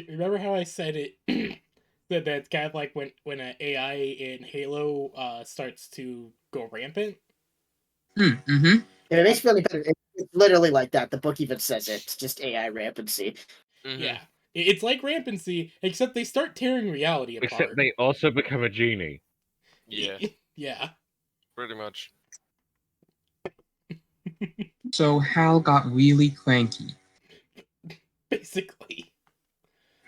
Remember how I said it? That's kind of like when an AI in Halo starts to go rampant. Mm-hmm. If it I, makes you feel any better, it's literally like that. The book even says it. It's just AI rampancy. yeah, it's like rampancy, except they start tearing reality Except apart. they also become a genie. Yeah, Yeah. pretty much. So Hal got really cranky, Basically.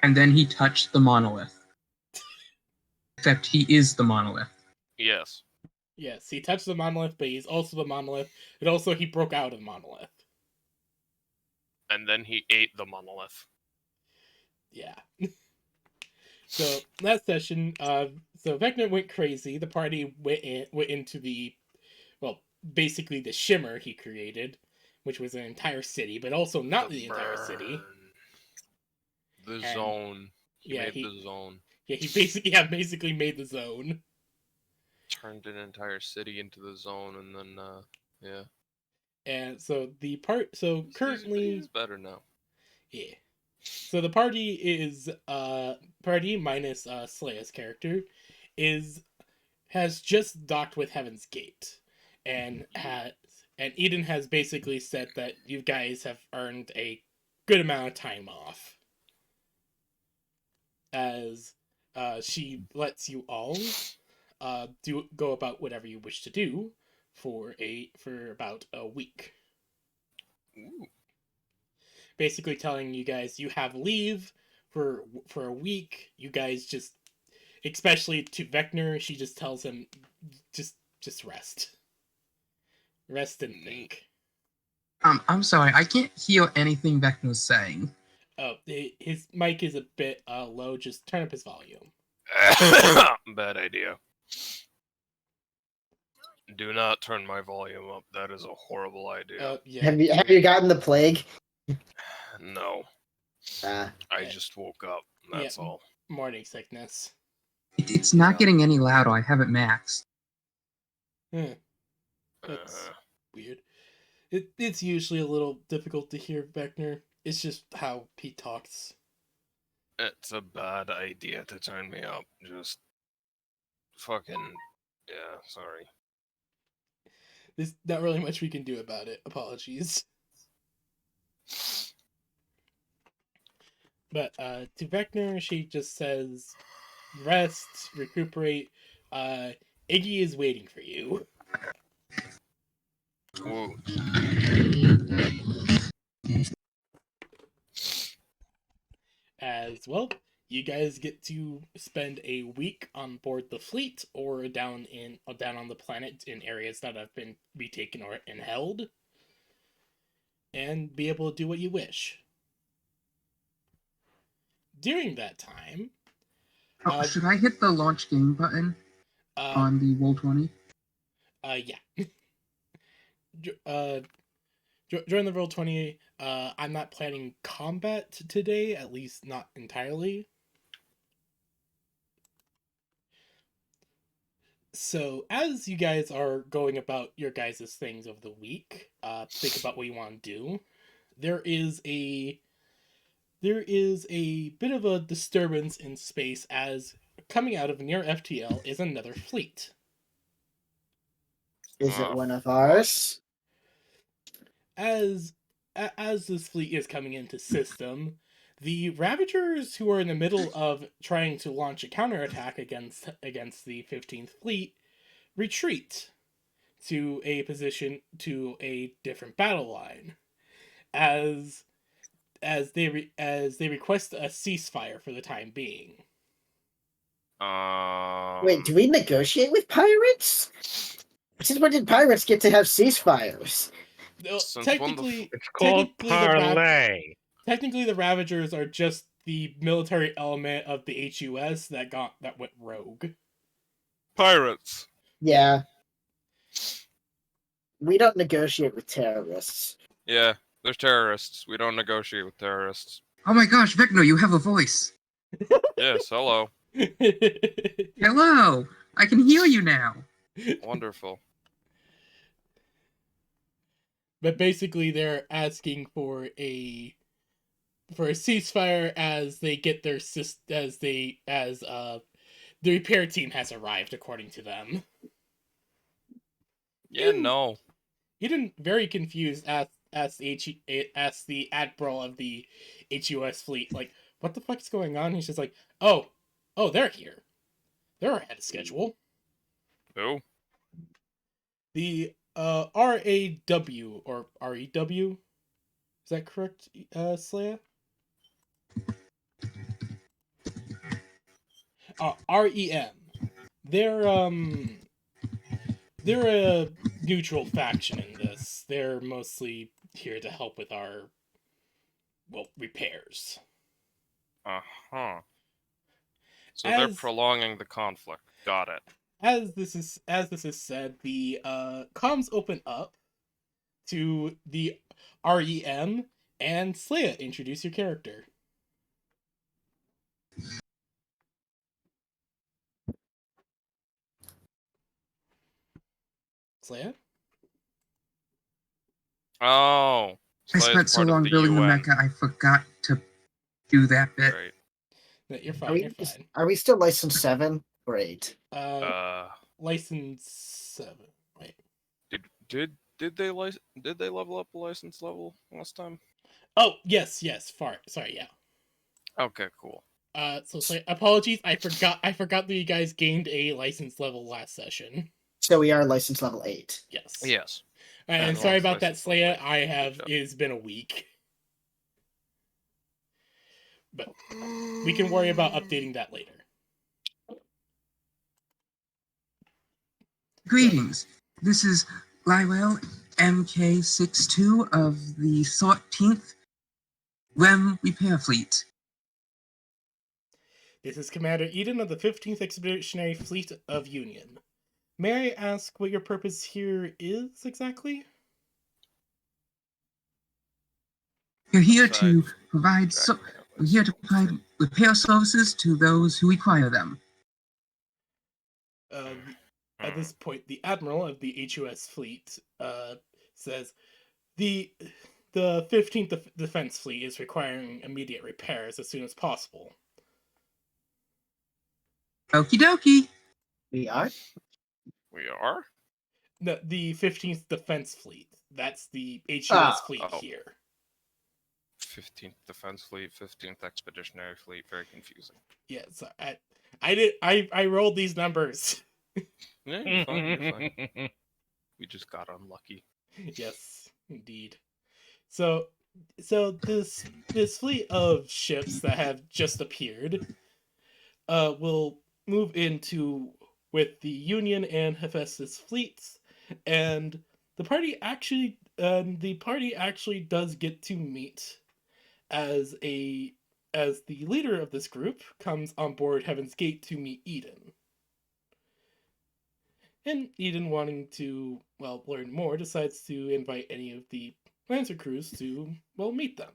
and then he touched the monolith. Except he is the monolith. Yes. Yes, he touched the monolith, but he's also the monolith, and also he broke out of the monolith. And then he ate the monolith. Yeah. So that session, so Vecna went crazy. The party went into the, well, basically the shimmer he created, which was an entire city, but also not the entire city. The And zone. He yeah, made he the zone. he basically made the zone. Turned an entire city into the zone, and then yeah. And so the part, so currently, He's better now. yeah. So the party is party minus Sleia's character has just docked with Heaven's Gate, and Eden has basically said that you guys have earned a good amount of time off, as she lets you all go about whatever you wish to do for about a week. Ooh. Basically, telling you guys you have leave for a week. You guys just, especially to Vecna, she just tells him just rest and think. I'm sorry, I can't hear anything Vecna's saying. Oh, his mic is a bit low. Just turn up his volume. Bad idea. Do not turn my volume up. That is a horrible idea. Yeah. Have you gotten the plague? No. I just woke up. That's all. Morning sickness. It's not getting any louder. I have it maxed. That's weird. It's usually a little difficult to hear Vecna. It's just how he talks. It's a bad idea to turn me up. Just fucking yeah. Sorry. There's not really much we can do about it. Apologies. But to Vecna, she just says, rest, recuperate. Iggy is waiting for you. Woo. As well, you guys get to spend a week on board the fleet or down on the planet in areas that have been retaken or and held, and be able to do what you wish. During that time, Should I hit the launch game button on the Roll20? Yeah. During the Roll20, I'm not planning combat today, at least not entirely. So, as you guys are going about your guys' things of the week, think about what you want to do. There is a bit of a disturbance in space, as coming out of near FTL is another fleet. Is it one of ours? As this fleet is coming into system, the Ravagers, who are in the middle of trying to launch a counterattack against the 15th Fleet, retreat to a different battle line, as they request a ceasefire for the time being. Wait, do we negotiate with pirates? Since when did pirates get to have ceasefires? Technically, it's called parlay. Technically, the Ravagers are just the military element of the HUS that went rogue. Pirates. Yeah. We don't negotiate with terrorists. Yeah, they're terrorists. We don't negotiate with terrorists. Oh my gosh, Vecna, you have a voice. Yes, hello. Hello! I can hear you now. Wonderful. But basically, they're asking for a for a ceasefire as they get their the repair team has arrived, according to them. Yeah, no. Eden, very confused, asked the admiral of the HUS fleet, like, what the fuck's going on? He's just like, oh, they're here. They're ahead of schedule. Who? The RAW or REW, is that correct, Slaya? REM. They're they're a neutral faction in this. They're mostly here to help with our repairs. Uh-huh. So they're prolonging the conflict. Got it. As this is said, the comms open up to the REM, and Slaya, introduce your character. Slaya? Oh. I spent so long building the mecha, I forgot to do that bit. Right. No, you're fine. You're fine. Are we still licensed 7 or 8? License 7. Wait. Did they level up the license level last time? Oh, yes. Sorry, yeah. Okay, cool. So apologies. I forgot that you guys gained a license level last session. So we are license level 8. Yes. Yes. And sorry about that, Slaya. It's been a week. But we can worry about updating that later. Greetings. This is Lywell MK62 of the 13th REM Repair Fleet. This is Commander Eden of the 15th Expeditionary Fleet of Union. May I ask what your purpose here is exactly? We're here to provide repair services to those who require them. At this point, the admiral of the HUS fleet says the 15th Defense Fleet is requiring immediate repairs as soon as possible. Okie dokie. We are? We are? The 15th Defense Fleet. That's the HUS fleet here. 15th Defense Fleet, 15th Expeditionary Fleet. Very confusing. Yeah, so I rolled these numbers. Yeah, you're fine. We just got unlucky. Yes, indeed. So this fleet of ships that have just appeared will move into with the Union and Hephaestus fleets, and the party actually does get to meet as the leader of this group comes on board Heaven's Gate to meet Eden. And Eden, wanting to, learn more, decides to invite any of the Lancer crews to, meet them.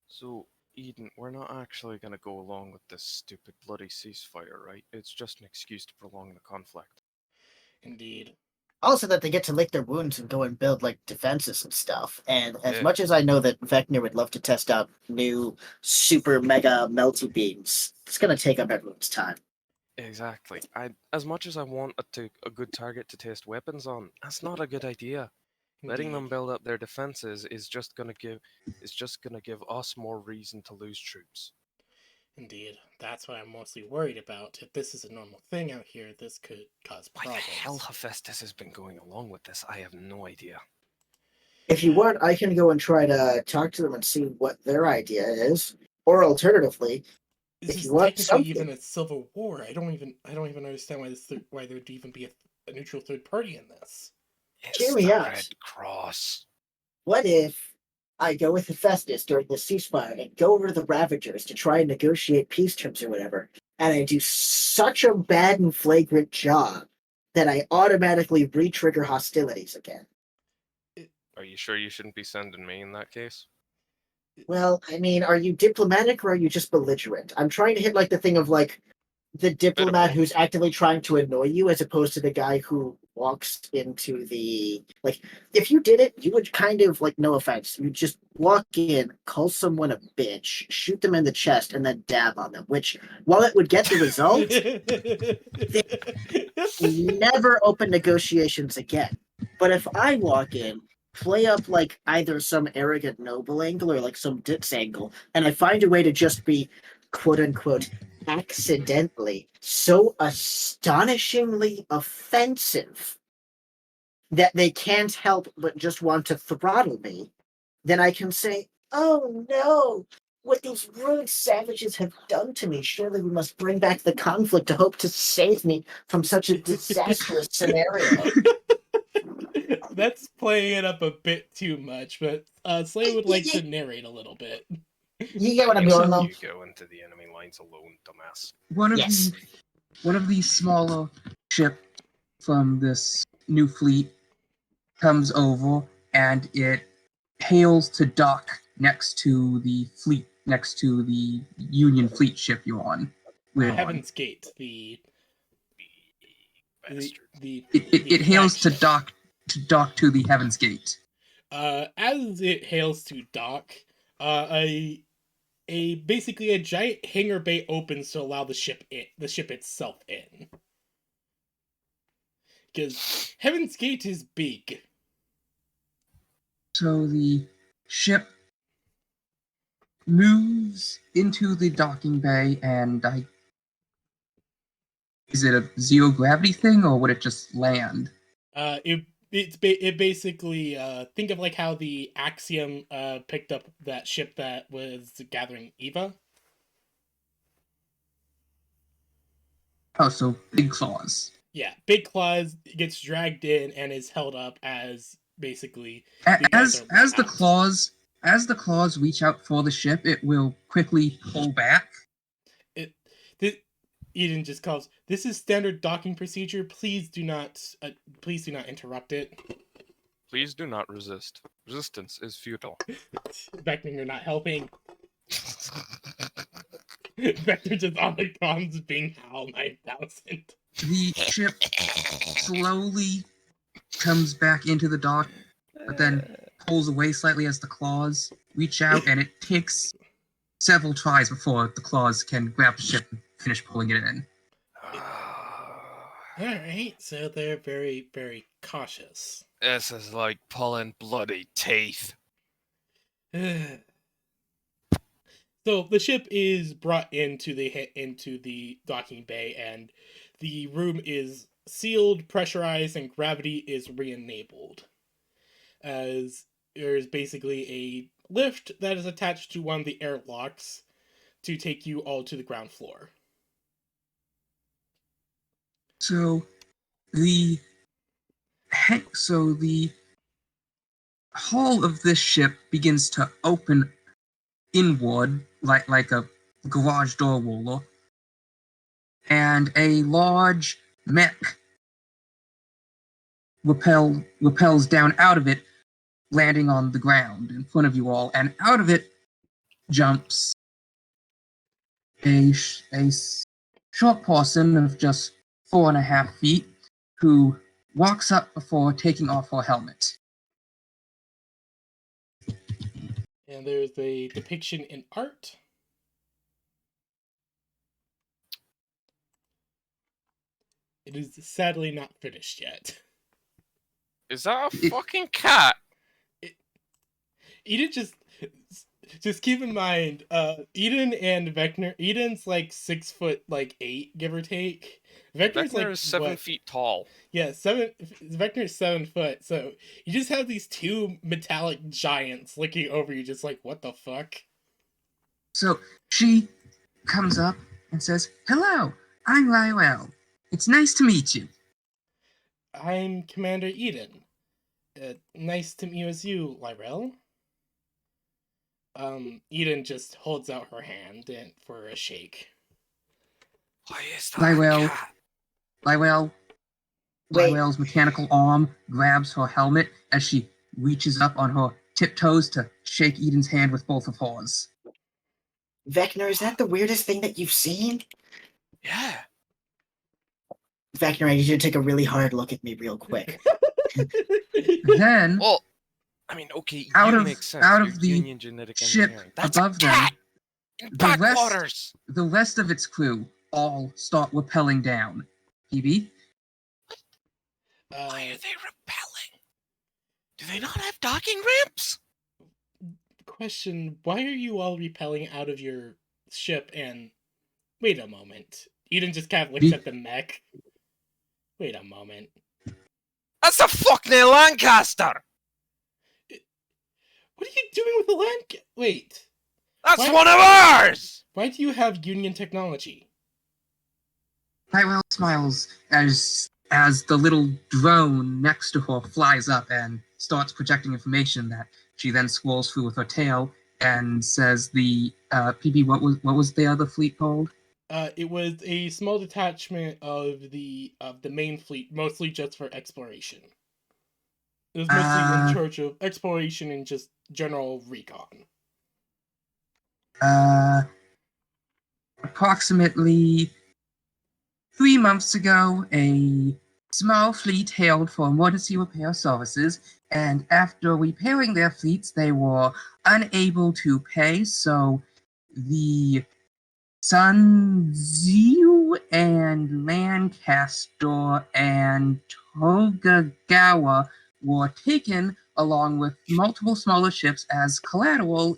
So, Eden, we're not actually going to go along with this stupid bloody ceasefire, right? It's just an excuse to prolong the conflict. Indeed. Also that they get to lick their wounds and go and build, defenses and stuff. And as much as I know that Vecna would love to test out new super mega melty beams, it's going to take up everyone's time. Exactly. As much as I want a good target to test weapons on, that's not a good idea. Letting them build up their defenses is just gonna give us more reason to lose troops. Indeed. That's what I'm mostly worried about. If this is a normal thing out here, this could cause problems. Why the hell Hephaestus has been going along with this? I have no idea. If you want, I can go and try to talk to them and see what their idea is. Or alternatively, this if is you want technically even a civil war. I don't even understand why there'd even be a neutral third party in this. It's the Red Cross. What if I go with Hephaestus during the ceasefire and go over to the Ravagers to try and negotiate peace terms or whatever, and I do such a bad and flagrant job that I automatically re-trigger hostilities again? Are you sure you shouldn't be sending me in that case? Well, I mean, are you diplomatic or are you just belligerent? I'm trying to hit the thing of the diplomat who's actively trying to annoy you as opposed to the guy who walks into the if you did it, you would kind of no offense, you just walk in, call someone a bitch, shoot them in the chest, and then dab on them. Which, while it would get the result, never open negotiations again. But if I walk in, play up either some arrogant noble angle or some ditz angle, and I find a way to just be quote unquote accidentally so astonishingly offensive that they can't help but just want to throttle me, then I can say, oh no, what these rude savages have done to me. Surely we must bring back the conflict to hope to save me from such a disastrous scenario. That's playing it up a bit too much, but Slay would like to narrate a little bit. You get what I'm You going, though? You go into the enemy lines alone, dumbass. Yes. One of the smaller ship from this new fleet comes over and it hails to dock next to the Union fleet ship you're on. Heaven's Gate, the Bastard. It hails to flagship. dock to the Heaven's Gate. As it hails to dock, basically a giant hangar bay opens to allow the ship itself in. Because Heaven's Gate is big. So the ship moves into the docking bay, and is it a zero gravity thing, or would it just land? It basically think of how the Axiom picked up that ship that was gathering Eva. Oh, so big claws. Yeah, Big Claws gets dragged in and is held up as basically As the claws reach out for the ship, it will quickly pull back. Eden just calls, "This is standard docking procedure. Please do not interrupt it. Please do not resist. Resistance is futile." Vector, you're not helping. Vector just on the comms being HAL 9000. The ship slowly comes back into the dock, but then pulls away slightly as the claws reach out, and it takes several tries before the claws can grab the ship and finish pulling it in. Alright, so they're very, very cautious. This is like pulling bloody teeth. So the ship is brought into the docking bay, and the room is sealed, pressurized, and gravity is re-enabled. As there's basically a lift that is attached to one of the airlocks to take you all to the ground floor. So the hull of this ship begins to open inward like a garage door roller, and a large mech repels down out of it, landing on the ground in front of you all, and out of it jumps a short person of just 4.5 feet who walks up before taking off her helmet. And there's a depiction in art. It is sadly not finished yet. Is that a fucking cat? Eden just keep in mind, Eden and Vector. Eden's 6'8", give or take. Vector's Vector is 7 feet tall. Yeah, Vector's 7 foot. So you just have these two metallic giants looking over you, just what the fuck. So she comes up and says, "Hello, I'm Lyle. It's nice to meet you." I'm Commander Eden. Nice to meet you as you, Lyrell. Eden just holds out her hand for a shake. Why is that Lyrell's mechanical arm grabs her helmet as she reaches up on her tiptoes to shake Eden's hand with both of hers. Vector, is that the weirdest thing that you've seen? Yeah. Vector, I need you to take a really hard look at me real quick. Then, Well, I mean, okay, Out you of- make sense. out You're of the Union Genetic ship Engineering. That's above a them, cat in the rest- backwaters. the rest of its crew all start rappelling down. PB? Why are they repelling? Do they not have docking ramps? Question, why are you all repelling out of your ship and... Wait a moment. Eden just kind of looks at the mech. Wait a moment. That's a fucking Lancaster! What are you doing with the land... Wait. That's What? one of ours! Why do you have Union technology? Tyrell smiles as the little drone next to her flies up and starts projecting information that she then scrolls through with her tail and says the PB, what was the other fleet called? It was a small detachment of the main fleet, mostly just for exploration. It was mostly in charge of exploration and just general recon. Approximately 3 months ago, a small fleet hailed for emergency repair services, and after repairing their fleets, they were unable to pay, so the Sunzu and Lancaster and Togagawa were taken along with multiple smaller ships as collateral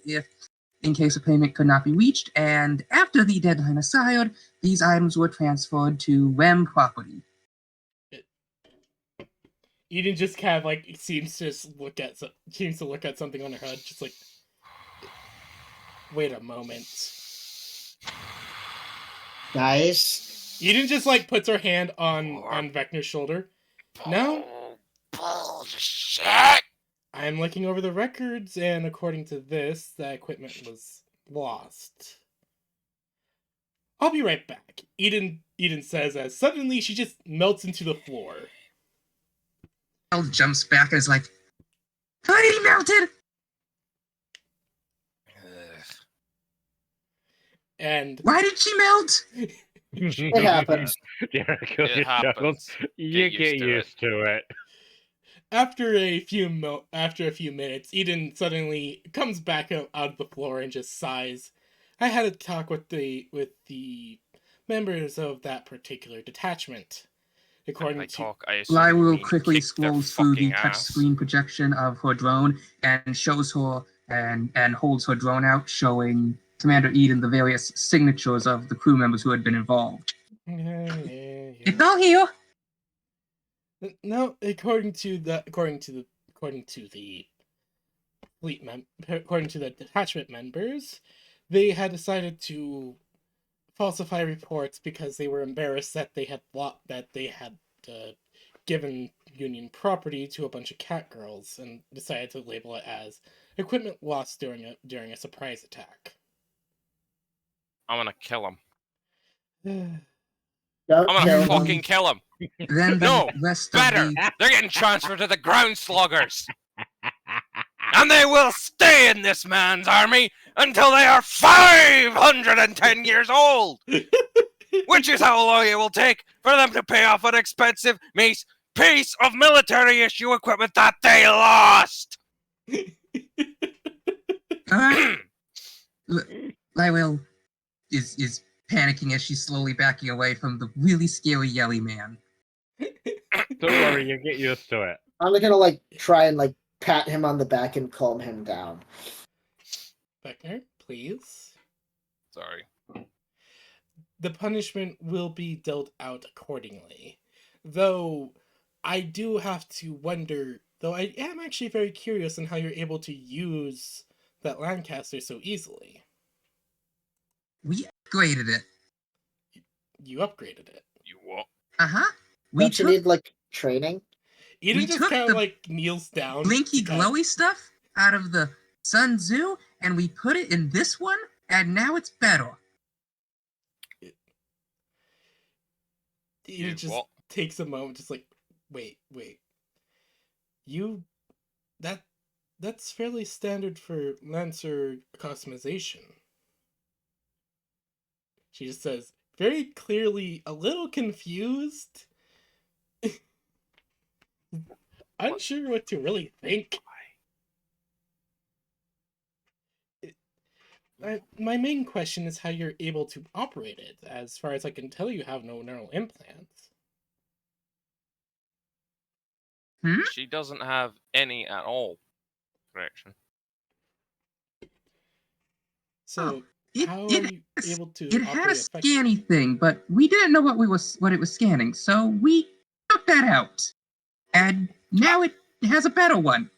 in case a payment could not be reached, and after the deadline expired, these items were transferred to REM property. Eden just kind of like seems to look at something on her HUD, just like, wait a moment. Guys, Eden just like puts her hand on Vecna's shoulder. No, Bullshit! I'm looking over the records, and according to this, that equipment was lost. I'll be right back. Eden says as suddenly she just melts into the floor. Elle jumps back and is like, "Lady melted!" And Why did she melt? it happens. It happens. You Get get used to used to it. after a few minutes, Eden suddenly comes back out of the floor and just sighs. I had a talk with the members of that particular detachment. According to I assume you Lyra mean quickly kick their scrolls through the fucking ass. touchscreen projection of her drone and shows her and holds her drone out, showing Commander Eden the various signatures of the crew members who had been involved. It's all here. No, according to the detachment members, they had decided to falsify reports because they were embarrassed that they had given Union property to a bunch of cat girls and decided to label it as equipment lost during a surprise attack. I'm gonna kill him. Don't I'm kill gonna him. fucking kill him. Then the No, rest better. of the They're getting transferred to the ground sluggers. And they will stay in this man's army until they are 510 years old. Which is how long it will take for them to pay off an expensive piece of military issue equipment that they lost. Lyra is panicking as she's slowly backing away from the really scary yelly man. Don't worry, you get used to it. I'm gonna try and pat him on the back and calm him down. Beckner, please. Sorry. The punishment will be dealt out accordingly. Though I do have to wonder, though I am actually very curious on how you're able to use that Lancaster so easily. We upgraded it. You upgraded it. You what? Uh-huh. We Don't you took need training? Eden We just took kind of the kneels down. blinky to kind of- glowy stuff out of the Sun Zoo and we put it in this one, and now it's better. Eden just what? takes a moment, just wait. That's fairly standard for Lancer customization. She just says, very clearly a little confused, unsure what to really think. My main question is how you're able to operate it. As far as I can tell, you have no neural implants. She doesn't have any at all. Correction. So how are you able to It had a operate effectively? scanny thing, but we didn't know what it was scanning, so we took that out. And now it has a better one.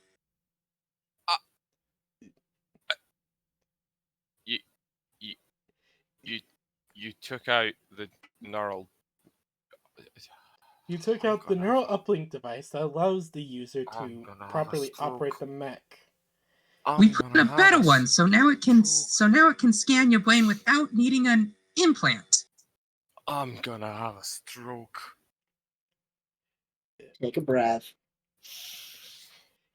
You took out the neural. You took out the neural uplink device that allows the user to I'm gonna have a properly operate stroke. the mech. We I'm put gonna a have better a one, so now it can stroke. scan your brain without needing an implant. I'm gonna have a stroke. Take a breath.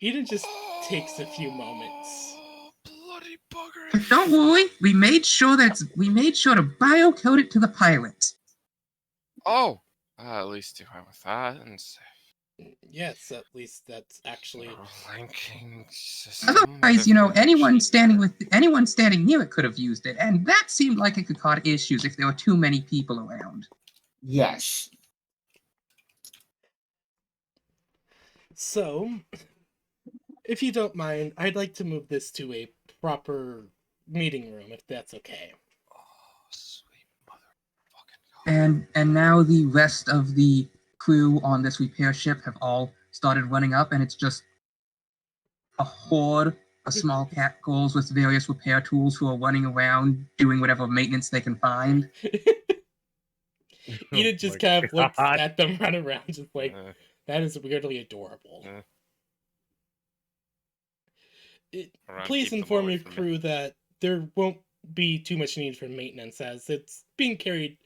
Eden just takes a few moments. Oh, bloody bugger! But don't worry, we made sure to biocode it to the pilot. Oh, at least you have that and Yes, at least that's actually. linking system. Otherwise, anyone standing near it could have used it, and that seemed like it could cause issues if there were too many people around. Yes. So, if you don't mind, I'd like to move this to a proper meeting room, if that's okay. Oh, sweet motherfucking God. And now the rest of the crew on this repair ship have all started running up, and it's just a horde of small cat girls with various repair tools who are running around doing whatever maintenance they can find. Eden just my kind of looks God. at them run around, just like, that is weirdly adorable. Please Keep them inform away your from me. crew that there won't be too much need for maintenance, as it's being carried.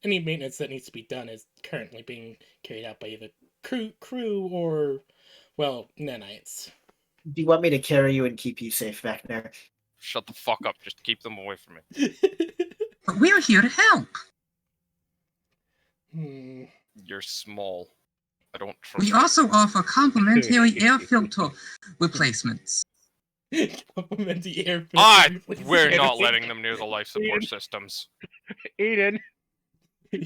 Any maintenance that needs to be done is currently being carried out by either crew or, well, nanites. Do you want me to carry you and keep you safe back there? Shut the fuck up. Just keep them away from me. But we're here to help. You're small. I don't trust We you. also offer complimentary air filter replacements. Complimentary air filter We're replacement. not letting them near the life support systems. Eden,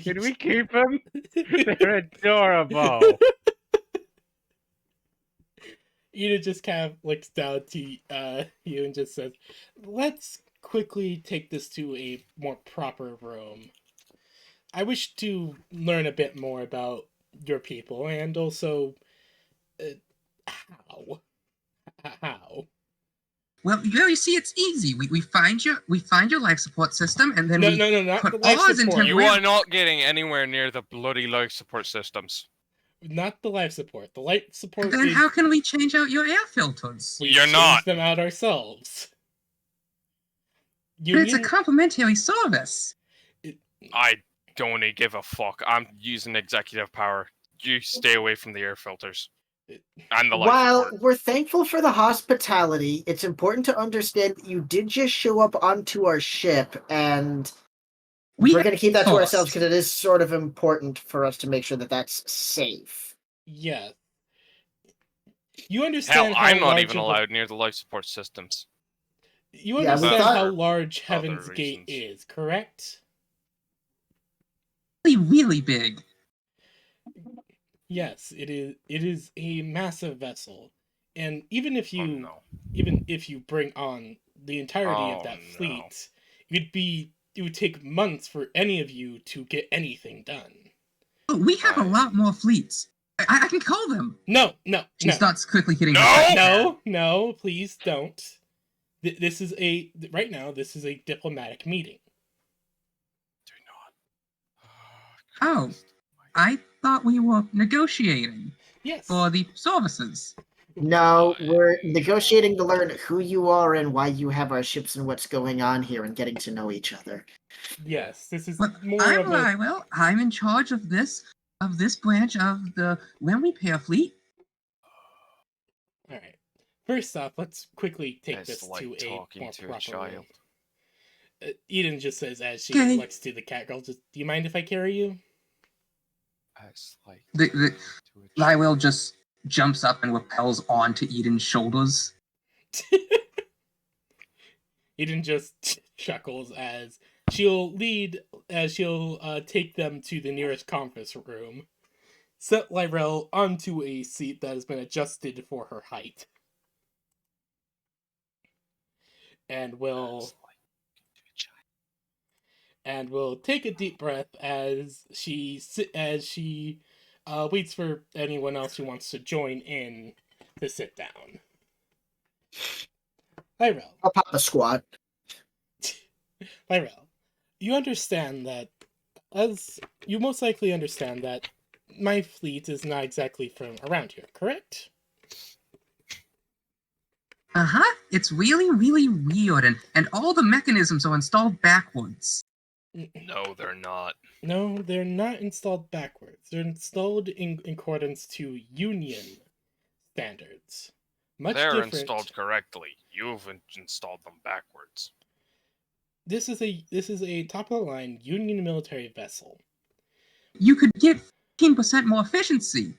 can we keep them? They're adorable. Eden just kind of looks down to you and just says, "Let's quickly take this to a more proper room. I wish to learn a bit more about your people and also how." Well, you see, it's easy. We find your life support system, and then No, we not put the life ours support. into You are not getting anywhere near the bloody life support systems. Not the life support. The life support Then is how can we change out your air filters? we You're change not. them out ourselves. But it's a complimentary service. I don't give a fuck. I'm using executive power. You stay away from the air filters. And the life While support. we're thankful for the hospitality, it's important to understand that you did just show up onto our ship, and we're going to keep that to ourselves because it is sort of important for us to make sure that that's safe. Yeah. You understand Hell, how I'm not large even of allowed near the life support systems. You Yeah, we understand thought- how large Other Heaven's Gate reasons. is, correct? Really big. Yes, it is. It is a massive vessel, and even if you no. bring on the entirety of that no. fleet, it would take months for any of you to get anything done. Oh, we have a lot more fleets. I can call them. No. She starts quickly hitting. No, please don't. This is right now. This is a diplomatic meeting. Do not. Oh, I thought we were negotiating. Yes. For the services. No, we're negotiating to learn who you are and why you have our ships and what's going on here and getting to know each other. Yes, this is Well, more of a... Well, I'm in charge of this branch of the land repair fleet. All right. First off, let's quickly take It's this like to a talking more to a proper child. room. Eden just says as she Okay. looks to the cat girl, "Do you mind if I carry you?" It's like I will just jumps up and rappels onto Eden's shoulders. Eden just chuckles as she'll take them to the nearest conference room, set Lyrel onto a seat that has been adjusted for her height, and will take a deep breath as she waits for anyone else who wants to join in to sit down. Lyrel, I'll pop a squat. Lyrel, you understand that, as you most likely understand that my fleet is not exactly from around here, correct? Uh-huh. It's really, really weird, and all the mechanisms are installed backwards. No, they're not. No, they're not installed backwards. They're installed in accordance to Union standards. Much They're different. installed correctly. You've installed them backwards. This is a top of the line Union military vessel. You could get 15% more efficiency.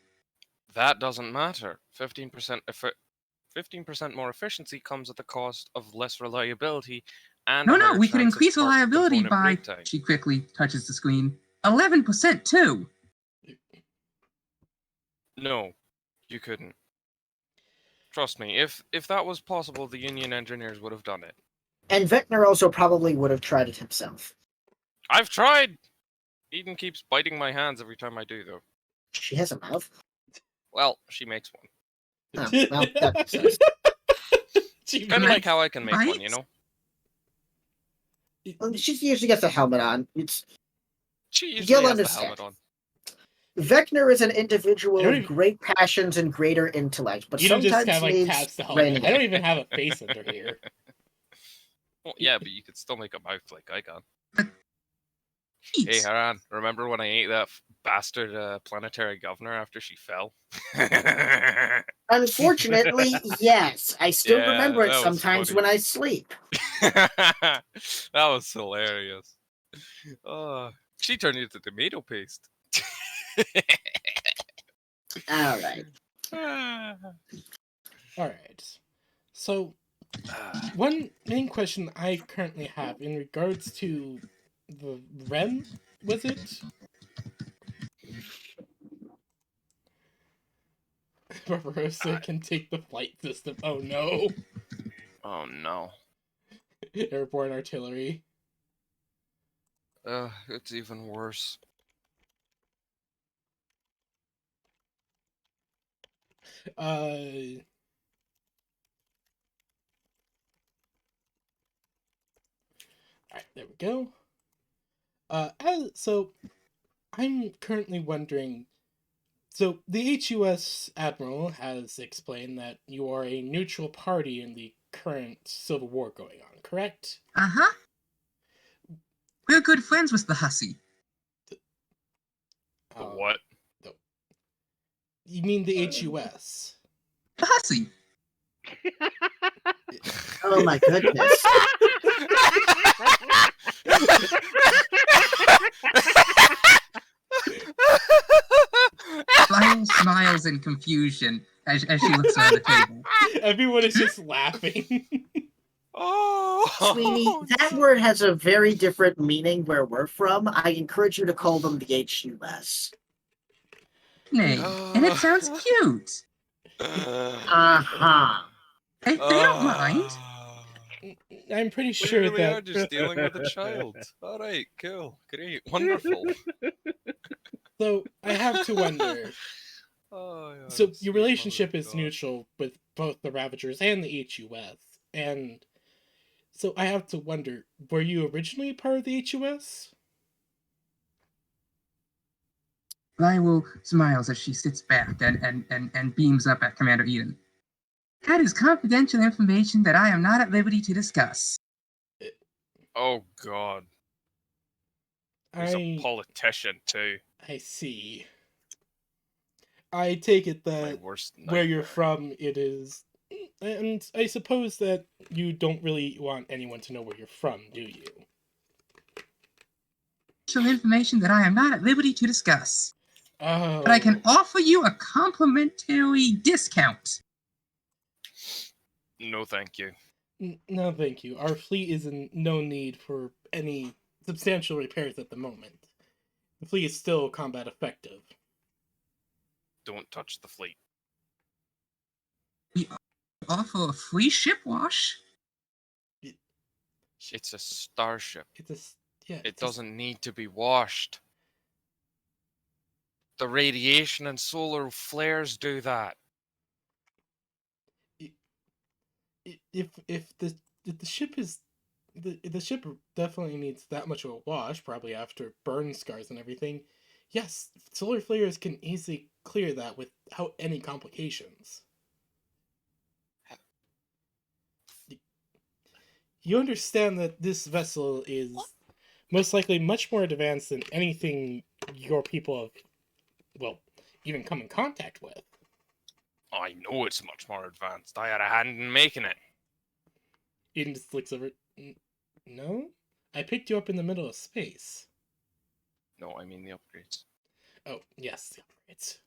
That doesn't matter. 15% more efficiency comes at the cost of less reliability and No, a higher we could chance of increase part reliability component by, break time. she quickly touches the screen, 11% too. No, you couldn't. Trust me, if that was possible, the Union engineers would have done it. And Vector also probably would have tried it himself. I've tried! Eden keeps biting my hands every time I do, though. She has a mouth. Well, she makes one. Oh, well, that makes sense. Kind of like how I can make one, Right? you know? Well, she usually gets a helmet on. She usually You'll has understand. the helmet on. Vector is an individual I don't with even- great passions and greater intellect, but Eden sometimes just kind of like needs taps the helmet. reining I don't in. even have a face under here. Well, yeah, but you could still make a mouth like I can. Jeez. Hey, Haran, remember when I ate that bastard planetary governor after she fell? Unfortunately, yes. I still Yeah, remember it that was sometimes funny. when I sleep. That was hilarious. Oh, she turned into tomato paste. All right. Alright. So, one main question I currently have in regards to the REM, was it? Barbarossa can take the flight system. Oh no. Oh no. Airborne artillery. It's even worse. Alright, there we go. So, I'm currently wondering. So, the HUS Admiral has explained that you are a neutral party in the current civil war going on, correct? Uh-huh. We're good friends with the hussy. The what? You mean the HUS? The hussy. Oh my goodness. Lyle smiles in confusion as she looks around the table. Everyone is just laughing. Oh, Sweetie, that word has a very different meaning where we're from. I encourage you to call them the HUS. Nay, and it sounds cute. Uh-huh. They don't mind. I'm pretty We sure really that are just dealing with a child. All right, cool, great, wonderful. So I have to wonder. Oh, yeah, So sweet your mother relationship of is God. neutral with both the Ravagers and the HUS, and so I have to wonder: were you originally part of the HUS? Lyle smiles as she sits back and beams up at Commander Eden. That is confidential information that I am not at liberty to discuss. Oh God, he's a I politician too. see. I take it My that worst where you're nightmare. from, it is, and I suppose that you don't really want anyone to know where you're from, do you? Confidential information that I am not at liberty to discuss. Oh. But I can offer you a complimentary discount. No, thank you. No, thank you. Our fleet is in no need for any substantial repairs at the moment. The fleet is still combat effective. Don't touch the fleet. We offer a free ship wash. It's a starship. It's a yeah. It doesn't need to be washed. The radiation and solar flares do that. If the ship is the ship definitely needs that much of a wash, probably after burn scars and everything. Yes, solar flares can easily clear that without any complications. You understand that this vessel is most likely much more advanced than anything your people have, well, even come in contact with. I know it's much more advanced. I had a hand in making it. Eden just looks over. No? I picked you up in the middle of space. No, I mean the upgrades. Oh, yes, the upgrades.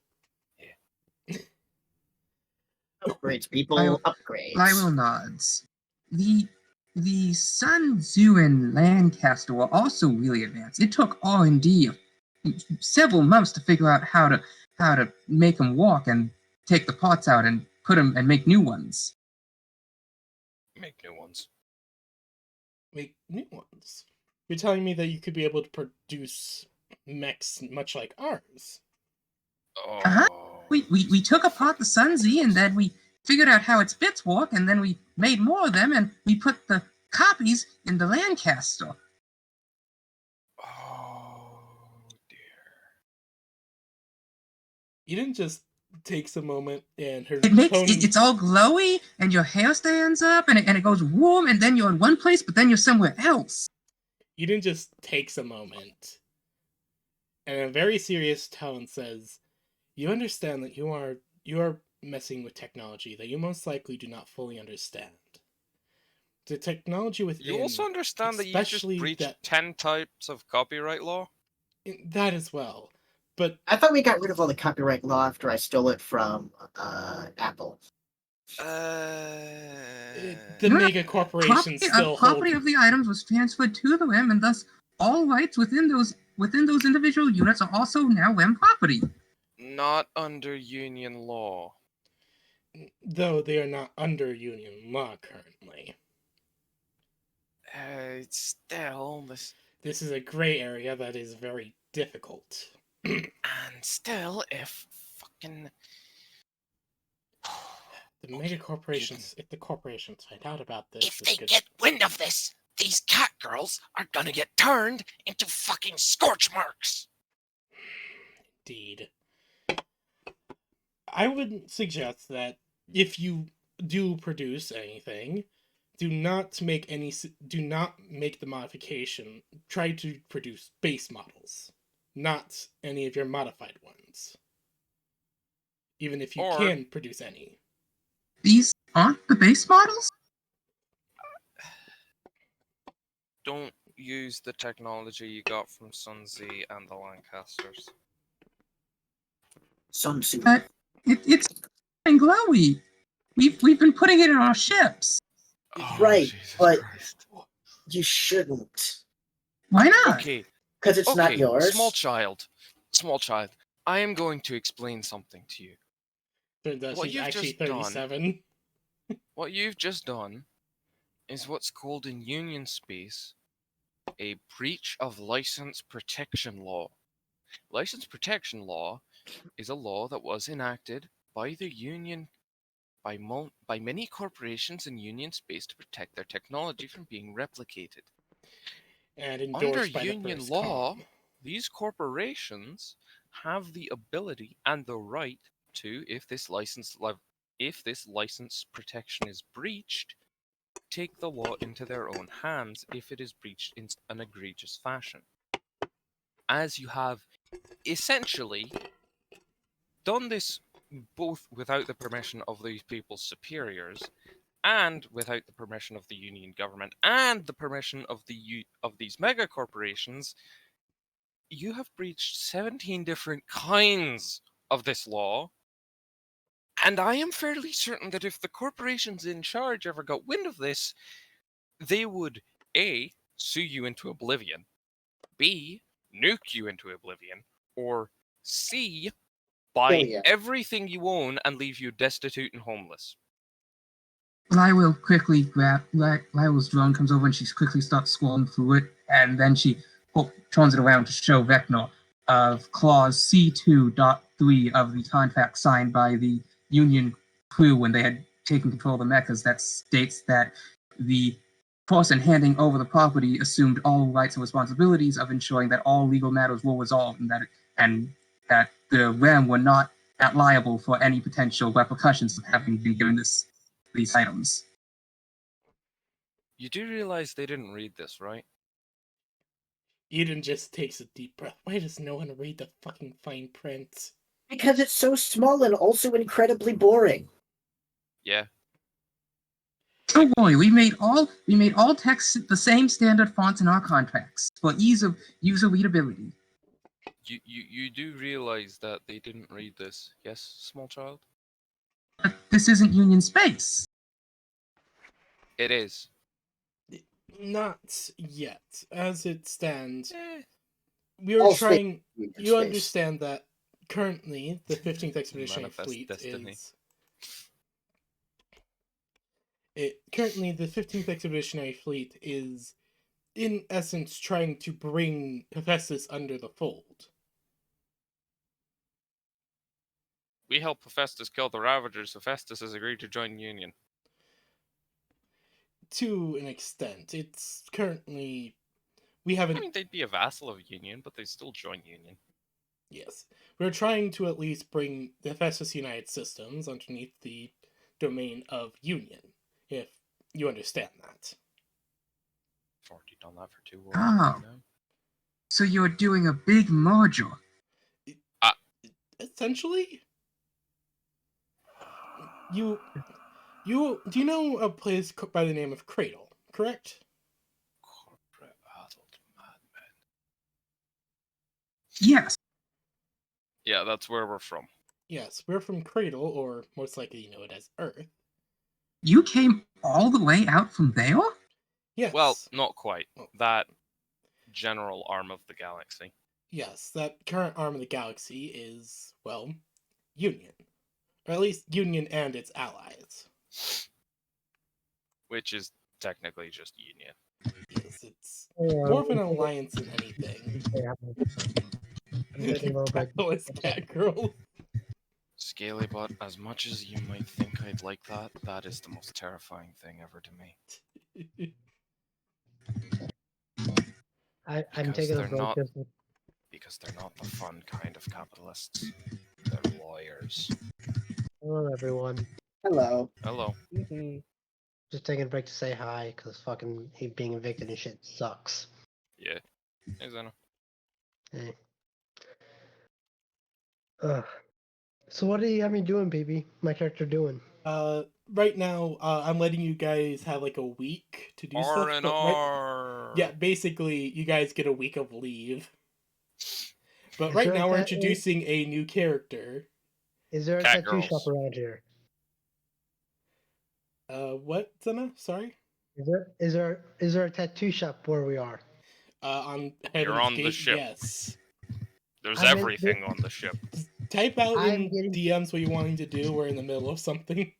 Upgrades, people. Upgrades. Lyro nods. The Sun Zoo and Lancaster were also really advanced. It took R&D of several months to figure out how to make them walk and take the parts out and put them and make new ones. Make new ones. Make new ones. You're telling me that you could be able to produce mechs much like ours? Oh. Uh-huh. We took apart the Sun Z and then we figured out how its bits work, and then we made more of them and we put the copies in the Lancaster. Oh dear. Eden just takes a moment and her It's all glowy and your hair stands up and it goes warm, and then you're in one place but then you're somewhere else. Eden just takes a moment and in a very serious tone says, "You understand that you are messing with technology that you most likely do not fully understand. The technology within, You also understand that you just especially breached 10 types of copyright law? that as well. But I thought we got rid of all the copyright law after I stole it from Apple. the mega corporations still hold property of the items was transferred to the REM, and thus all rights within those individual units are also now REM property. Not under union law. though they are not under union law currently. It's still This is a gray area that is very difficult. and still, if fucking The mega corporations, if the corporations find out about this, If they get wind of this, these cat girls are gonna get turned into fucking scorch marks. Indeed. I would suggest that if you do produce anything, do not make the modification. Try to produce base models, not any of your modified ones. Even if you can produce any. These aren't the base models? don't use the technology you got from Sun Z and the Lancasters. Sun Tzu. It's glowy. We've been putting it in our ships. Right, Jesus but- Christ. You shouldn't. Why not? Okay, Because it's not yours. Small child. I am going to explain something to you. Turns out What she's you've actually just done- 37. What you've just done is what's called in union space a breach of license protection law. License protection law is a law that was enacted by the union by many corporations in union space to protect their technology from being replicated. And Under endorsed by union the first law, com. these corporations have the ability and the right to, if this license protection is breached, take the law into their own hands if it is breached in an egregious fashion. As you have essentially done this both without the permission of these people's superiors and without the permission of the union government and the permission of these mega corporations, you have breached 17 different kinds of this law. And I am fairly certain that if the corporations in charge ever got wind of this, they would A, sue you into oblivion, B, nuke you into oblivion, or C, buy Kill ya. everything you own and leave you destitute and homeless. Lyle quickly Lyle's drone comes over and she quickly starts scrolling through it, and then she turns it around to show Vecnor of clause C2.3 of the contract signed by the Union crew when they had taken control of the mechas, that states that the person handing over the property assumed all rights and responsibilities of ensuring that all legal matters were resolved, and that the RAM were not liable for any potential repercussions of having been given these items. You do realize they didn't read this, right? Eden just takes a deep breath. Why does no one read the fucking fine print? Because it's so small and also incredibly boring. Yeah. Don't worry, we made all text the same standard fonts in our contracts for ease of user readability. You do realize that they didn't read this, yes, small child? But this isn't Union space. It is. Not yet. As it stands, Eh, we are All trying. Union You space. understand that currently the 15th Expeditionary Manifest Fleet destiny. is. Currently, the 15th Expeditionary Fleet is, in essence, trying to bring Hephaestus under the fold. we helped Hephaestus kill the Ravagers. Hephaestus has agreed to join Union. To an extent, it's currently. We I haven't. mean, they'd be a vassal of Union, but they'd still join Union. Yes. We're trying to at least bring the Hephaestus United Systems underneath the domain of Union, if you understand that. I've already done that for 2 wars. Oh. Now. So you're doing a big merger. Essentially, you do you know a place by the name of Cradle, correct? Corporate adult madmen. Yes. Yeah, that's where we're from. Yes, we're from Cradle, or most likely you know it as Earth. You came all the way out from there? Yes. Well, not quite. Oh. That general arm of the galaxy. Yes, that current arm of the galaxy is, well, Union. Or at least Union and its allies. Which is technically just Union. Yes, it's more of an alliance than anything. I'm taking a little break. Capitalist cat girl. Scaly butt, as much as you might think I'd like that, that is the most terrifying thing ever to me. I'm Because taking a they're break. not- Because they're not the fun kind of capitalists. They're lawyers. Hello, everyone. Hello. Hello. Just taking a break to say hi, because fucking being evicted and shit sucks. Yeah. Hey, Zeno. Hey. So what do you have me doing, BB? My character doing? Right now, I'm letting you guys have like a week to do stuff. R&R. But yeah, basically, you guys get a week of leave. But Is right there a now, we're cat- introducing a new character. Is there a Cat tattoo girls. shop around here? What, Zena? Sorry? Is there a tattoo shop where we are? On You're Heaven's on the Gate, ship. Yes. There's I'm in- everything on the ship. Type out I'm in getting- DMs what you're wanting to do. We're in the middle of something.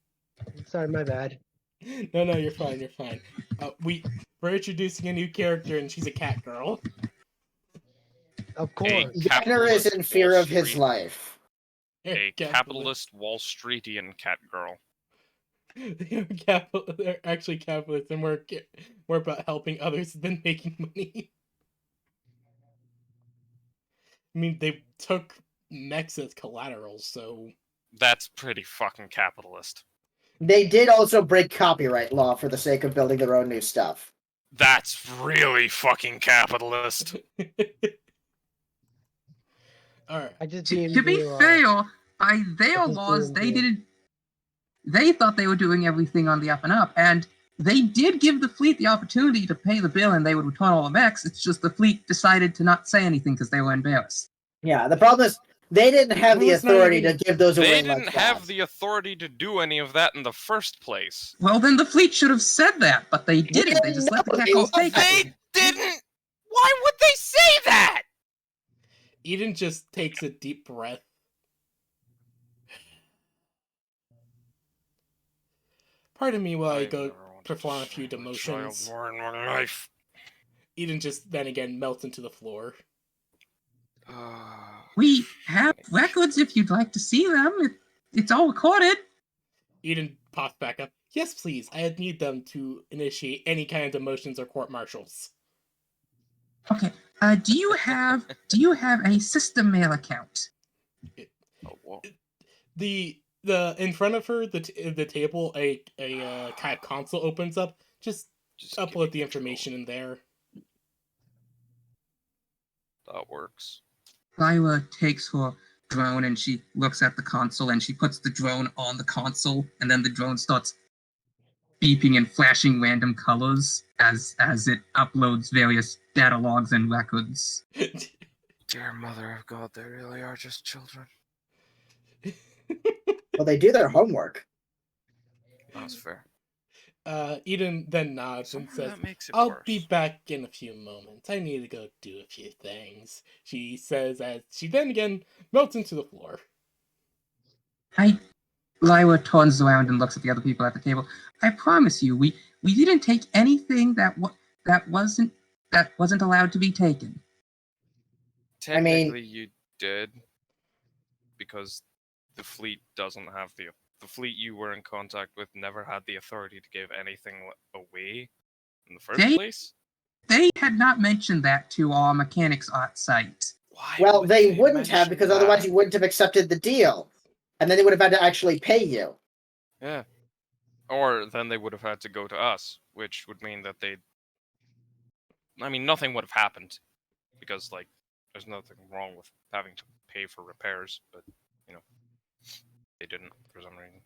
Sorry, my bad. No, you're fine. You're fine. We're introducing a new character, and she's a cat girl. Of A course. Tanner is capitalist in fear Wall of his Street- life. A capitalist Wall Streetian cat girl. They're actually capitalists, and we're about helping others than making money. I mean, they took mechs as collateral, so That's pretty fucking capitalist. They did also break copyright law for the sake of building their own new stuff. That's really fucking capitalist. Alright. I just To be fair, by their I just laws, DM'd they you. didn't. They thought they were doing everything on the up and up, and They did give the fleet the opportunity to pay the bill and they would return all the mechs. It's just the fleet decided to not say anything because they were embarrassed. Yeah, the problem is they didn't have the Who's not authority even- to give those away They like didn't have that. the authority to do any of that in the first place. Well, then the fleet should have said that, but they didn't. They just let the know. Kekos They take it. They didn't. Why would they say that? Eden just takes a deep breath. Pardon me while I I've go never wanted to perform a few shame a child demotions. more in my life. Eden just then again melts into the floor. We have records if you'd like to see them. It's all recorded. Eden pops back up. Yes, please. I need them to initiate any kind of demotions or court-martials. Okay. Do you have a system mail account? Oh, whoa. The in front of her, the table, a kind of console opens up. Just Just give upload me the control. information in there. That works. Lyra takes her drone and she looks at the console and she puts the drone on the console and then the drone starts beeping and flashing random colors as it uploads various data logs and records. Dear Mother of God, they really are just children. Well, they do their homework. That's fair. Eden then nods and Somehow says, that makes it I'll worse. be back in a few moments. I need to go do a few things. She says as she then again melts into the floor. Lyra turns around and looks at the other people at the table. I promise you, we didn't take anything that wasn't allowed to be taken. I mean- Technically, you did, because the fleet doesn't have the fleet you were in contact with never had the authority to give anything away in the first They- place. They had not mentioned that to our mechanics art site. Why Well, would they wouldn't have mention because otherwise that? you wouldn't have accepted the deal. And then they would have had to actually pay you. Yeah. Or then they would have had to go to us, which would mean that they'd. I mean, nothing would have happened, because like, there's nothing wrong with having to pay for repairs, but you know, they didn't for some reason.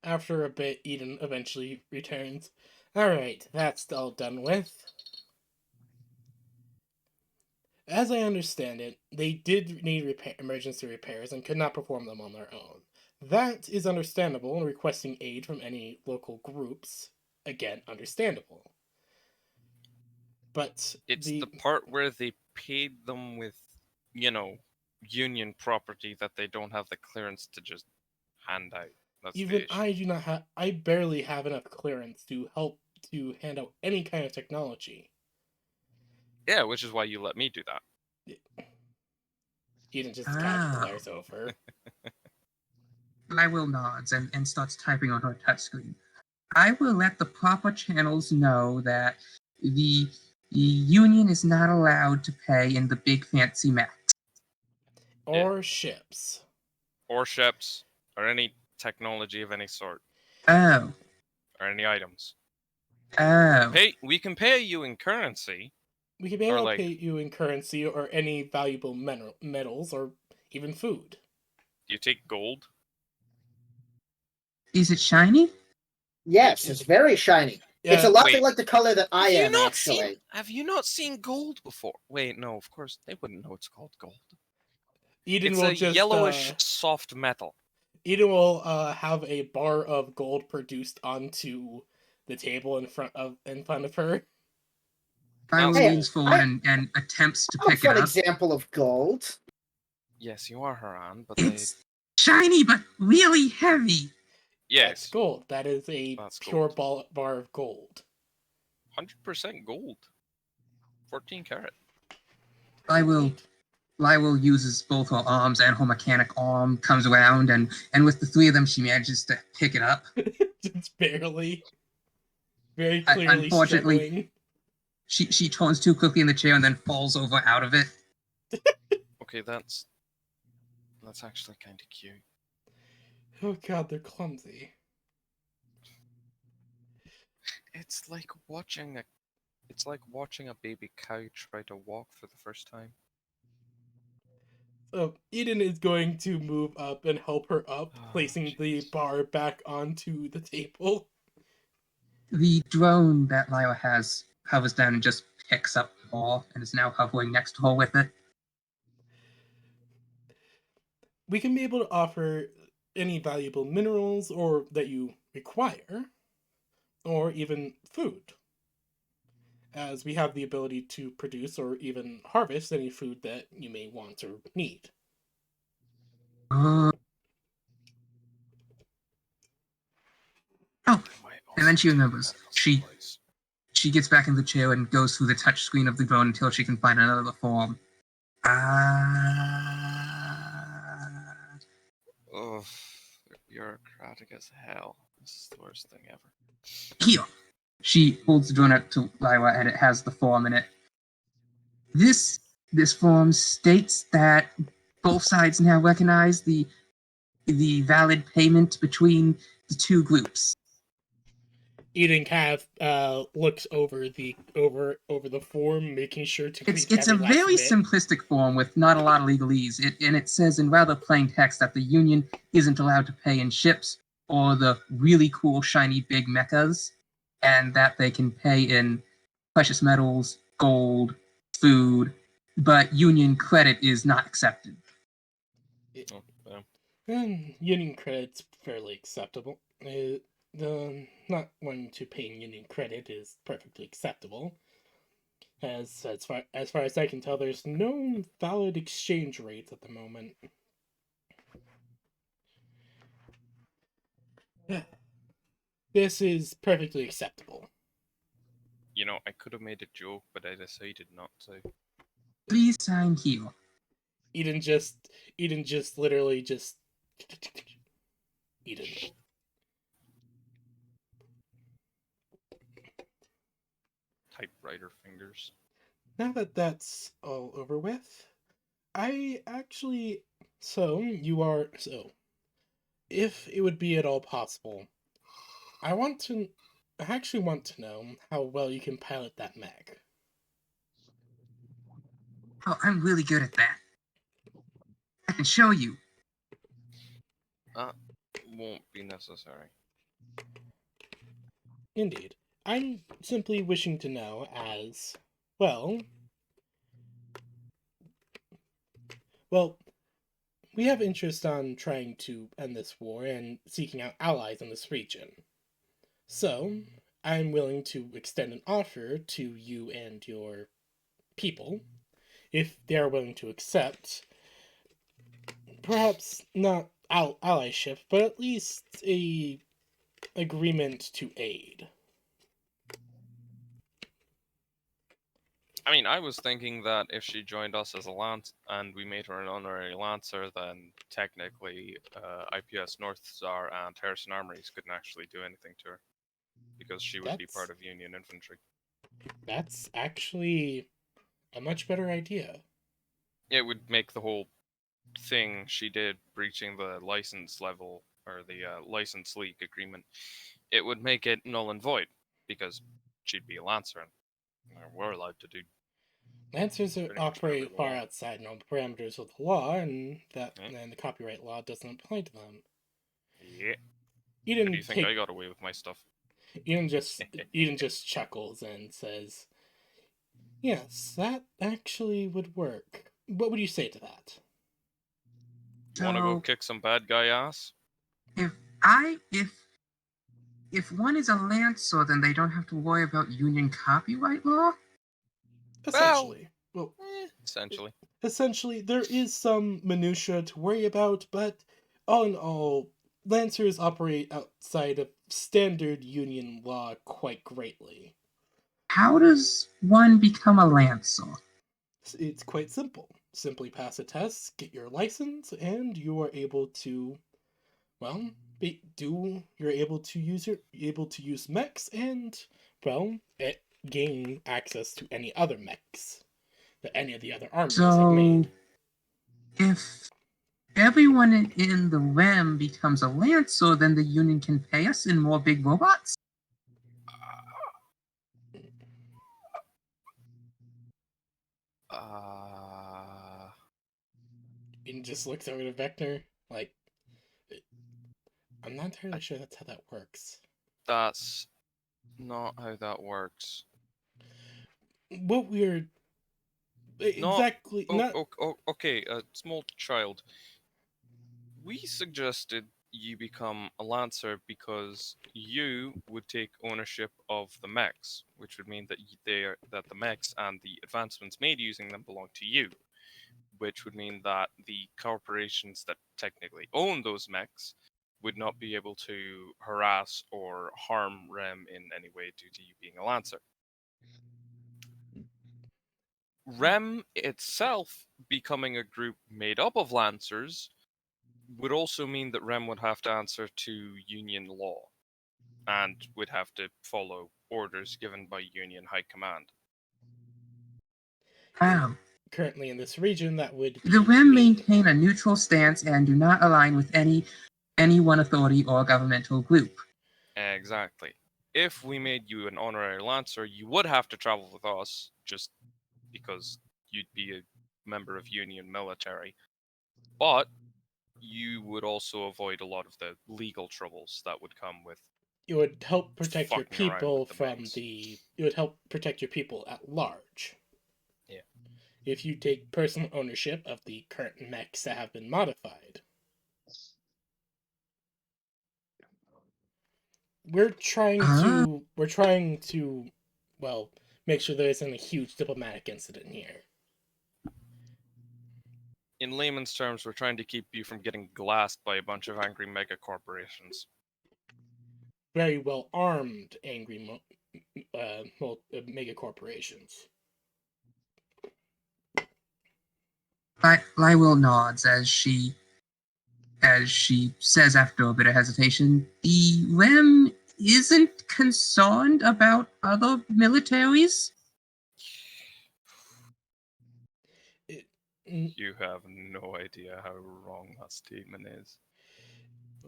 After a bit, Eden eventually returns. Alright, that's all done with. As I understand it, they did need emergency repairs and could not perform them on their own. That is understandable, and requesting aid from any local groups, again, understandable. But It's the part where they paid them with, union property that they don't have the clearance to just hand out. That's the even issue. I do not have. I barely have enough clearance to help to hand out any kind of technology. Yeah, which is why you let me do that. Eden just kind of glares over. Lyra nods and starts typing on her touchscreen. I will let the proper channels know that the union is not allowed to pay in the big fancy mech. Or ships. Or ships, or any technology of any sort, Oh. or any items. Oh. We can pay you in currency. We can be Or able to like- pay you in currency or any valuable metals or even food. Do you take gold? Is it shiny? Yes, it's very shiny. It's a lot Wait. like the color that I am, actually. Have you not seen gold before? Wait, no, of course they wouldn't know it's called gold. Eden It's will a just yellowish soft metal. Eden will have a bar of gold produced onto the table in front of her. Lyra Hey, leans forward and attempts to I'm pick for it an up. example of gold. Yes, you are Haran, but It's shiny but really heavy. That's yes, gold. That is a That's pure bar of gold. 100% gold. 14 karat. Lyra uses both her arms and her mechanic arm, comes around, and with the three of them, she manages to pick it up. Just barely. Very clearly Unfortunately, struggling. She turns too quickly in the chair and then falls over out of it. Okay, that's actually kind of cute. Oh god, they're clumsy. It's like watching a baby cow try to walk for the first time. So Eden is going to move up and help her up, Oh, placing the jeez. bar back onto the table. The drone that Lyra has hovers down and just picks up the ball and is now hovering next to her with it. We can be able to offer any valuable minerals or that you require, or even food, as we have the ability to produce or even harvest any food that you may want or need. Uh, oh, I might and then also she take remembers. medical She supplies. She gets back in the chair and goes through the touchscreen of the drone until she can find another form. Ugh, they're bureaucratic as hell. This is the worst thing ever. Here. She holds the drone out to Lyra and it has the form in it. This form states that both sides now recognize the valid payment between the two groups. Eden kind of looks over the form, making sure to read It's a every last very bit. simplistic form with not a lot of legalese. It says in rather plain text that the Union isn't allowed to pay in ships or the really cool shiny big mechas, and that they can pay in precious metals, gold, food, but Union credit is not accepted. Oh, yeah. And union credit's fairly acceptable. The not wanting to pay in union credit is perfectly acceptable. As far as I can tell, there's no valid exchange rates at the moment. This is perfectly acceptable. You know, I could have made a joke, but I decided not to. Please sign here. Eden just literally just Eden. Typewriter fingers. Now that that's all over with, I actually if it would be at all possible, I actually want to know how well you can pilot that mech. Oh, I'm really good at that. I can show you. That won't be necessary. Indeed. I'm simply wishing to know as well. Well, we have interest on trying to end this war and seeking out allies in this region. So, I'm willing to extend an offer to you and your people if they are willing to accept. Perhaps not allyship, but at least a agreement to aid. I mean, I was thinking that if she joined us as a lance and we made her an honorary lancer, then technically IPS North Star and Harrison Armories couldn't actually do anything to her because she would be part of Union infantry. That's actually a much better idea. It would make the whole thing she did breaching the license level or the license league agreement. It would make it null and void because she'd be a lancer and we're allowed to do. Lancers Pretty much operate whatever they far want. outside known parameters of the law, and Yeah. the copyright law doesn't apply to them. Yeah. You How do didn't you think I got away with my stuff? Eden just chuckles and says, "Yes, that actually would work. What would you say to that?" You want to go So kick some bad guy ass? if I if one is a lancer, then they don't have to worry about Union copyright law? Essentially, well, Essentially. essentially, there is some minutia to worry about, but all in all, Lancers operate outside of standard Union law quite greatly. How does one become a lancer? It's quite simple. Simply pass a test, get your license, and you are able to, well, you're able to use mechs and, well, gain access to any other mechs that any of the other armies have So made. if everyone in the REM becomes a lancer, then the Union can pay us in more big robots? And just looks over to Vector, like, I'm not entirely sure that's how that works. That's not how that works. What we're Not. exactly not Okay, small child. We suggested you become a Lancer because you would take ownership of the mechs, which would mean that that the mechs and the advancements made using them belong to you, which would mean that the corporations that technically own those mechs would not be able to harass or harm Rem in any way due to you being a Lancer. Rem itself becoming a group made up of Lancers would also mean that Rem would have to answer to Union law and would have to follow orders given by Union High Command. currently in this region. That would be The REM me. maintain a neutral stance and do not align with any one authority or governmental group. Exactly. If we made you an honorary Lancer, you would have to travel with us, just because you'd be a member of Union military. But you would also avoid a lot of the legal troubles that would come with It would help protect your fucking around people with the from mechs. the. It would help protect your people at large. Yeah. If you take personal ownership of the current mechs that have been modified. We're trying to well, make sure there isn't a huge diplomatic incident here. In layman's terms, we're trying to keep you from getting glassed by a bunch of angry mega corporations. Very well armed, angry mega corporations. Lywell nods as she says after a bit of hesitation, the REM isn't concerned about other militaries? You have no idea how wrong that statement is.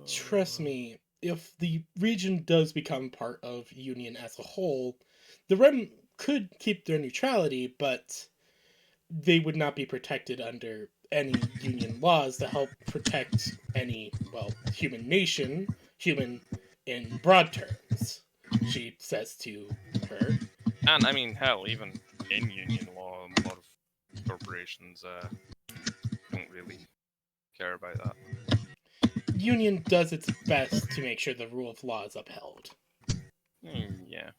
Trust me, if the region does become part of Union as a whole, the REM could keep their neutrality, but they would not be protected under any Union laws to help protect any, well, human in broad terms, she says to her. And I mean, hell, even in Union law, a lot of corporations don't really care about that. Union does its best to make sure the rule of law is upheld. Yeah.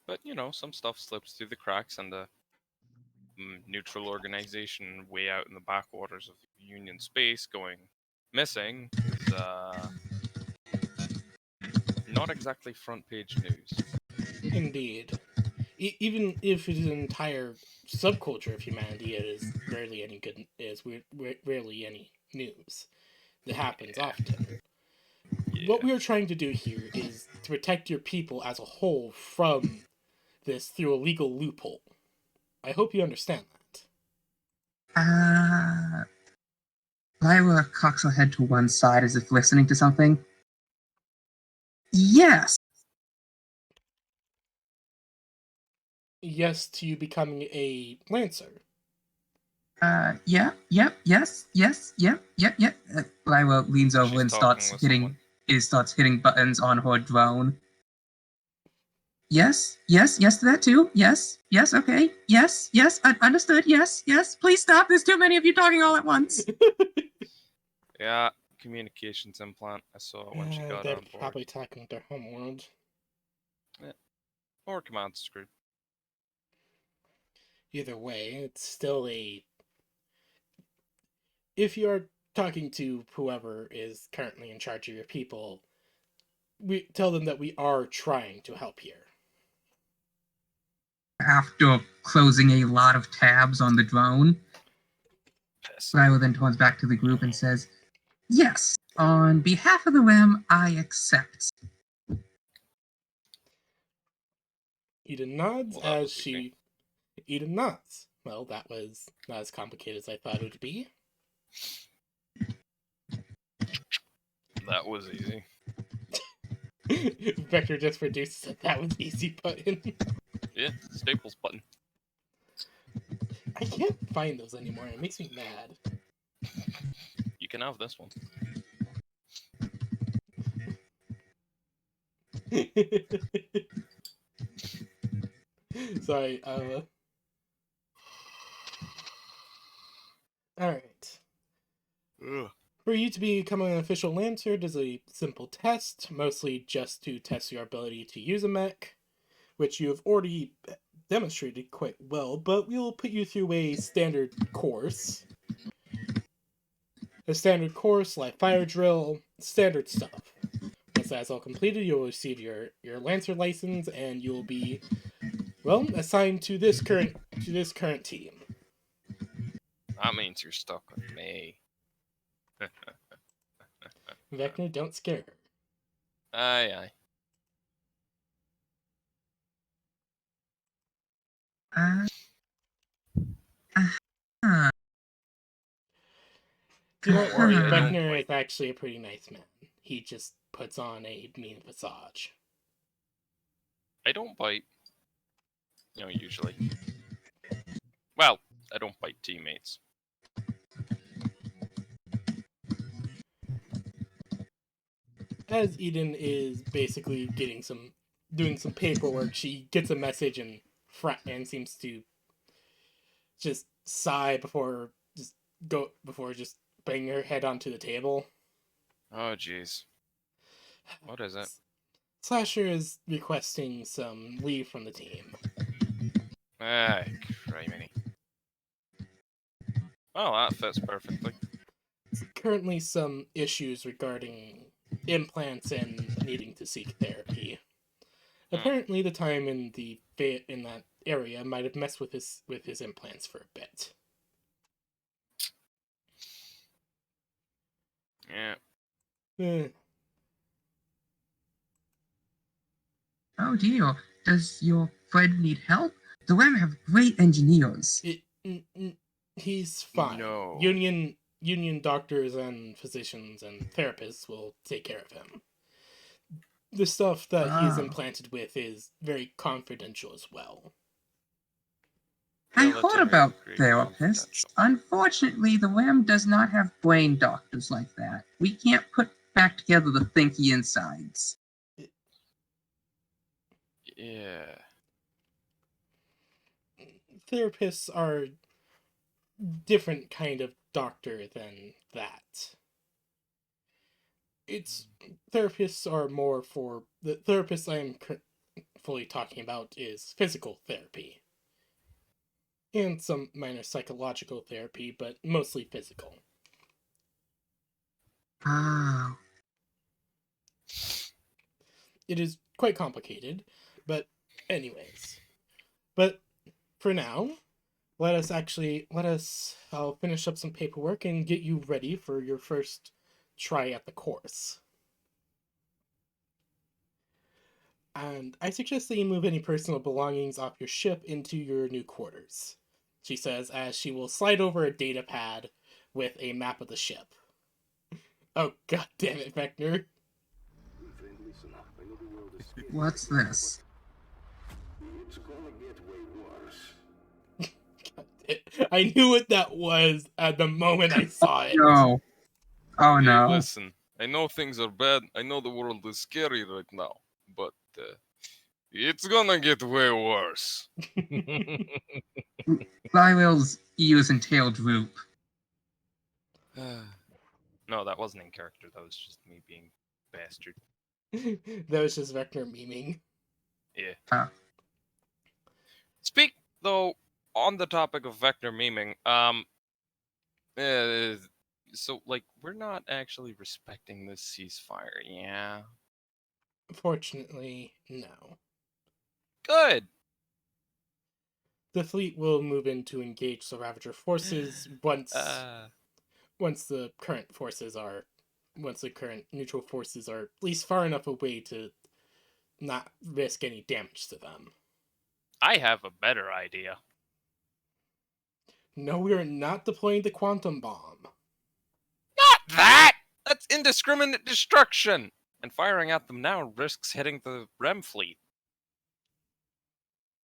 But, some stuff slips through the cracks, and the neutral organization way out in the backwaters of Union space going missing is not exactly front page news. Indeed. Even if it is an entire subculture of humanity, it is rarely any good. Rarely any news. That happens often. Yeah. What we are trying to do here is to protect your people as a whole from this through a legal loophole. I hope you understand that. Lyra cocks her head to one side as if listening to something. Yes. Yes to you becoming a Lancer. Yes. Lyra leans over She's and talking starts with hitting buttons on her drone. Yes to that too. Yes, okay. Yes, understood. Yes. Please stop. There's too many of you talking all at once. Yeah, communications implant. I saw it when she got They're on board. probably talking with their homeworld. Yeah. Or command script. Either way, it's still a. If you're talking to whoever is currently in charge of your people, we tell them that we are trying to help here. After closing a lot of tabs on the drone, Lyra then turns back to the group and says, yes, on behalf of the REM, I accept. Eden nods as she. Eden nods. Well, that was not as complicated as I thought it would be. That was easy. Vector just produces it. That was easy button. Yeah, Staples button. I can't find those anymore. It makes me mad. You can have this one. Sorry, alright. Ugh. For you to become an official Lancer, it is a simple test, mostly just to test your ability to use a mech, which you have already demonstrated quite well, but we will put you through a standard course. A standard course, like fire drill, standard stuff. Once that's all completed, you'll receive your Lancer license, and you'll be, well, assigned to this current team. That means you're stuck with me. Vecna, don't scare her. Aye, aye. Uh, uh-huh. Do not Don't worry, worry, I don't Vecna bite. is actually a pretty nice man. He just puts on a mean visage. I don't bite. Usually. Well, I don't bite teammates. As Eden is basically doing some paperwork, she gets a message and seems to just sigh before just banging her head onto the table. Oh, jeez. What is it? Slasher is requesting some leave from the team. Ah, criminy. Well, that fits perfectly. Currently, some issues regarding implants and needing to seek therapy. Apparently, the time in that area might have messed with his implants for a bit. Yeah. Eh, Oh dear, does your friend need help? The WAM have great engineers. he's fine. No. Union doctors and physicians and therapists will take care of him. The stuff that he's Ah. implanted with is very confidential as well. I heard Military about grade therapists. confidential. Unfortunately, the WAM does not have brain doctors like that. We can't put back together the thinky insides. Yeah. Therapists are different kind of doctor than that. It's therapists are more for the therapist I'm fully talking about is physical therapy and some minor psychological therapy, but mostly physical. Ah. It is quite complicated, but anyways. But for now, I'll finish up some paperwork and get you ready for your first try at the course. And I suggest that you move any personal belongings off your ship into your new quarters, she says as she will slide over a data pad with a map of the ship. Oh, god damn it, Vector. What's this? I knew what that was at the moment I saw it. No. Oh Hey, no. listen. I know things are bad. I know the world is scary right now. But, it's gonna get way worse. Lyrill's ears and tail droop. No, that wasn't in character. That was just me being bastard. That was just Vector memeing. Yeah. Ah. Speak, though, on the topic of vector memeing, so, like, we're not actually respecting this ceasefire, yeah? Fortunately, no. Good! The fleet will move in to engage the Ravager forces once the current neutral forces are at least far enough away to not risk any damage to them. I have a better idea. No, we are not deploying the quantum bomb. Not that! That's indiscriminate destruction! And firing at them now risks hitting the REM fleet.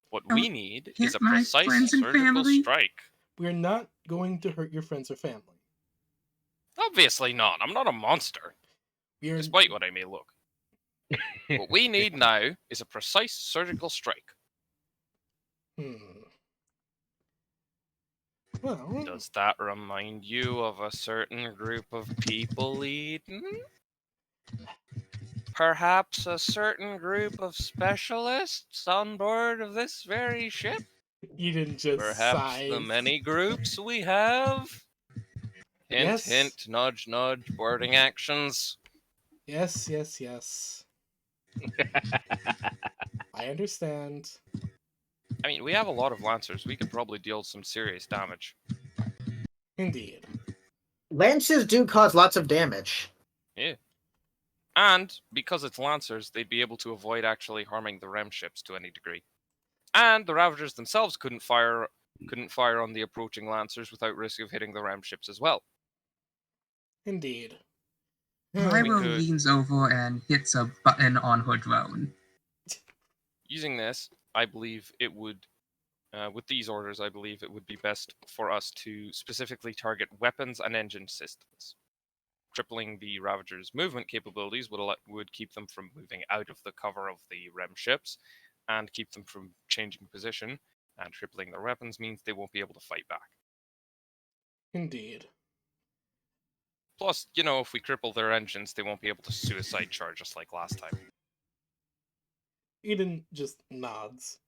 What we Don't need hit is a my precise friends and surgical family. strike. We are not going to hurt your friends or family. Obviously not. I'm not a monster. We are Despite what I may look. What we need now is a precise surgical strike. Well, Does that remind you of a certain group of people, Eden? Perhaps a certain group of specialists on board of this very ship? Eden just Perhaps sighs. the many groups we have? Hint, Yes. hint, nudge, nudge, boarding actions. Yes. I understand. I mean, we have a lot of lancers. We could probably deal some serious damage. Indeed. Lances do cause lots of damage. Yeah. And because it's lancers, they'd be able to avoid actually harming the REM ships to any degree. And the Ravagers themselves couldn't fire on the approaching lancers without risk of hitting the REM ships as well. Indeed. Lyra could- leans over and hits a button on her drone. Using this, I believe it would, with these orders, I believe it would be best for us to specifically target weapons and engine systems. Crippling the Ravagers' movement capabilities would keep them from moving out of the cover of the REM ships and keep them from changing position, and crippling their weapons means they won't be able to fight back. Indeed. Plus, if we cripple their engines, they won't be able to suicide charge us like last time. Eden just nods.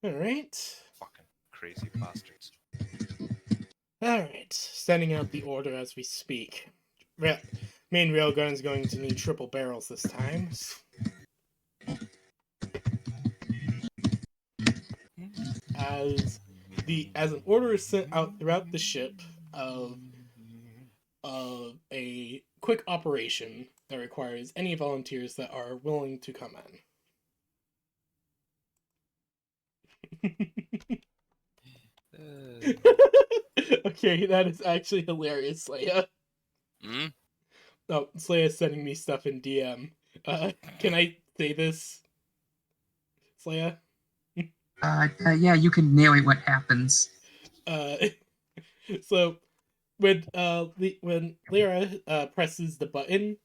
Alright. Fucking crazy bastards. Alright. Sending out the order as we speak. Main railgun's going to need triple barrels this time. As an order is sent out throughout the ship of a quick operation that requires any volunteers that are willing to come in. Okay, that is actually hilarious, Leia. Oh, Sleia's sending me stuff in DM. Can I say this, Sleia? Yeah, you can narrate what happens. So when Lyra presses the button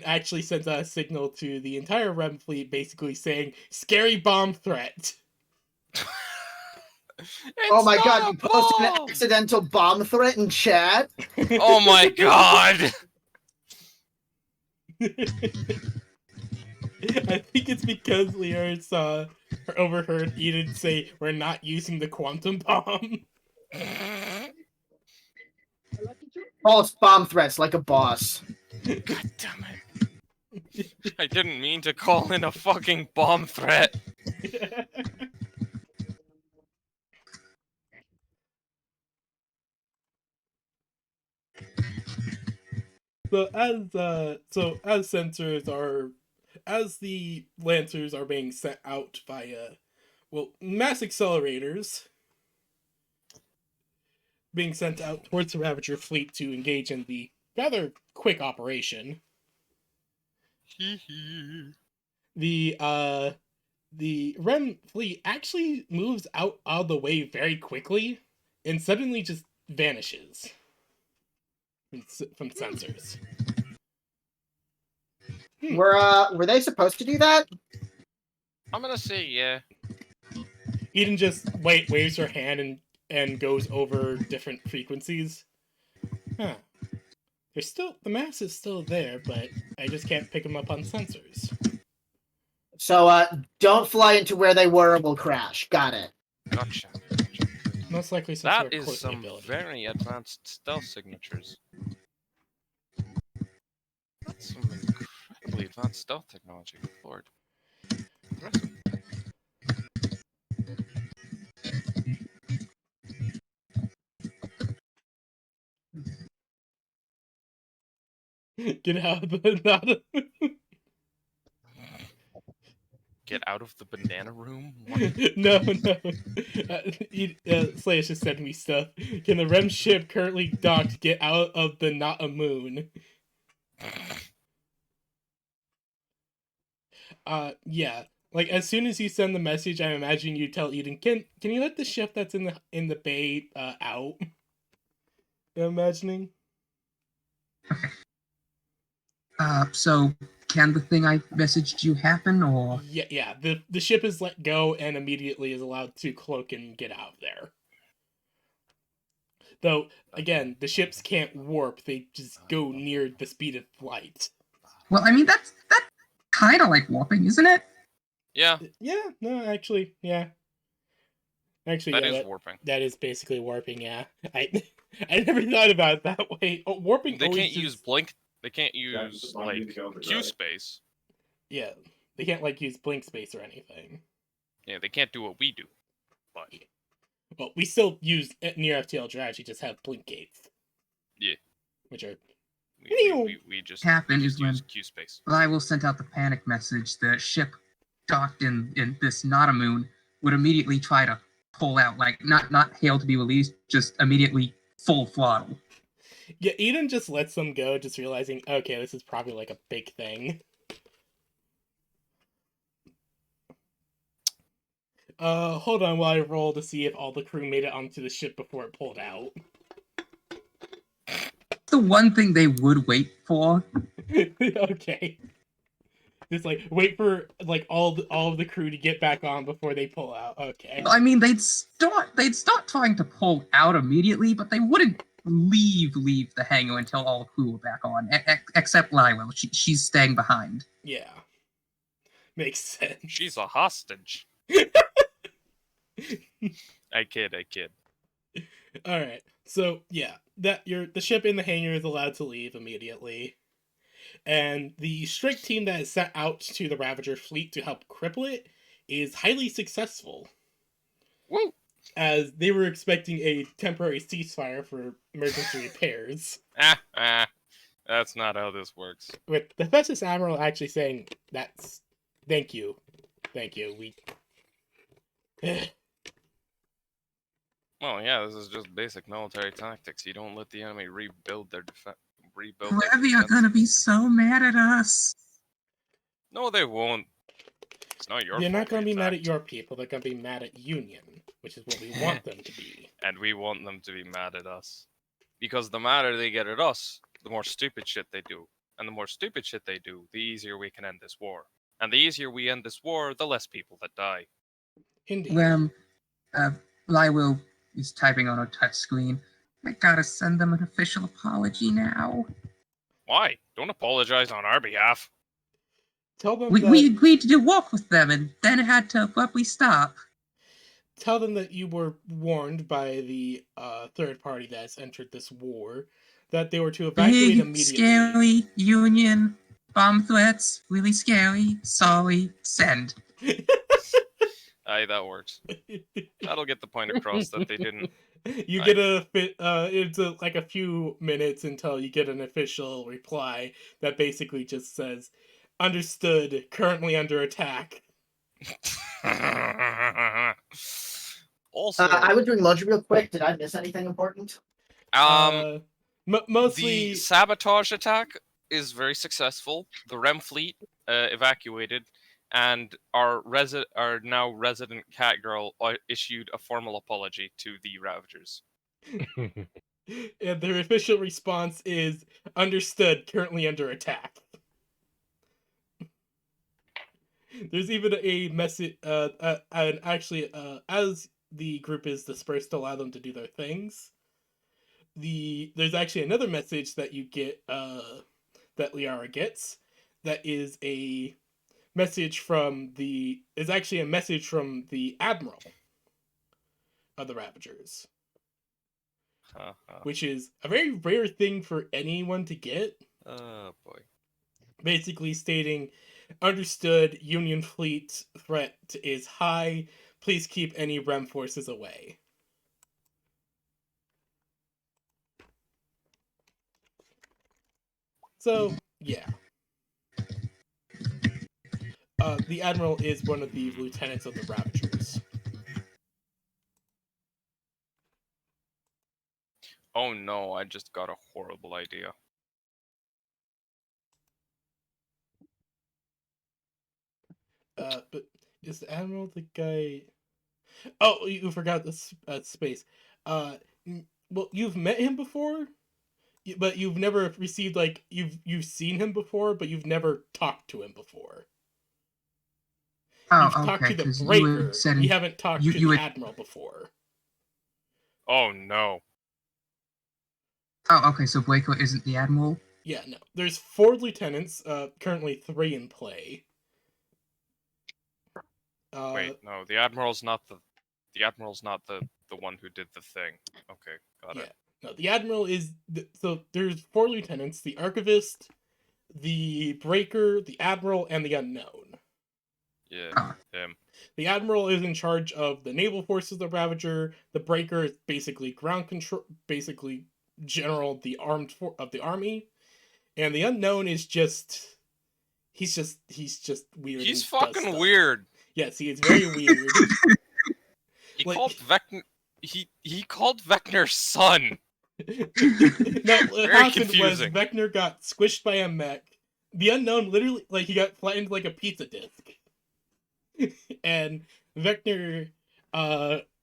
actually sends out a signal to the entire REM fleet, basically saying "scary bomb threat." Oh my god, you posted an accidental bomb threat in chat? Oh my god! I think it's because Lyra saw or overheard Eden say, "We're not using the quantum bomb." False bomb threats like a boss. God damn it. I didn't mean to call in a fucking bomb threat. As the Lancers are being sent out via, mass accelerators being sent out towards the Ravager fleet to engage in the rather quick operation. The REM fleet actually moves out of the way very quickly and suddenly just vanishes from sensors. Were they supposed to do that? I'm gonna say yeah. Eden just waves her hand and goes over different frequencies. Huh. The mass is still there, but I just can't pick them up on sensors. So, don't fly into where they were or we'll crash. Got it. Gotcha. Most likely some That sort of is cloaking some ability. very advanced stealth signatures. That's some incredibly advanced stealth technology. Good lord. Impressive. Get out of the Get out of the banana room? What? No. Slash just sent me stuff. Can the REM ship currently docked get out of the not a moon? Yeah. Like as soon as you send the message, I'm imagining you tell Eden, can you let the ship that's in the bay out? I'm imagining. So can the thing I messaged you happen, or Yeah. The ship is let go and immediately is allowed to cloak and get out of there. Though, again, the ships can't warp; they just go near the speed of light. well, I mean that's kind of like warping, isn't it? Yeah, Yeah, no, actually, yeah. Actually, that yeah, is warping. that is basically warping. Yeah, I never thought about it that way. Oh, warping They always can't use just blink. They can't use like Q space. yeah. They can't like use blink space or anything. Yeah, they can't do what we do. But Well, we still use near FTL drives. You just have blink gates. Yeah. Which are we just Happen use is when Q space. I will send out the panic message. The ship docked in this not a moon would immediately try to pull out, like not hail to be released, just immediately full throttle. Yeah, Eden just lets them go, just realizing, okay, this is probably like a big thing. Hold on while I roll to see if all the crew made it onto the ship before it pulled out. The one thing they would wait for. Okay. Just like wait for like all of the crew to get back on before they pull out. Okay. I mean, they'd start trying to pull out immediately, but they wouldn't leave the hangar until all the crew were back on, except Lila. She's staying behind. Yeah. Makes sense. She's a hostage. I kid. All right. So yeah, the ship in the hangar is allowed to leave immediately, and the strike team that is sent out to the Ravager fleet to help cripple it is highly successful. Woo! As they were expecting a temporary ceasefire for emergency repairs. That's not how this works. With the Festus Admiral actually saying, thank you. We... Well, yeah, this is just basic military tactics. You don't let the enemy rebuild their defense. Levy are gonna be so mad at us. No, they won't. It's not your They're fault. not going to we be mad at attacked. your people. They're going to be mad at Union, which is what we want them to be. And we want them to be mad at us. Because the madder they get at us, the more stupid shit they do. And the more stupid shit they do, the easier we can end this war. And the easier we end this war, the less people that die. Indeed. Lila is typing on her touchscreen. I gotta send them an official apology now. Why? Don't apologize on our behalf. Tell them We agreed to do work with them and then had to abruptly stop. Tell them that you were warned by the third party that has entered this war that they were to evacuate Big, immediately. scary, Union, bomb threats, really scary, sorry, send. Aye, that works. That'll get the point across that they didn't. You get it's like a few minutes until you get an official reply that basically just says, "Understood. Currently under attack." Also, I was doing lunch real quick. Did I miss anything important? Mostly the sabotage attack is very successful. The REM fleet evacuated, and our now resident cat girl issued a formal apology to the Ravagers. and their official response is understood, currently under attack. There's even a message, and actually, as the group is dispersed to allow them to do their things, there's actually another message that you get, that Liara gets, that is a message from the Admiral of the Ravagers. Which is a very rare thing for anyone to get. Oh boy. Basically stating, understood, Union fleet threat is high. Please keep any REM forces away. So, yeah. The Admiral is one of the lieutenants of the Ravagers. Oh no, I just got a horrible idea. But is the Admiral the guy... Oh, you forgot the space. Well, you've met him before? but you've never received like you've seen him before, but you've never talked to him before. You've Oh, talked okay, to the because you had Breaker. said You haven't talked to you the had. Admiral before. Oh no. Oh, okay, so Waco isn't the admiral. Yeah, no. There's 4 lieutenants. Currently 3 in play. Wait, no, the admiral's not the one who did the thing. Okay, got Yeah. it. No, the Admiral is so there's 4 lieutenants: the Archivist, the Breaker, the Admiral, and the Unknown. Yeah, Ah. him. The Admiral is in charge of the naval forces of the Ravager. The Breaker is basically ground control, basically general of the of the army, and the Unknown is just he's just weird. He's and does fucking stuff. weird. Yes, he is very weird. He Like- called Vecna. He called Vecna's son. No, what Very happened confusing. was Vecna got squished by a mech. The Unknown literally, like, he got flattened like a pizza disc. And Vecna,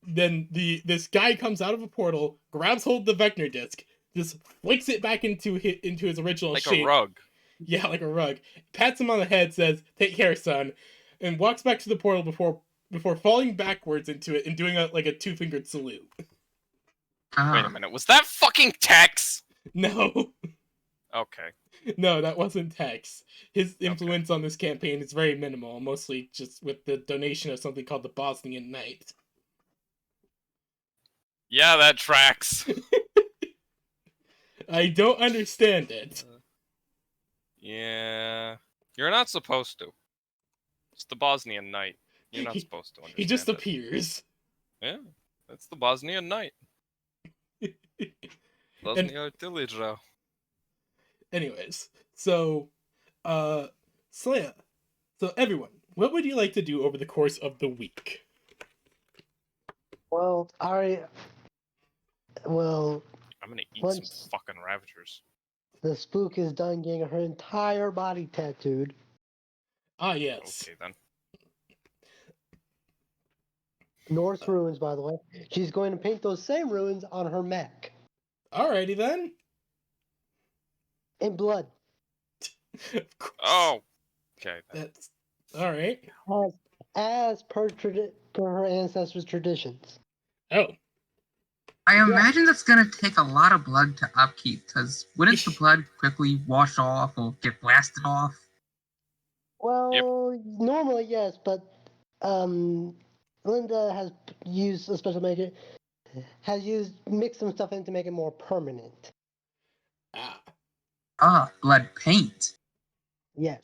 then this guy comes out of a portal, grabs hold of the Vecna disc, just flicks it back into his original Like shape. a rug. Yeah, like a rug. Pats him on the head, says, "Take care, son," and walks back to the portal before falling backwards into it and doing a 2-fingered salute. Wait a minute, was that fucking Tex? No. Okay. No, that wasn't Tex. His influence on this campaign is very minimal, mostly just with the donation of something called the Bosnian Knight. Yeah, that tracks. I don't understand it. Yeah. You're not supposed to. It's the Bosnian Knight. You're not supposed to understand He just it. appears. Yeah, that's the Bosnian Knight. Bosnia Artillery. Anyways, so, Slaya. So, everyone, what would you like to do over the course of the week? Well, well, I'm gonna eat Once- some fucking Ravagers. the spook is done getting her entire body tattooed. Ah, yes. Okay then. Norse ruins, by the way. She's going to paint those same ruins on her mech Alrighty then. in blood. Of course. Oh. Okay then. That's alright. As per her ancestors' traditions. Oh. I imagine that's gonna take a lot of blood to upkeep, because wouldn't the blood quickly wash off or get blasted off? Well, normally yes, but Linda has used a special maker, mixed some stuff in to make it more permanent. Ah. Ah, blood paint. Yes.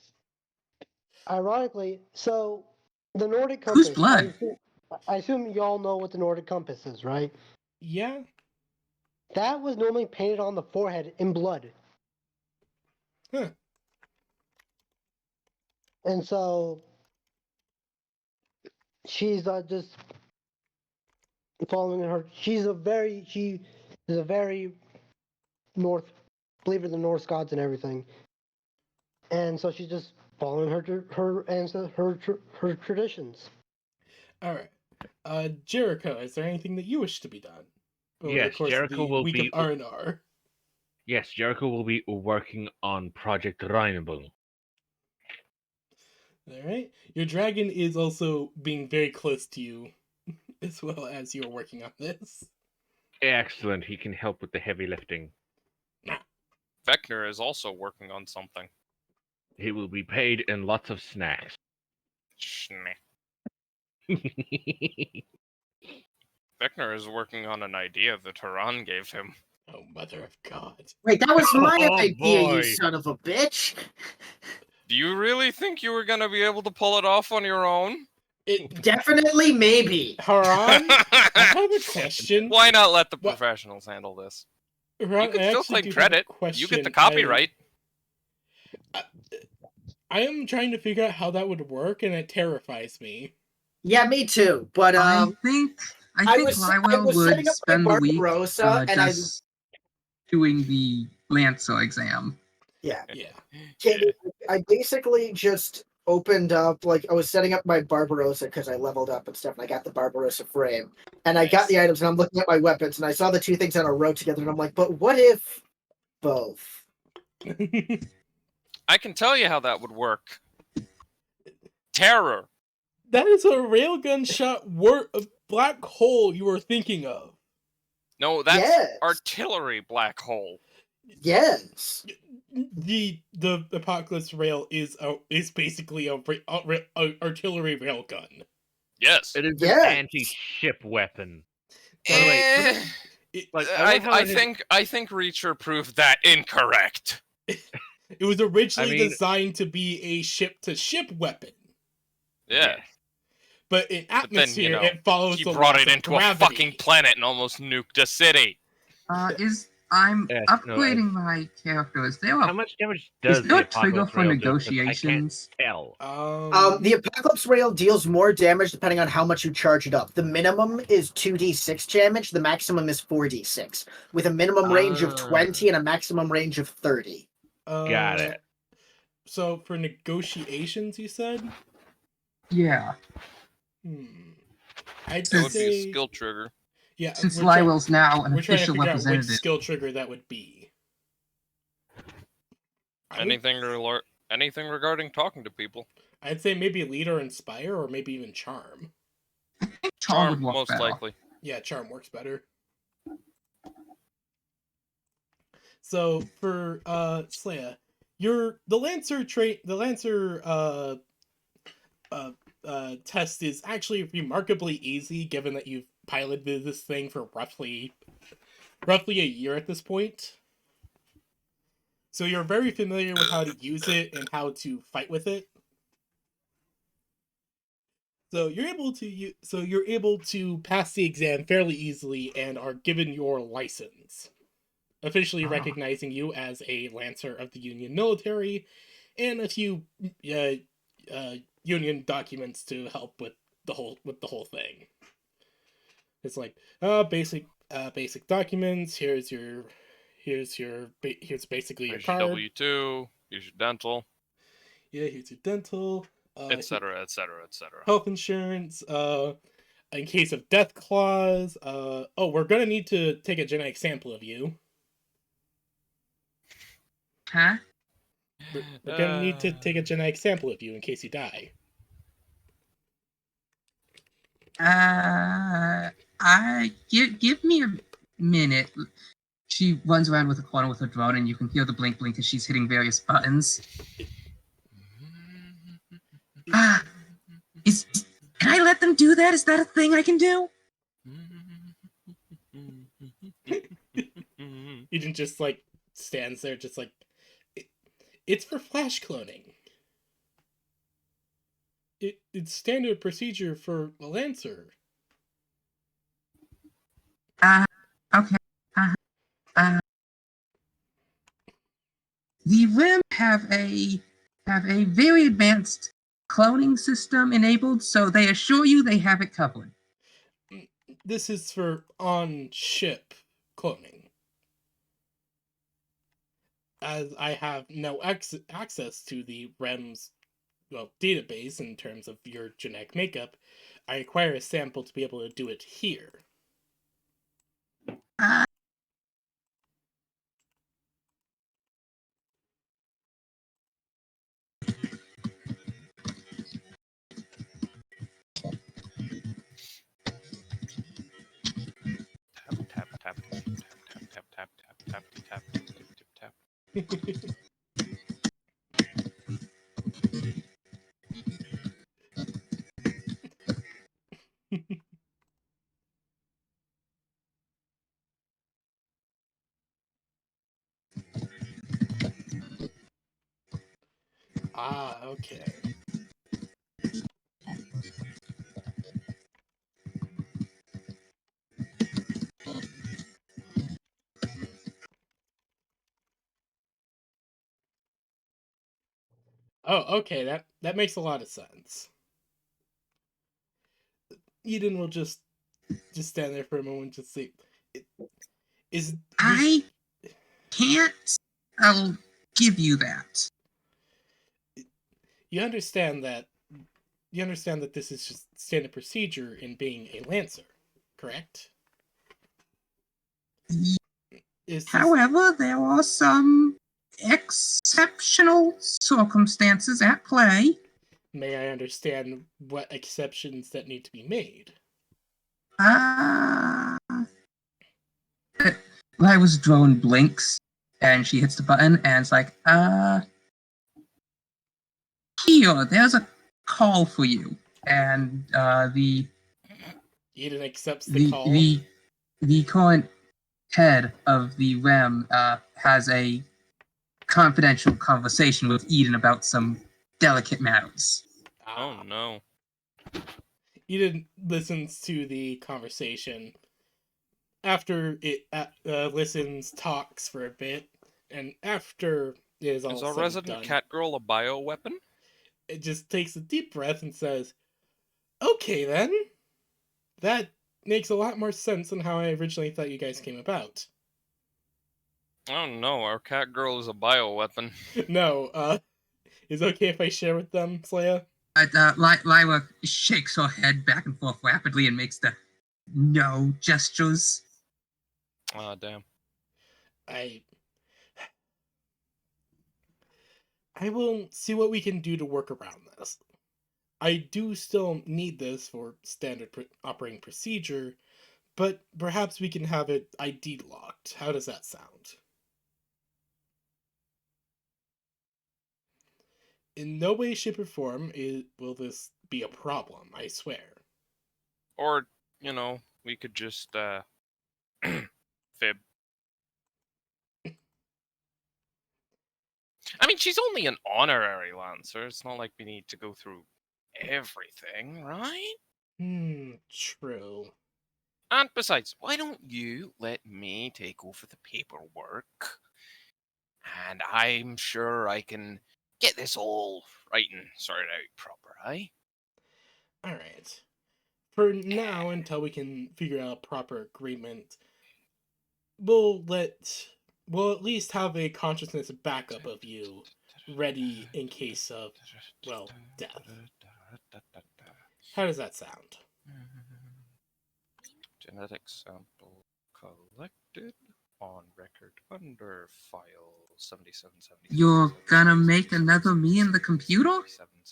Ironically, so the Nordic Whose compass. blood? I assume y'all know what the Nordic compass is, right? Yeah? That was normally painted on the forehead in blood. Huh. And so she's just following her. She is a very North believer in the Norse gods and everything. And so she's just following her traditions. Alright. Jericho, is there anything that you wish to be done? Over the Yes, course Jericho of the will week be- of R&R. Yes, Jericho will be working on Project Reinable. Alright. Your dragon is also being very close to you, as well as you're working on this. Excellent, he can help with the heavy lifting. Vecna is also working on something. He will be paid in lots of snacks. Schnack. Vecna is working on an idea that Haran gave him. Oh, mother of God. Wait, that was my Oh, idea, boy. you son of a bitch. Do you really think you were gonna be able to pull it off on your own? Definitely, maybe. Haran, I have a question. Why not let the What- professionals handle this? Haran, You can I still actually claim do have a credit. question. You get the copyright. I am trying to figure out how that would work, and it terrifies me. Yeah, me too. But I think I Lywell was would setting up my spend the week Barbarossa, and just doing the Lancer exam. yeah, Yeah. I basically just opened up, like, I was setting up my Barbarossa because I leveled up and stuff, and I got the Barbarossa frame, and I got Nice. the items, and I'm looking at my weapons, and I saw the two things on a row together, and I'm like, but what if both. I can tell you how that would work. Terror. That is a railgun shot black hole you were thinking of. No, that's Yes. artillery black hole. Yes. The apocalypse rail is basically a artillery railgun. Yes. It is Yes. an anti-ship weapon. By the way, like I think Reacher proved that incorrect. It was originally I mean- designed to be a ship-to-ship weapon, Yeah. but in But then, atmosphere it follows He the brought laws it of into gravity. a fucking planet and almost nuked a city. I'm Yes, no, upgrading my character. Is there How a much damage does there the a trigger Apocalypse for Rail do? 'Cause negotiations? I can't tell. The Apocalypse Rail deals more damage depending on how much you charge it up. The minimum is 2d6 damage, the maximum is 4d6, with a minimum range of 20 and a maximum range of 30. Got it. So for negotiations, you said? Yeah. I'd That would be a say skill trigger. yeah. Since we're trying- Lywell's now an we're trying to official figure out which representative. skill trigger that would be. Anything regarding talking to people. I'd say maybe lead or inspire, or maybe even charm. Charm would work most better. likely. Yeah, charm works better. So for Slaya, the Lancer test is actually remarkably easy, given that you've piloted this thing for roughly a year at this point. So you're very familiar with how to use it and how to fight with it. So you're able to pass the exam fairly easily and are given your license, officially recognizing you as a Lancer of the Union military, and a few Union documents to help with the whole thing. It's like basic documents. Here's basically your Here's card. your W-2, here's your dental, Yeah, here's your dental. etc., etc., etc. Health insurance. In case of death clause. We're gonna need to take a genetic sample of you. Huh? We're gonna need to take a genetic sample of you in case you die. Give me a minute. She runs around with a corner with her drone, and you can hear the blink blink as she's hitting various buttons. Can I let them do that? Is that a thing I can do? Eden just like stands there, just like it's for flash cloning. It's standard procedure for a Lancer. Okay. The RIM have a very advanced cloning system enabled, so they assure you they have it covered. This is for on-ship cloning. As I have no access to the REM's database in terms of your genetic makeup, I require a sample to be able to do it here. Tap, tap, tap, tap, tap, tap, tap, tap, tap, tap. Okay. Oh, okay, that makes a lot of sense. Eden will just stand there for a moment, just say, I can't. I'll give you that. You understand that this is just standard procedure in being a Lancer, correct? Is this... However, there are some exceptional circumstances at play. May I understand what exceptions that need to be made? Lyra's drone blinks, and she hits the button, and it's like, here, there's a call for you. And Eden accepts the call. the current head of the REM has a confidential conversation with Eden about some delicate matters. Oh no. Eden listens to the conversation. After it listens, talks for a bit, and after it is all Is our said and resident done, cat girl a bioweapon? it just takes a deep breath and says, "Okay then, that makes a lot more sense than how I originally thought you guys came about." Oh no, our cat girl is a bioweapon. No, is it okay if I share with them, Slaya? Lyra shakes her head back and forth rapidly and makes the no gestures. Ah, damn. I will see what we can do to work around this. I do still need this for standard operating procedure, but perhaps we can have it ID locked. How does that sound? In no way, shape, or form will this be a problem, I swear. Or, we could just, fib. I mean, she's only an honorary Lancer. It's not like we need to go through everything, right? True. And besides, why don't you let me take over the paperwork? And I'm sure I can get this all right and sorted out proper, eh? Alright. For now, until we can figure out a proper agreement, we'll at least have a consciousness backup of you ready in case of, well, death. How does that sound? Genetic sample collected on record under file 7777. You're gonna make another me in the computer?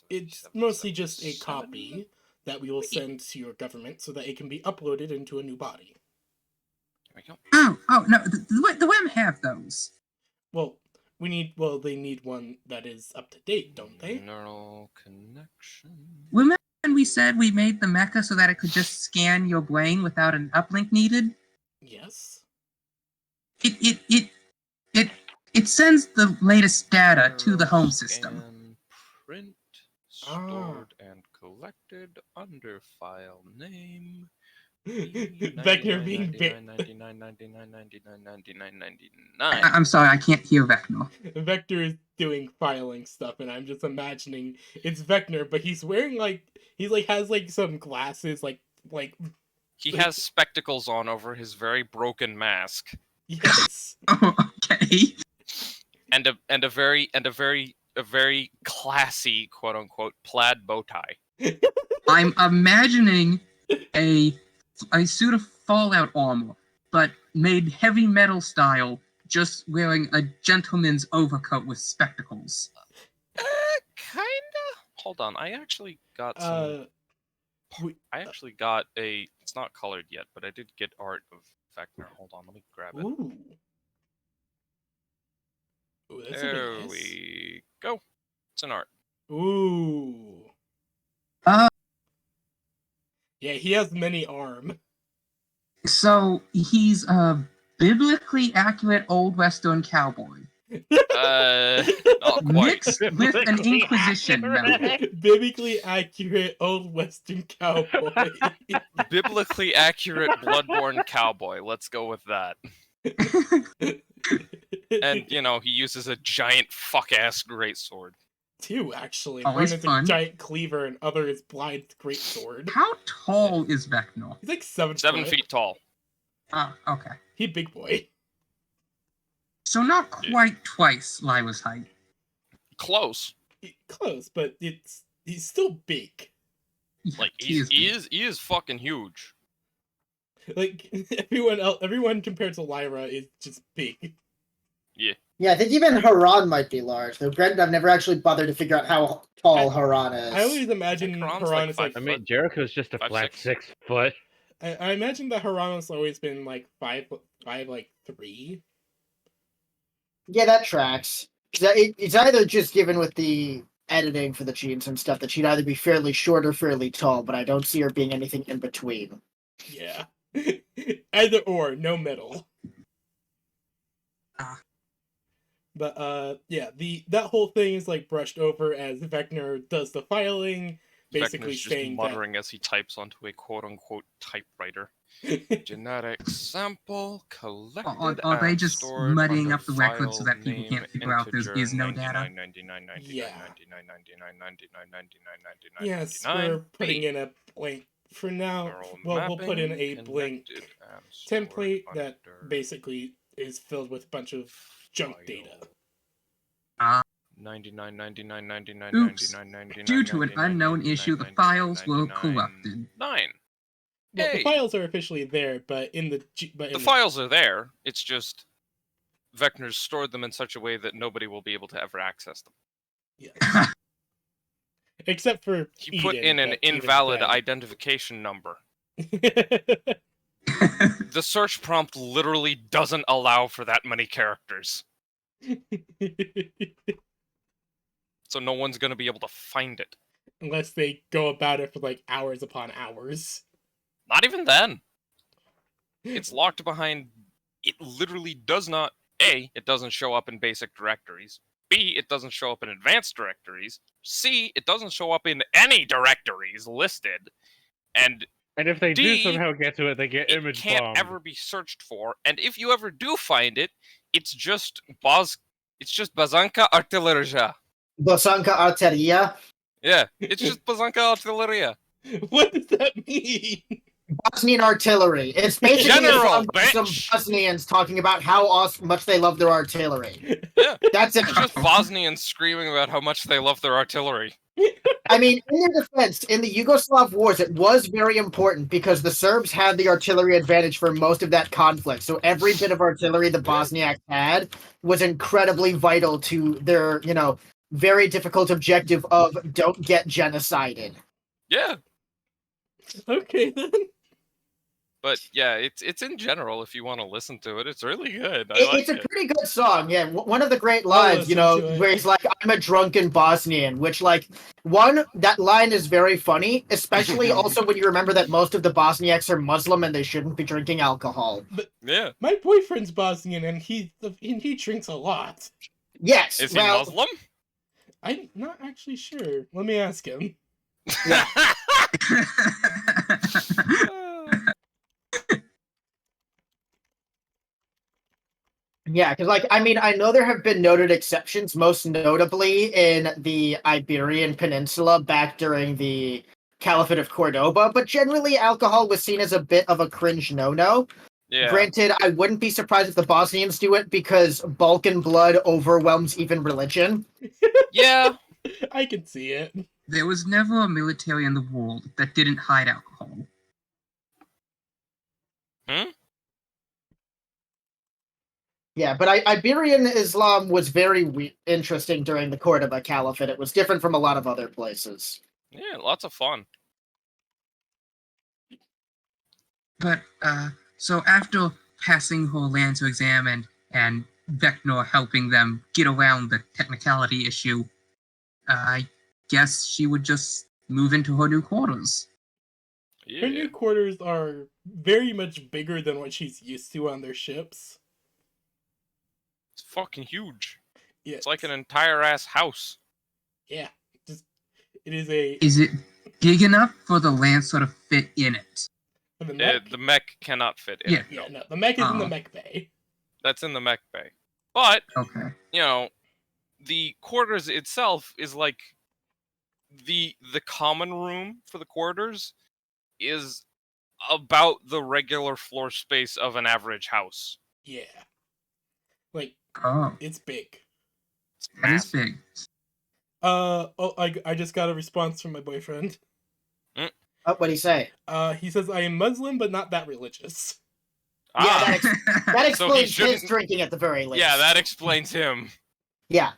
It's mostly just a copy that we will send to your government so that it can be uploaded into a new body. There we go. Oh, no, the WEM have those. Well, they need one that is up to date, don't they? Neural connection. Remember when we said we made the mecha so that it could just scan your brain without an uplink needed? Yes. It sends the latest data to the home system. Scan, print, stored and collected under file name. Vector being bit. 99. I'm sorry, I can't hear Vecna. Vector is doing filing stuff, and I'm just imagining it's Vector, but he's wearing has some glasses, He has spectacles on over his very broken mask. Yes. Oh, okay. And a very classy quote unquote plaid bow tie. I'm imagining a suit of Fallout armor, but made heavy metal style, just wearing a gentleman's overcoat with spectacles. Kinda. Hold on, I actually got some. I actually got a. It's not colored yet, but I did get art of Vector. Hold on, let me grab it. Ooh, that's There nice. we go. It's an art. Ooh. Yeah, he has many arm. So he's a biblically accurate old Western cowboy. Not quite. Mixed with an Inquisition member. Biblically accurate old Western cowboy. Biblically accurate bloodborne cowboy. Let's go with that. And he uses a giant fuck-ass greatsword. Two, actually. Always One is fun. a giant cleaver, and other is blind greatsword. How tall is Vecna? He's like 7 7 foot. feet tall. Okay. He big boy. So not quite twice Lyra's height. Close. Close, but he's still big. Like He he is fucking huge. Like everyone compared to Lyra is just big. Yeah, I think even Haran might be large. Though, granted, I've never actually bothered to figure out how tall Haran is. I always imagine Haran's Haran like is like. I mean, Jericho's just a 5'6". flat 6 foot. I imagine that Haran has always been like 5'3". Yeah, that tracks. It's either just given with the editing for the genes and stuff that she'd either be fairly short or fairly tall, but I don't see her being anything in between. Yeah. Either or, no middle. But yeah, that whole thing is like brushed over as Vecna does the filing, basically Vecna's just saying muttering as he types onto a quote-unquote typewriter. that Genetic sample collected Are they and just stored muddying under up the records so file that people name can't figure out there integer is no data? 99, 99, 99, Yeah. 99, 99, 99, 99, 99, yes, 99, we're putting B. in a blank for now. Neural Well, we'll put in mapping a blank connected and stored template that under basically is filled with a bunch of junk file data. 99, 99, 99, Oops. 99, 99, Due to an 99, unknown 99, issue, the 99, files were 99, corrupted. 9. Well, the Hey. files are officially there, but The files are there. It's just Vecna's stored them in such a way that nobody will be able to ever access them. Yes. Except for He put Eden, in an but even invalid then- identification number. The search prompt literally doesn't allow for that many characters, so no one's going to be able to find it. Unless they go about it for like hours upon hours. Not even then. It's locked behind... It literally does not... A, it doesn't show up in basic directories. B, it doesn't show up in advanced directories. C, it doesn't show up in any directories listed. And And if they do D, somehow get to it, they get it image can't bombed. ever be searched for. And if you ever do find it, it's just Bazanka Artilleria. Bosanka Arteria. Yeah, it's just Bazanka Artilleria. What does that mean? Bosnian artillery. It's basically General, a song by some bitch! Bosnians talking about how much they love their artillery. Yeah, That's it. it's just Bosnians screaming about how much they love their artillery. I mean, in their defense, in the Yugoslav wars, it was very important because the Serbs had the artillery advantage for most of that conflict. So every bit of artillery the Bosniaks had was incredibly vital to their, very difficult objective of don't get genocided. Yeah, Okay then. but yeah, it's in general. If you want to listen to it, it's really good. I It's like a it. pretty good song, yeah. One of the great lines, listen to it. where he's like, "I'm a drunken Bosnian," which, like, that line is very funny, especially also when you remember that most of the Bosniaks are Muslim and they shouldn't be drinking alcohol. Yeah, My boyfriend's Bosnian and he drinks a lot. Yes, is he well, Muslim? I'm not actually sure. Let me ask him. yeah, because, like, I mean, I know there have been noted exceptions, most notably in the Iberian Peninsula back during the Caliphate of Cordoba, but generally alcohol was seen as a bit of a cringe no-no. Yeah. Granted, I wouldn't be surprised if the Bosnians do it because Balkan blood overwhelms even religion. Yeah. I can see it. There was never a military in the world that didn't hide alcohol. Yeah, but Iberian Islam was very interesting during the Cordoba Caliphate. It was different from a lot of other places. Yeah, lots of fun. But, so after passing her Lancer exam and Vecna helping them get around the technicality issue, I guess she would just move into her new quarters. Her Yeah. new quarters are very much bigger than what she's used to on their ships. It's fucking huge. Yeah, It's like an entire ass house. yeah. Just it is a Is it big enough for the Lancer to fit in it? for the mech. The mech cannot fit in Yeah. it. Yeah, No. no, the mech is in the Oh. mech bay. That's in the mech bay. But, Okay. the quarters itself is like the common room for the quarters is about the regular floor space of an average house. Yeah, like Oh, it's big. It's that is massive. big. Oh, I just got a response from my boyfriend. Hmm? Oh, what'd he say? He says, I am Muslim, but not that religious. Yeah, Ah, that So he explains his shouldn't- drinking at the very least. yeah, that explains him. Yeah.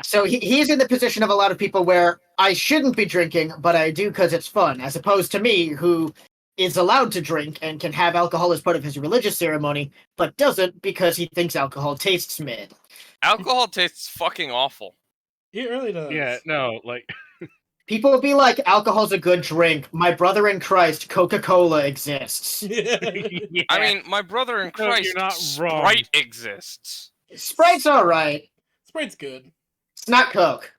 So he's in the position of a lot of people where I shouldn't be drinking, but I do because it's fun, as opposed to me, who is allowed to drink and can have alcohol as part of his religious ceremony, but doesn't because he thinks alcohol tastes mid. Alcohol tastes fucking awful. It really does. Yeah, no, like People will be like, alcohol's a good drink. My brother in Christ, Coca-Cola exists. yeah. I mean, my brother in No, you're Christ, not wrong. Sprite exists. Sprite's alright. Sprite's good. It's not Coke.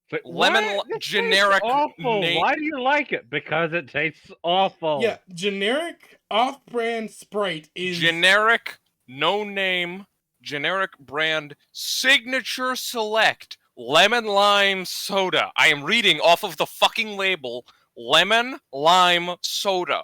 But Lemon why? li- This tastes generic awful. na- Why do you like it? Because it tastes awful. Yeah, generic off-brand Sprite is Generic, no name, generic brand, signature select, lemon lime soda. I am reading off of the fucking label, lemon lime soda.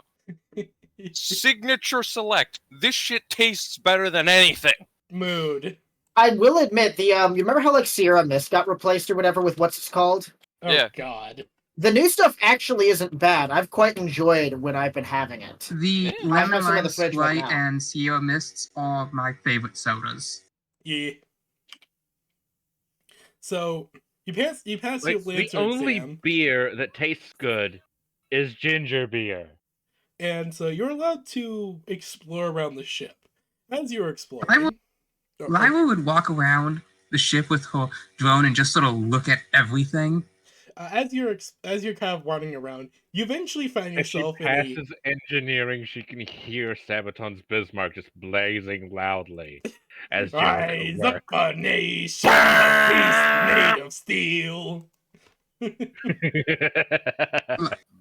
Signature select. This shit tastes better than anything. mood. I will admit, you remember how like Sierra Mist got replaced or whatever with what's it called? Oh Yeah. God. The new stuff actually isn't bad. I've quite enjoyed when I've been having it. The I lemon have some in lime the fridge right Sprite now. and Sierra Mists are my favorite sodas. Yeah. So you pass your Like, the Lancer only exam, beer that tastes good is ginger beer. and so you're allowed to explore around the ship. As you're exploring, Lyra would walk around the ship with her drone and just sort of look at everything. as you're kind of wandering around, you eventually find If she yourself in a passes engineering, she can hear Sabaton's Bismarck just blazing loudly as Jericho rise up works. a nation, a beast made of steel.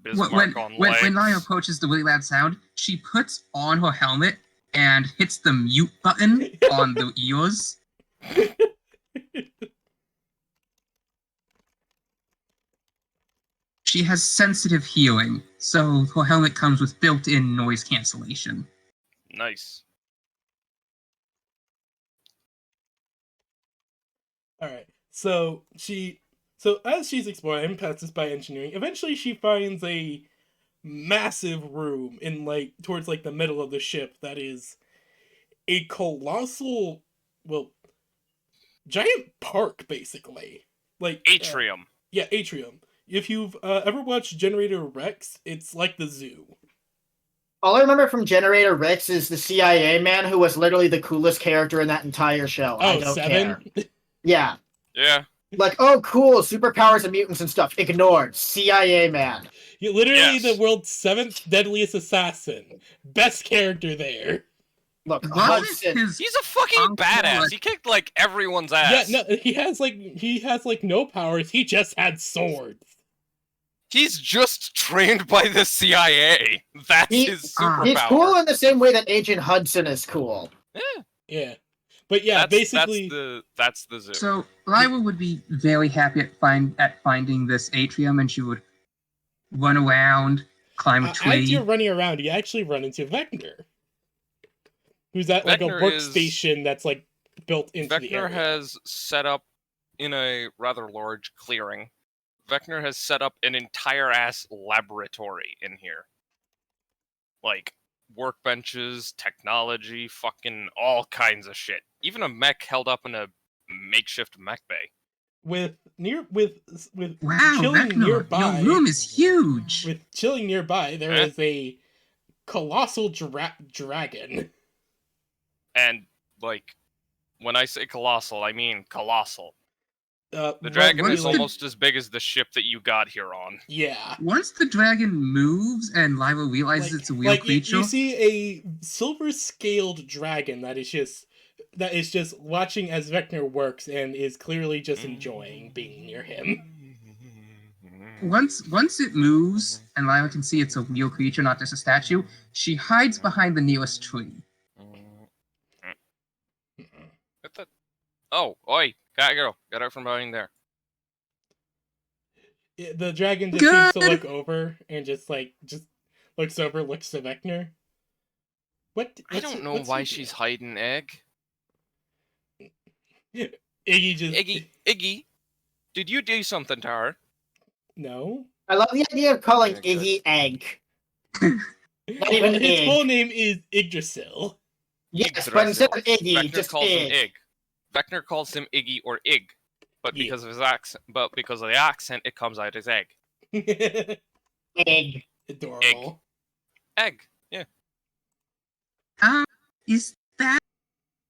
Bismarck on When legs. Lyra approaches the really loud sound, she puts on her helmet and hits the mute button on the ears. She has sensitive hearing, so her helmet comes with built-in noise cancellation. Nice. All right. So as she's exploring and passes by engineering, eventually she finds a massive room in towards the middle of the ship that is a colossal, well, giant park basically. Atrium. Yeah, atrium. If you've ever watched Generator Rex, it's like the zoo. All I remember from Generator Rex is the CIA man who was literally the coolest character in that entire show. I Oh, don't 7? care. Yeah. Yeah. Like, oh, cool, superpowers and mutants and stuff. Ignored. CIA man. Literally Yes. the world's 7th deadliest assassin. Best character there. Look, What is Hudson. his He's a fucking Uncle, badass. like- He kicked like everyone's Yeah, ass. no, he has no powers. He just had swords. He's just trained by the CIA. That's his superpower. He's cool in the same way that Agent Hudson is cool. Yeah. But yeah, basically that's the zoo. So Lyra would be very happy at finding this atrium, and she would run around, climb a tree. as you're running around, you actually run into Vector. Who's at like a Vector is- workstation that's like built into the Vector area. has set up in a rather large clearing. Vector has set up an entire ass laboratory in here. Like workbenches, technology, fucking all kinds of shit. Even a mech held up in a makeshift mech bay. with Wow, chilling Vecna, nearby. your room is huge. With chilling nearby, there Eh? is a colossal dragon. And like when I say colossal, I mean colossal. The The dragon is the- almost as big as the ship that you got here on. Yeah. Once the dragon moves and Lyra realizes it's a real creature, You see a silver-scaled dragon that is just watching as Vecna works and is clearly just enjoying being near him. once it moves and Lyra can see it's a real creature, not just a statue, she hides behind the nearest tree. What the? Oh, oi, cat girl, get out from behind there. The dragon just Good. seems to look over and just looks over, looks to Vecna. I don't know why she's hiding egg. Iggy just Iggy, did you do something to her? No. I love the idea of calling Yeah, good. Iggy Egg. Not Well, even his Ig. full name is Yggdrasil. Yes, but instead of Iggy, Vector just calls him Ig. Ig. Vector calls him Iggy or Ig, but Yeah. because of his accent, the accent, it comes out as egg. Egg. Adorable. Egg. Yeah. Is that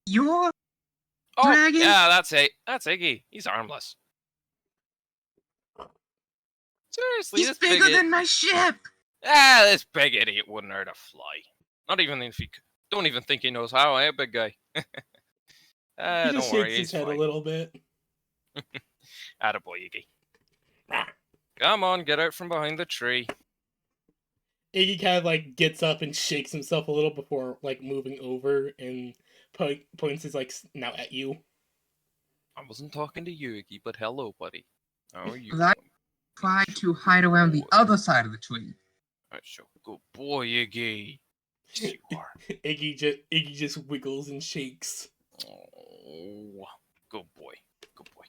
your Oh, dragon? yeah, that's it. That's Iggy. He's harmless. Seriously, He's this bigger big than my ship! this big idiot wouldn't hurt a fly. Not even if he don't even think he knows how, eh, big guy? He Don't just worry, shakes his he's head fine. a little bit. Attaboy, Iggy. Come on, get out from behind the tree. Iggy kind of like gets up and shakes himself a little before like moving over and points his like now at you. I wasn't talking to you, Iggy, but hello, buddy. How are you Well, I doing? tried to hide around the other side of the tree. That's so good boy, Iggy. Yes, you are. Iggy just wiggles and shakes. Oh, good boy. Good boy.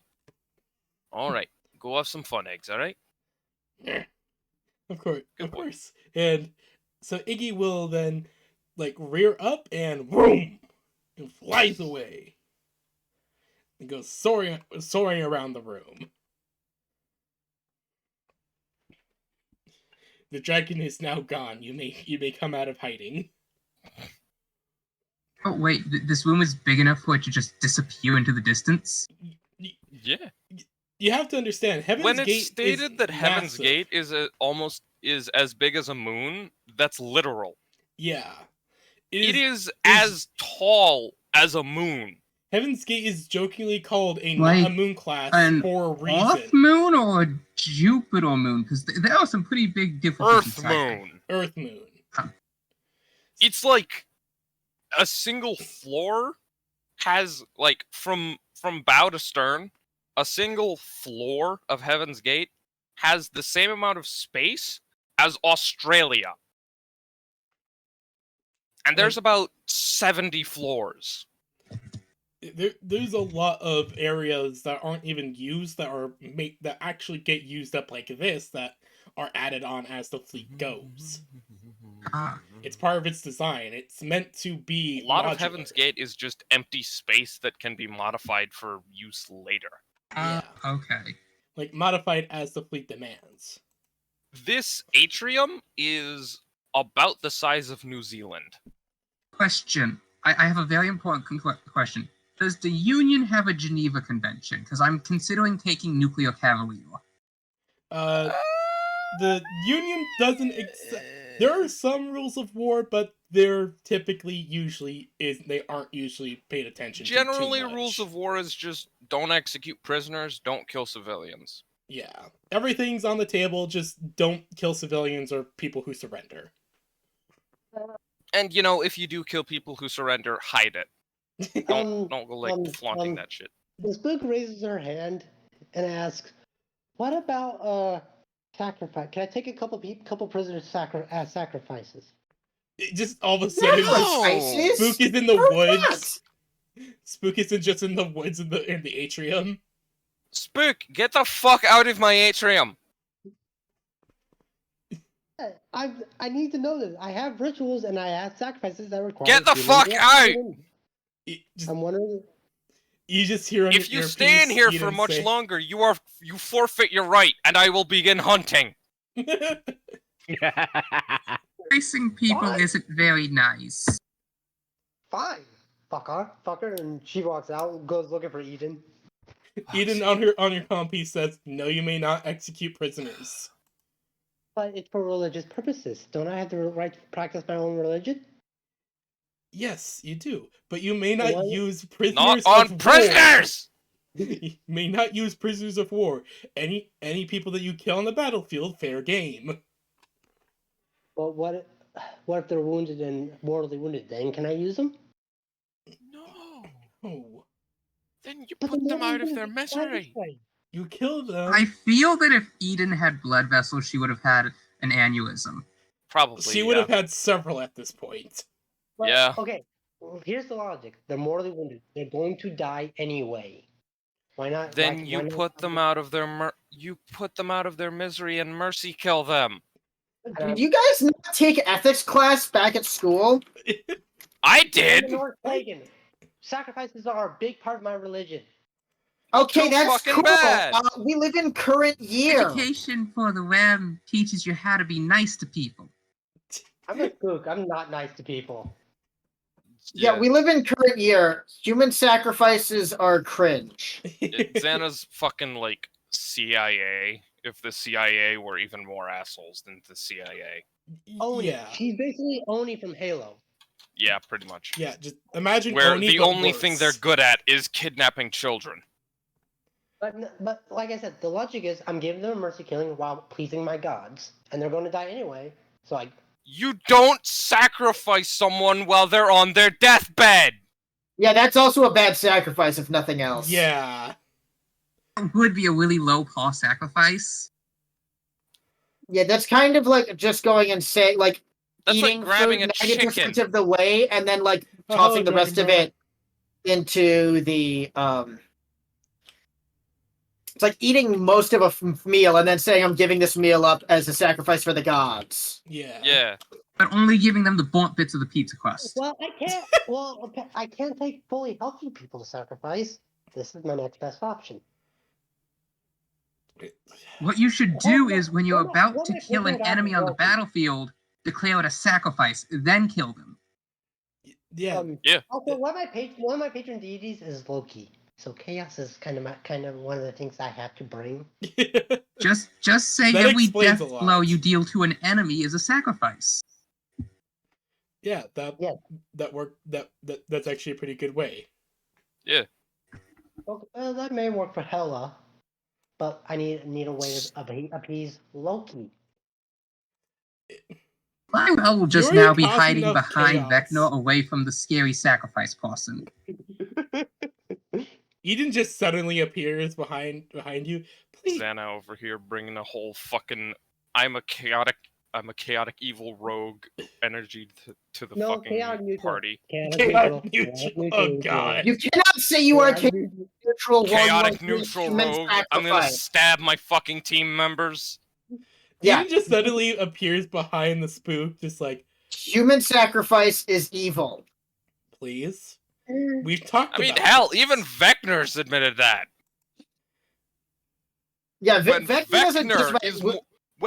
All right, go have some fun, eggs. All right. Of course, Good of boy. course. And so Iggy will then like rear up and boom, and flies away. And goes soaring around the room. The dragon is now gone. You may come out of hiding. Oh, wait, this room is big enough for it to just disappear into the distance? Yeah. You have to understand, Heaven's When Gate it's stated is that Heaven's massive. Gate is almost as big as a moon, that's literal. Yeah. It is as tall as a moon. Heaven's Gate is jokingly called a Like not a moon class an for a reason. Earth moon or a Jupiter moon? Because there are some pretty big differences in Earth size. moon. Earth moon. It's like a single floor has like from bow to stern, a single floor of Heaven's Gate has the same amount of space as Australia. And there's about 70 floors. There's a lot of areas that aren't even used that actually get used up like this that are added on as the fleet goes. It's part of its design. It's meant to be A lot modular. of Heaven's Gate is just empty space that can be modified for use later. Yeah. Okay. Like modified as the fleet demands. This atrium is about the size of New Zealand. Question. I have a very important question. Does the Union have a Geneva Convention? Because I'm considering taking nuclear cavalier. The Union doesn't accept. There are some rules of war, but they're they aren't usually paid attention to. Generally, Too much. rules of war is just don't execute prisoners, don't kill civilians. Yeah, everything's on the table. Just don't kill civilians or people who surrender. And if you do kill people who surrender, hide it. Don't go like flaunting that shit. The spook raises her hand and asks, "What about sacrifice? Can I take a couple prisoners as sacrifices?" Just all of a sudden, Sacrifices? Spook is in the For woods. Spook isn't just in the woods in the atrium. Spook, get the fuck out of my atrium! I need to know this. I have rituals and I have sacrifices that require. Get the human fuck out! I'm wondering. You just hear on If your you stay in earpiece, here Eden for much say, longer, you forfeit your right, and I will begin hunting. Facing people What? isn't very nice. Fine, fucker, and she walks out and goes looking for Eden. Eden on your comm piece says, "No, you may not execute prisoners." But it's for religious purposes. Don't I have the right to practice my own religion? Yes, you do, but you may not What? use prisoners Not of on war. prisoners! You may not use prisoners of war. Any people that you kill on the battlefield, fair game. But what if they're wounded and mortally wounded? Then can I use them? No. Oh, Then you But put the them out of mortally their wounded die this misery. way. you kill them. I feel that if Eden had blood vessels, she would have had an aneurysm. Probably, She would have had several at this point. But, Yeah. Okay. Well, here's the logic. They're mortally wounded. They're going to die anyway. Why not? Then why you not- put them out of their misery and mercy kill them. Did you guys not take ethics class back at school? I I'm a did. North pagan. Sacrifices are a big part of my religion. Okay, Too that's fucking cool. bad. We live in current year. Education for the Ram teaches you how to be nice to people. I'm a spook. I'm not nice to people. Yeah, we live in current year. Human sacrifices are cringe. Xana's fucking like CIA. If the CIA were even more assholes than the CIA. Oni. Yeah. She's basically Oni from Halo. Yeah, pretty much. Yeah, just imagine Where Oni, the but only thing they're worse. good at is kidnapping children. But like I said, the logic is I'm giving them a mercy killing while pleasing my gods, and they're going to die anyway. So You don't sacrifice someone while they're on their deathbed. Yeah, that's also a bad sacrifice, if nothing else. Yeah. It would be a really low cost sacrifice. Yeah, that's kind of like just going and saying, like, That's eating like grabbing food a 90% chicken. of the way, and then, like, Oh, tossing the hello, rest of Dragon it into the, It's like eating most of a meal and then saying, I'm giving this meal up as a sacrifice for the gods. Yeah. Yeah. But only giving them the burnt bits of the pizza crust. well, I can't. Well, I can't take fully healthy people to sacrifice. This is my next best option. What you should do is when you're Well, about well, to my kill an favorite enemy on the Loki. battlefield, declare it a sacrifice, then kill them. Yeah. Yeah. Also, one of my patron deities is Loki. So chaos is kind of one of the things I have to bring. Just say That every explains death a lot. blow you deal to an enemy is a sacrifice. Yeah, that worked. That's actually a pretty good way. Yeah. Well, that may work for Hela, but I need a way to appease Loki. Lionel will just You're now be causing hiding enough behind chaos. Vecna away from the scary sacrifice person. Eden just suddenly appears behind you. Please. Xana over here bringing a whole fucking I'm a chaotic evil rogue energy to the No, fucking chaotic neutral. party. Chaotic neutral. Oh god. You cannot say you are Chaotic neutral Chaotic 1-1-3 neutral human rogue. I'm gonna sacrifice. stab my fucking team members. Yeah, Eden just suddenly appears behind the spook, just like, human sacrifice is evil. please. We've talked I mean, about hell, this. even Vecnor's admitted that. Yeah, When Vecna doesn't just Vecnor is when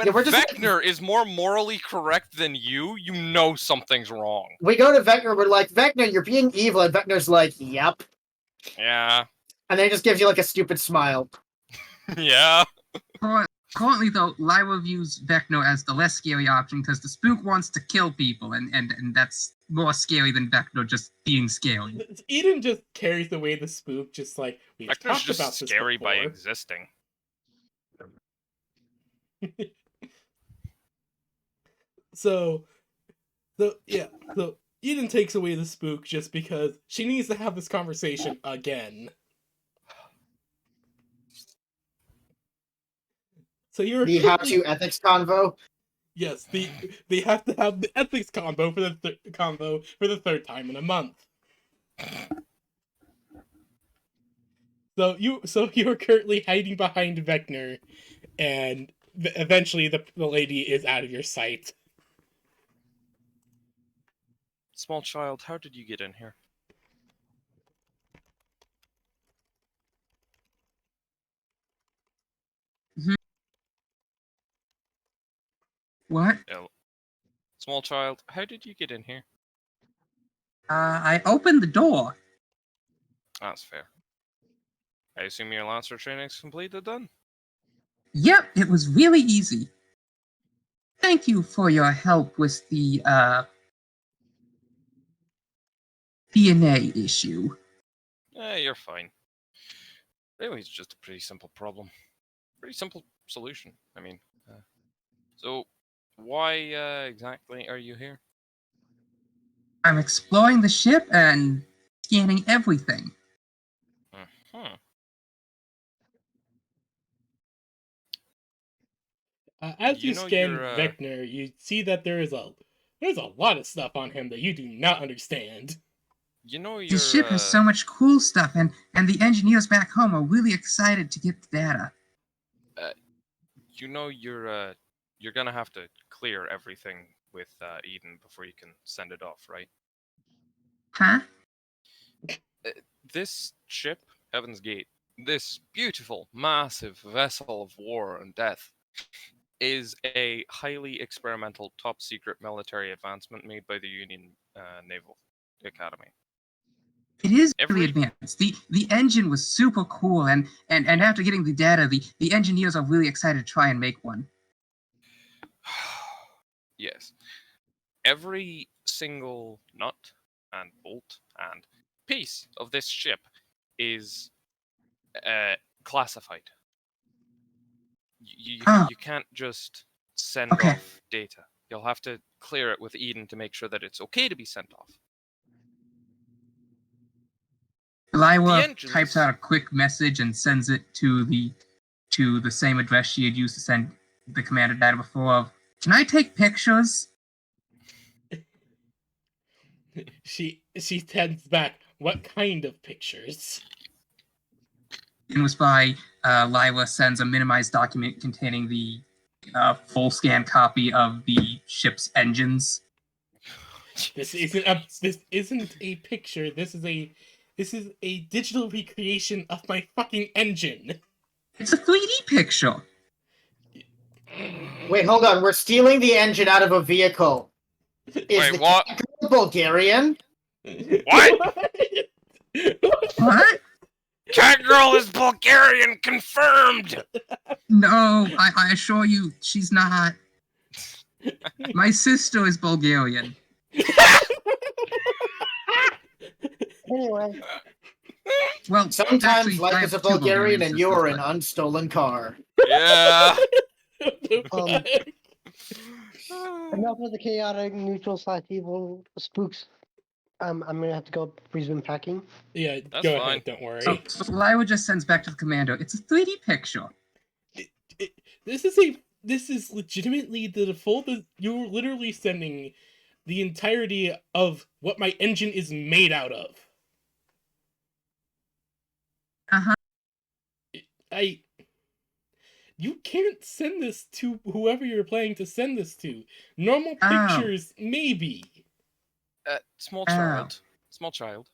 yeah, we're just- Vecnor is more morally correct than you know something's wrong. we go to Vecna, we're like, Vecna, you're being evil, and Vecna's like, yep. Yeah. And then he just gives you like a stupid smile. Yeah. Currently, though, Lyra views Vecna as the less scary option because the spook wants to kill people, and that's more scary than Vecna just being scary. Eden just carries away the spook, just like, we've Vecnor's talked just about this scary by before. existing. So Eden takes away the spook just because she needs to have this conversation again. So you're The how-to ethics convo. Yes, they have to have the ethics combo for the third time in a month. So you're currently hiding behind Vecna, and eventually the lady is out of your sight. Small child, how did you get in here? What? Small child, how did you get in here? I opened the door. That's fair. I assume your Lancer training's completed then? Yep, it was really easy. Thank you for your help with the DNA issue. You're fine. Anyway, it's just a pretty simple problem. Pretty simple solution, I mean. So, why exactly are you here? I'm exploring the ship and scanning everything. Uh-huh. As you You know scan you're, Vecna, you see that there's a lot of stuff on him that you do not understand. You know This your ship has so much cool stuff, and the engineers back home are really excited to get the data. you know you're gonna have to clear everything with Eden before you can send it off, right? Huh? This ship, Heaven's Gate, this beautiful, massive vessel of war and death, is a highly experimental, top secret military advancement made by the Union Naval Academy. It is really Every advanced. The engine was super cool, and after getting the data, the engineers are really excited to try and make one. yes, every single nut and bolt and piece of this ship is classified. Oh, You can't just send okay. off data. You'll have to clear it with Eden to make sure that it's okay to be sent off. The Liwa engines. types out a quick message and sends it to the same address she had used to send the commander data before. Of, can I take pictures? She sends back, what kind of pictures? In reply, Liwa sends a minimized document containing the full scan copy of the ship's engines. This isn't a picture. This is a digital recreation of my fucking engine. It's a 3D picture. Wait, hold on. We're stealing the engine out of a vehicle. Is Wait, the what? cat girl Bulgarian? What? What? Catgirl is Bulgarian, confirmed! No, I assure you, she's not. My sister is Bulgarian. Anyway, Well, Sometimes actually, I life have is a two Bulgarian and sisters, you're an but- unstolen car. Yeah. enough of the chaotic, neutral / evil spooks. I'm gonna have to go resume packing. Yeah, That's go fine. ahead. Don't worry. So Liwa just sends back to the commando. It's a 3D picture. This is legitimately the default. You're literally sending the entirety of what my engine is made out of. Uh-huh. You can't send this to whoever you're planning to send this to. Normal Oh. pictures, maybe. Small Oh. child. Small child.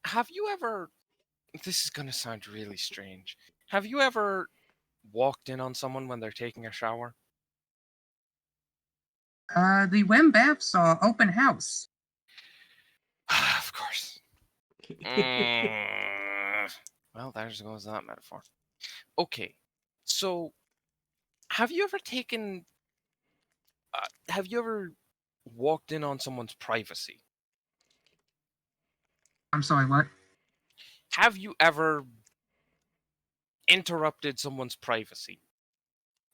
Have you ever. This is gonna sound really strange. Have you ever walked in on someone when they're taking a shower? The Wem Baths are open house. Of course. Well, there goes that metaphor. Okay, so have you ever taken? Have you ever walked in on someone's privacy? I'm sorry, what? Have you ever interrupted someone's privacy?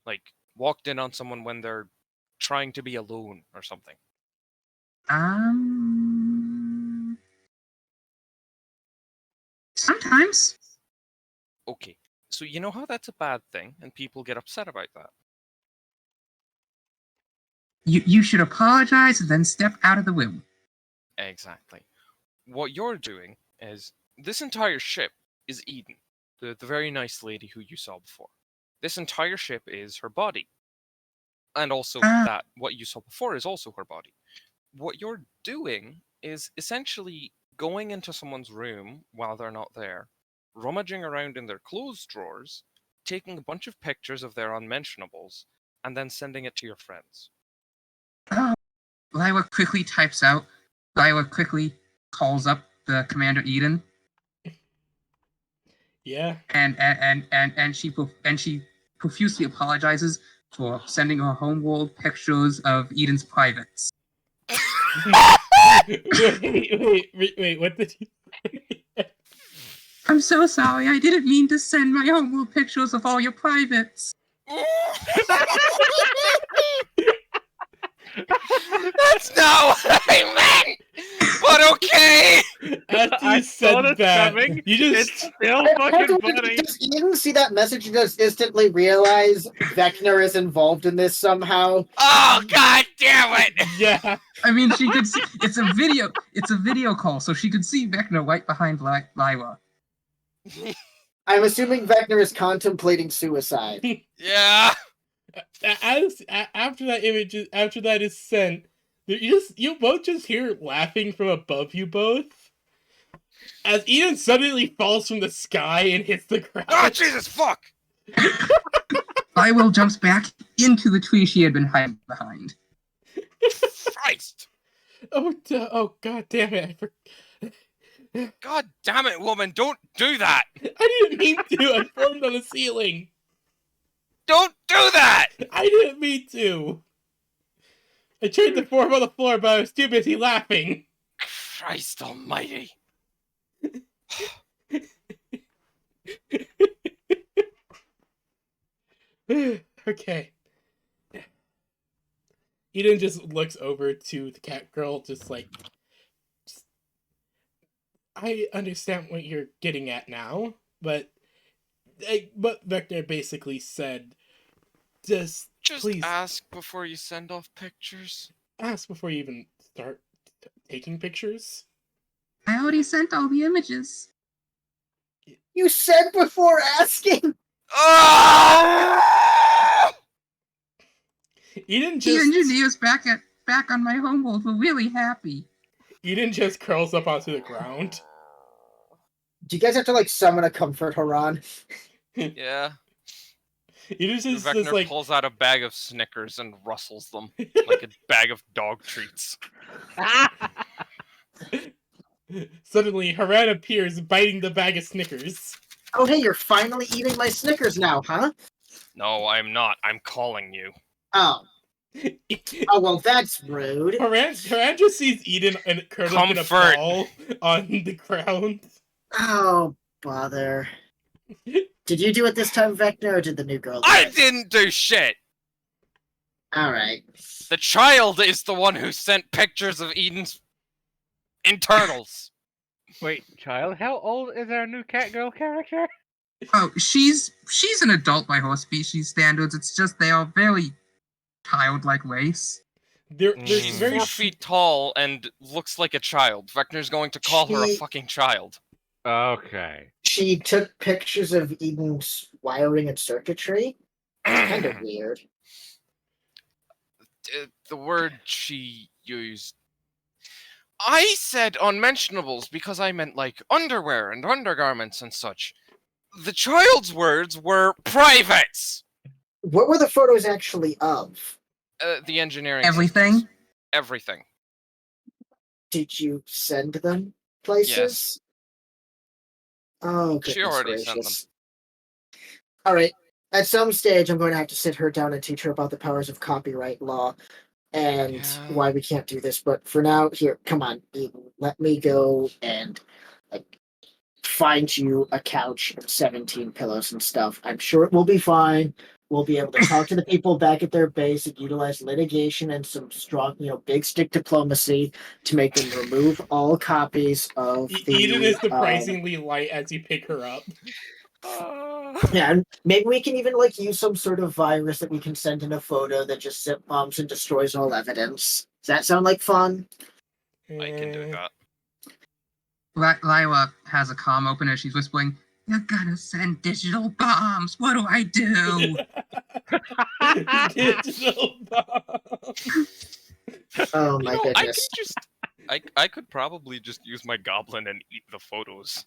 Like walked in on someone when they're trying to be alone or something? Sometimes. Okay, so you know how that's a bad thing and people get upset about that? You should apologize and then step out of the room. Exactly. What you're doing is this entire ship is Eden, the very nice lady who you saw before. This entire ship is her body. And also that what you saw before is also her body. What you're doing is essentially going into someone's room while they're not there, rummaging around in their clothes drawers, taking a bunch of pictures of their unmentionables, and then sending it to your friends. Liwa quickly types out. Liwa quickly calls up the Commander Eden. Yeah. And she profusely apologizes for sending her homeworld pictures of Eden's privates. wait, what did you I'm so sorry, I didn't mean to send my homeworld pictures of all your privates. That's not what I meant! But okay! After I you saw said this that, coming. you It's just still fucking funny. Does Eden see that message and just instantly realize Vecna is involved in this somehow? Oh, god damn it! yeah. I mean, she could see. It's a video call, so she could see Vecna right behind Lila. I'm assuming Vecna is contemplating suicide. Yeah. After that image, after that is sent, you both just hear laughing from above you both. As Eden suddenly falls from the sky and hits the ground. Oh, Jesus, fuck! Lila jumps back into the tree she had been hiding behind. Christ! Oh, god damn it! God damn it, woman! Don't do that! I didn't mean to. I formed on the ceiling. Don't do that! I didn't mean to. I tried to form on the floor, but I was too busy laughing. Christ Almighty! Okay. Eden just looks over to the cat girl, just like, I understand what you're getting at now, but what Vector basically said, just please ask before you send off pictures. ask before you even start taking pictures. I already sent all the images. You said before asking? Oh! Eden The just engineers back on my homeworld were really happy. Eden just curls up onto the ground. Do you guys have to like summon a comfort Haran? Yeah. Eden just Vecna like pulls out a bag of Snickers and rustles them like a bag of dog treats. Suddenly Haran appears biting the bag of Snickers. Oh hey, you're finally eating my Snickers now, huh? No, I'm not. I'm calling you. Oh. Oh well, that's rude. Haran just sees Eden and curled up in a Comfort. ball on the ground. Oh bother. Did you do it this time, Vecna, or did the new girl do I it? didn't do shit! Alright. The child is the one who sent pictures of Eden's internals. Wait, child, how old is our new Catgirl character? Oh, she's an adult by horse species standards. It's just they are very childlike race. They're She's very 4 feet tall and looks like a child. Vecna's going to call her a She- fucking child. Okay. She took pictures of Eden's wiring and circuitry. Kind of weird. The word she used. I said unmentionables because I meant like underwear and undergarments and such. The child's words were privates. What were the photos actually of? The engineering. Everything. systems. Everything. Did you send them places? Yes. Oh, She goodness already gracious. sent them. All right. At some stage, I'm going to have to sit her down and teach her about the powers of copyright law and Yeah. why we can't do this. But for now, here, come on, Eden. Let me go and like find you a couch and 17 pillows and stuff. I'm sure it will be fine. We'll be able to talk to the people back at their base and utilize litigation and some strong, big stick diplomacy to make them remove all copies of the. Eden is surprisingly light as you pick her up. Yeah, and maybe we can even use some sort of virus that we can send in a photo that just bombs and destroys all evidence. Does that sound like fun? I can do that. Lila has a comm open as she's whispering, "You're gonna send digital bombs. What do I do?" Digital bomb. Oh You my know, I could goodness. just. I could probably just use my goblin and eat the photos.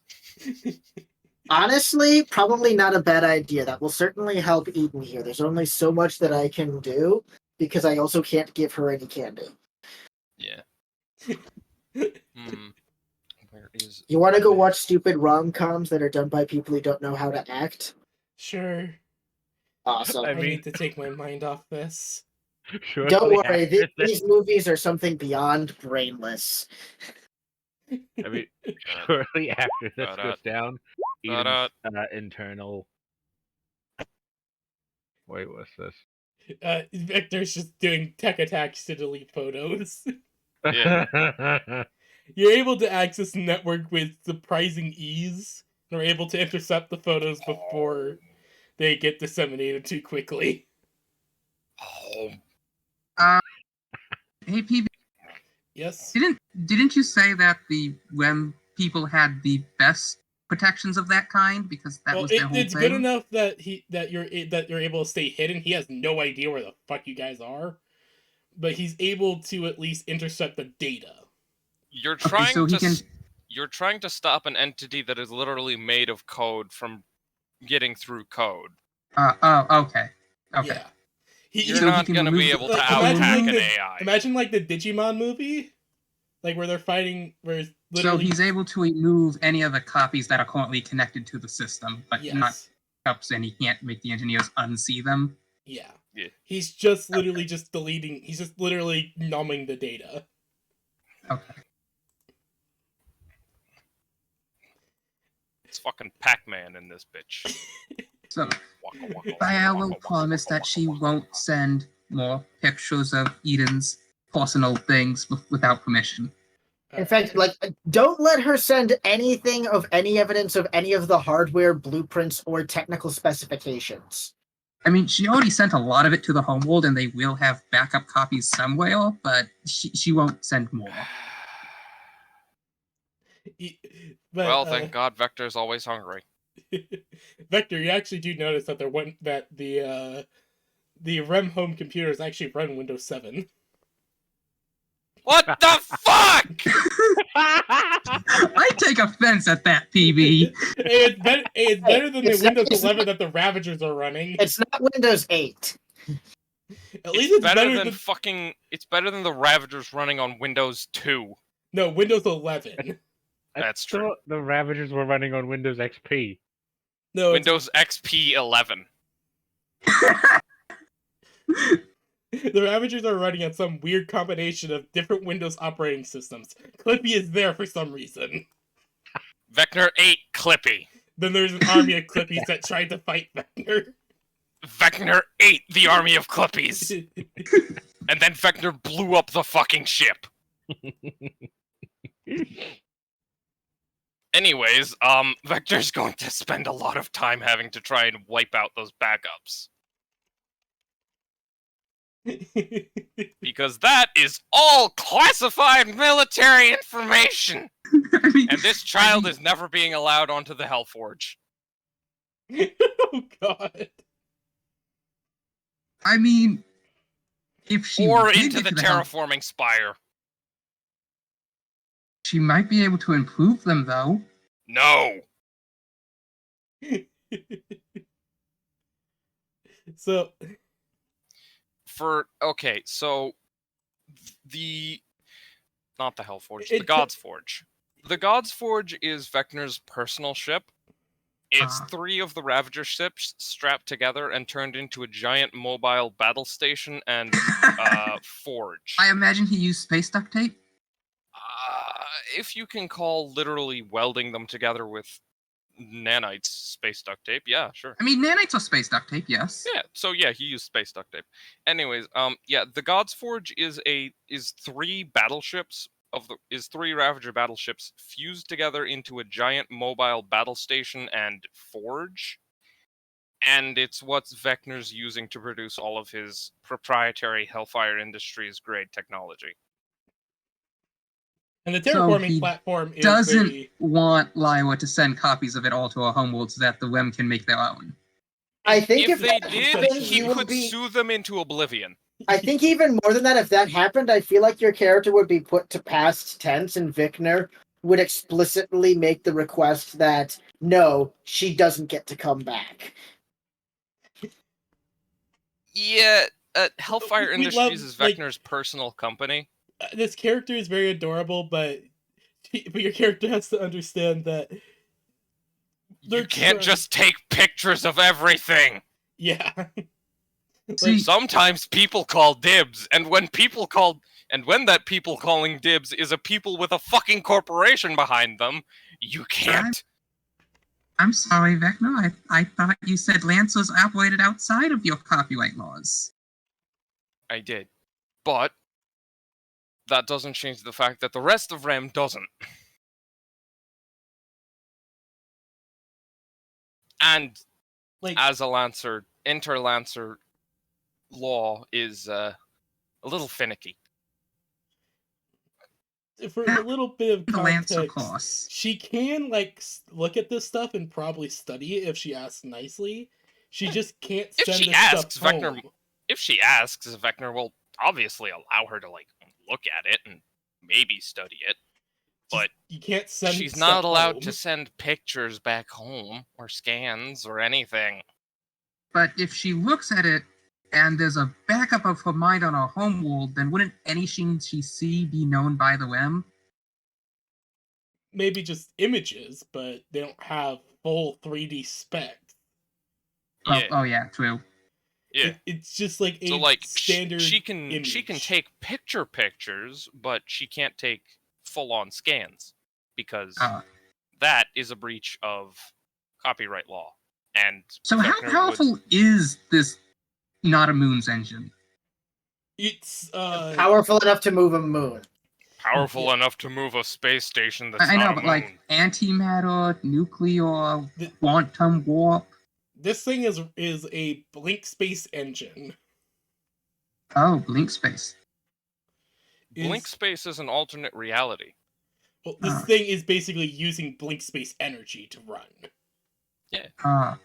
Honestly, probably not a bad idea. That will certainly help Eden here. There's only so much that I can do because I also can't give her any candy. Yeah. Where is? You want to go watch stupid rom-coms that are done by people who don't know how to act? Sure. Awesome. I I mean- need to take my mind off this. Surely Don't worry, after this- these movies are something beyond brainless. I mean, surely after this Da-da. goes down, Da-da. Eden's internal. Wait, what's this? Victor's just doing tech attacks to delete photos. Yeah. You're able to access the network with surprising ease, and are able to intercept the photos before they get disseminated too quickly. Oh, Hey, PB, Yes. didn't you say that the WEM people had the best protections of that kind because that was their whole it's thing? good enough that you're able to stay hidden. He has no idea where the fuck you guys are, but he's able to at least intercept the data. You're Okay, trying so he to can. you're trying to stop an entity that is literally made of code from getting through code. Okay. Yeah. You're So he not can going to be remove able the to imagine out-hack like an the AI. imagine like the Digimon movie, like where they're fighting, where it's So literally he's able to remove any of the copies that are currently connected to the system, but not yes, ups, and he can't make the engineers unsee them. yeah. Yeah. He's just literally just deleting. He's just literally numbing the data. Okay. It's fucking Pac-Man in this bitch. So Waka, waka, Baia waka, will waka, promise waka, that waka, she waka, won't waka. send more pictures of Eden's personal things without permission. In fact, like, don't let her send anything of any evidence of any of the hardware blueprints or technical specifications. I mean, she already sent a lot of it to the homeworld, and they will have backup copies somewhere, but she won't send more. But, Well, thank God Vector's always hungry. Vector, you actually do notice that the REM home computers actually run Windows 7. What the fuck? I take offense at that, PB. It's better than the It's not- Windows it's 11 that the Ravagers are running. It's not Windows 8. At least it's better than fucking. It's better than the Ravagers running on Windows 2. no Windows 11. That's I true. thought the Ravagers were running on Windows XP. No, Windows XP 11. the Ravagers are running on some weird combination of different Windows operating systems. Clippy is there for some reason. Vector 8 Clippy. Then there's an army of Clippies that tried to fight Vector. Vector 8 the army of Clippies. And then Vector blew up the fucking ship. Anyways, Vector's going to spend a lot of time having to try and wipe out those backups. Because that is all classified military information! I mean, And this child is never being allowed onto the Hellforge. Oh god. I mean, if she Or did into get the to Hell, terraforming spire. she might be able to improve them, though. No! So Okay, so not the Hellforge, the It- God's Forge. The God's Forge is Vector's personal ship. It's Ah. 3 of the Ravager ships strapped together and turned into a giant mobile battle station and forge. I imagine he used space duct tape. If you can call literally welding them together with nanites space duct tape, yeah, sure. I mean, nanites are space duct tape, yes. Yeah, so yeah, he used space duct tape. Anyways, yeah, the God's Forge is 3 battleships is 3 Ravager battleships fused together into a giant mobile battle station and forge. And it's what Vector's using to produce all of his proprietary Hellfire Industries grade technology. and the So terraforming he platform is Doesn't want Lywa to send copies of it all to our homeworld so that the WEM can make their own. I think If they that did, happens, he you would could be. sue them into oblivion. I think even more than that, if that happened, I feel like your character would be put to past tense, and Vickner would explicitly make the request that no, she doesn't get to come back. Yeah, Hellfire We Industries love, is like- Vector's personal company. this character is very adorable, but your character has to understand that You can't just take pictures of everything. yeah. See, Sometimes people call dibs, and when that people calling dibs is a people with a fucking corporation behind them, you can't. I'm sorry, Vecna. I thought you said Lancers operated outside of your copyright laws. I did. But that doesn't change the fact that the rest of Rem doesn't. And Like, as a Lancer, Inter-Lancer law is a little finicky. for a little bit of The Lancer context, class. she can like look at this stuff and probably study it if she asks nicely. She just can't If send she this asks, stuff Vecna, home. if she asks, Vecna will obviously allow her to like look at it and maybe study it. But you can't send she's stuff not allowed home. to send pictures back home or scans or anything. But if she looks at it and there's a backup of her mind on her home world, then wouldn't anything she see be known by the WEM? Maybe just images, but they don't have full 3D specs. Yeah, Oh yeah, true. yeah. It's just like a So like standard she can image. take pictures, but she can't take full on scans because that is a breach of copyright law. And So how Vecna powerful is this Not a Moon's engine? It's Powerful enough to move a moon. powerful enough to move a space station that's I know, not a but moon. like antimatter, nuclear, The- quantum warp. this thing is a blink space engine. Oh, blink space. Blink is- space is an alternate reality. Well, this thing is basically using blink space energy to run.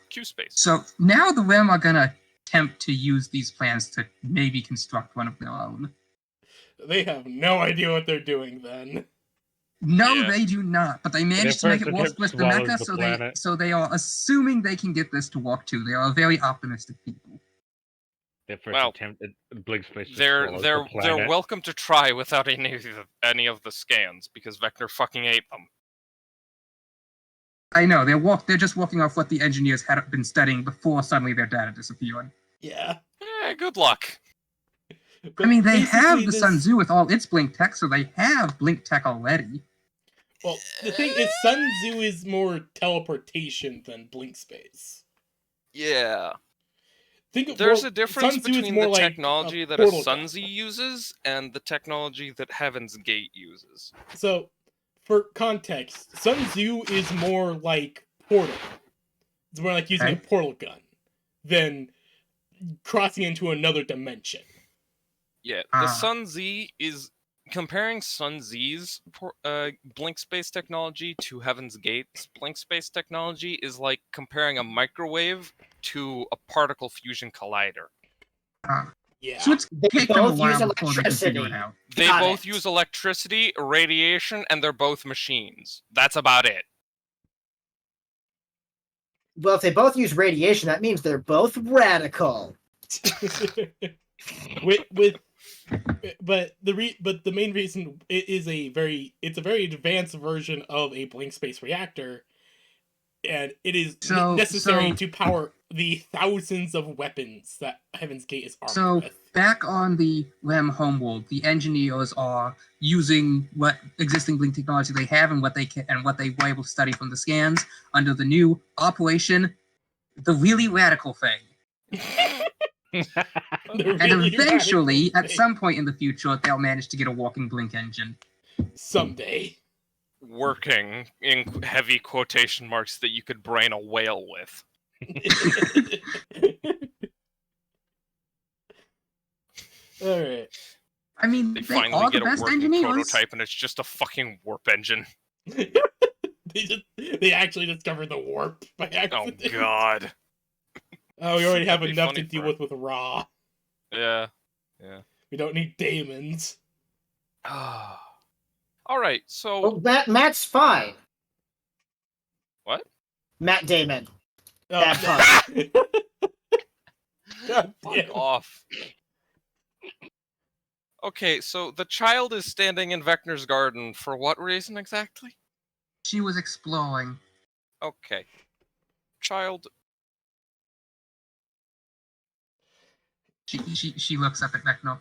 Q space. So now the WEM are gonna attempt to use these plans to maybe construct one of their own. They have no idea what they're doing then. No, Yeah. they do not. But they managed to make first it work attempt with the swallows mecha, the so planet. they are assuming they can get this to work too. They are very optimistic people. Their first Well, attempt at blink space just They're swallows they're the they're planet. welcome to try without any of the scans because Vecna fucking ate them. I know they're just working off what the engineers had been studying before suddenly their data disappeared. Yeah. Good luck. But I mean, they basically have the this- Sun Tzu with all its blink tech, so they have blink tech already. Well, the thing is, Sun Tzu is more teleportation than blink space. Yeah. Think of There's more, a difference Sun Tzu is between more the like technology that a portal gun. Sunzi uses and the technology that Heaven's Gate uses. So, for context, Sun Tzu is more like Portal. It's more like using a Okay. portal gun than crossing into another dimension. Yeah, Ah. the Sun Z is comparing Sun Z's blink space technology to Heaven's Gate's blink space technology is like comparing a microwave to a particle fusion collider. Yeah. So it's They taken them a both use while before they can figure it electricity. out. They Got both it. use electricity, radiation, and they're both machines. That's about it. Well, if they both use radiation, that means they're both radical. But the main reason it's a very advanced version of a blink space reactor, and it is necessary to power the thousands of weapons that Heaven's Gate is armed with. Back on the WEM homeworld, the engineers are using what existing blink technology they have and what they were able to study from the scans under the new Operation the Really Radical Thing. And eventually, at some point in the future, they'll manage to get a walking blink engine. Someday. Working in heavy quotation marks that you could brain a whale with. Alright. I mean, They they finally are the get a best working engineers. prototype and it's just a fucking warp engine. They actually discovered the warp by accident. Oh god. Oh, we already have That'd be enough funny to deal for- with Ra. Yeah. We don't need daemons. Alright, so Well, Matt's fine. What? Matt Damon. Oh, Bad pun. God fuck damn. off. Okay, so the child is standing in Vecna's garden for what reason exactly? She was exploring. Okay. Child, She looks up at Vecna.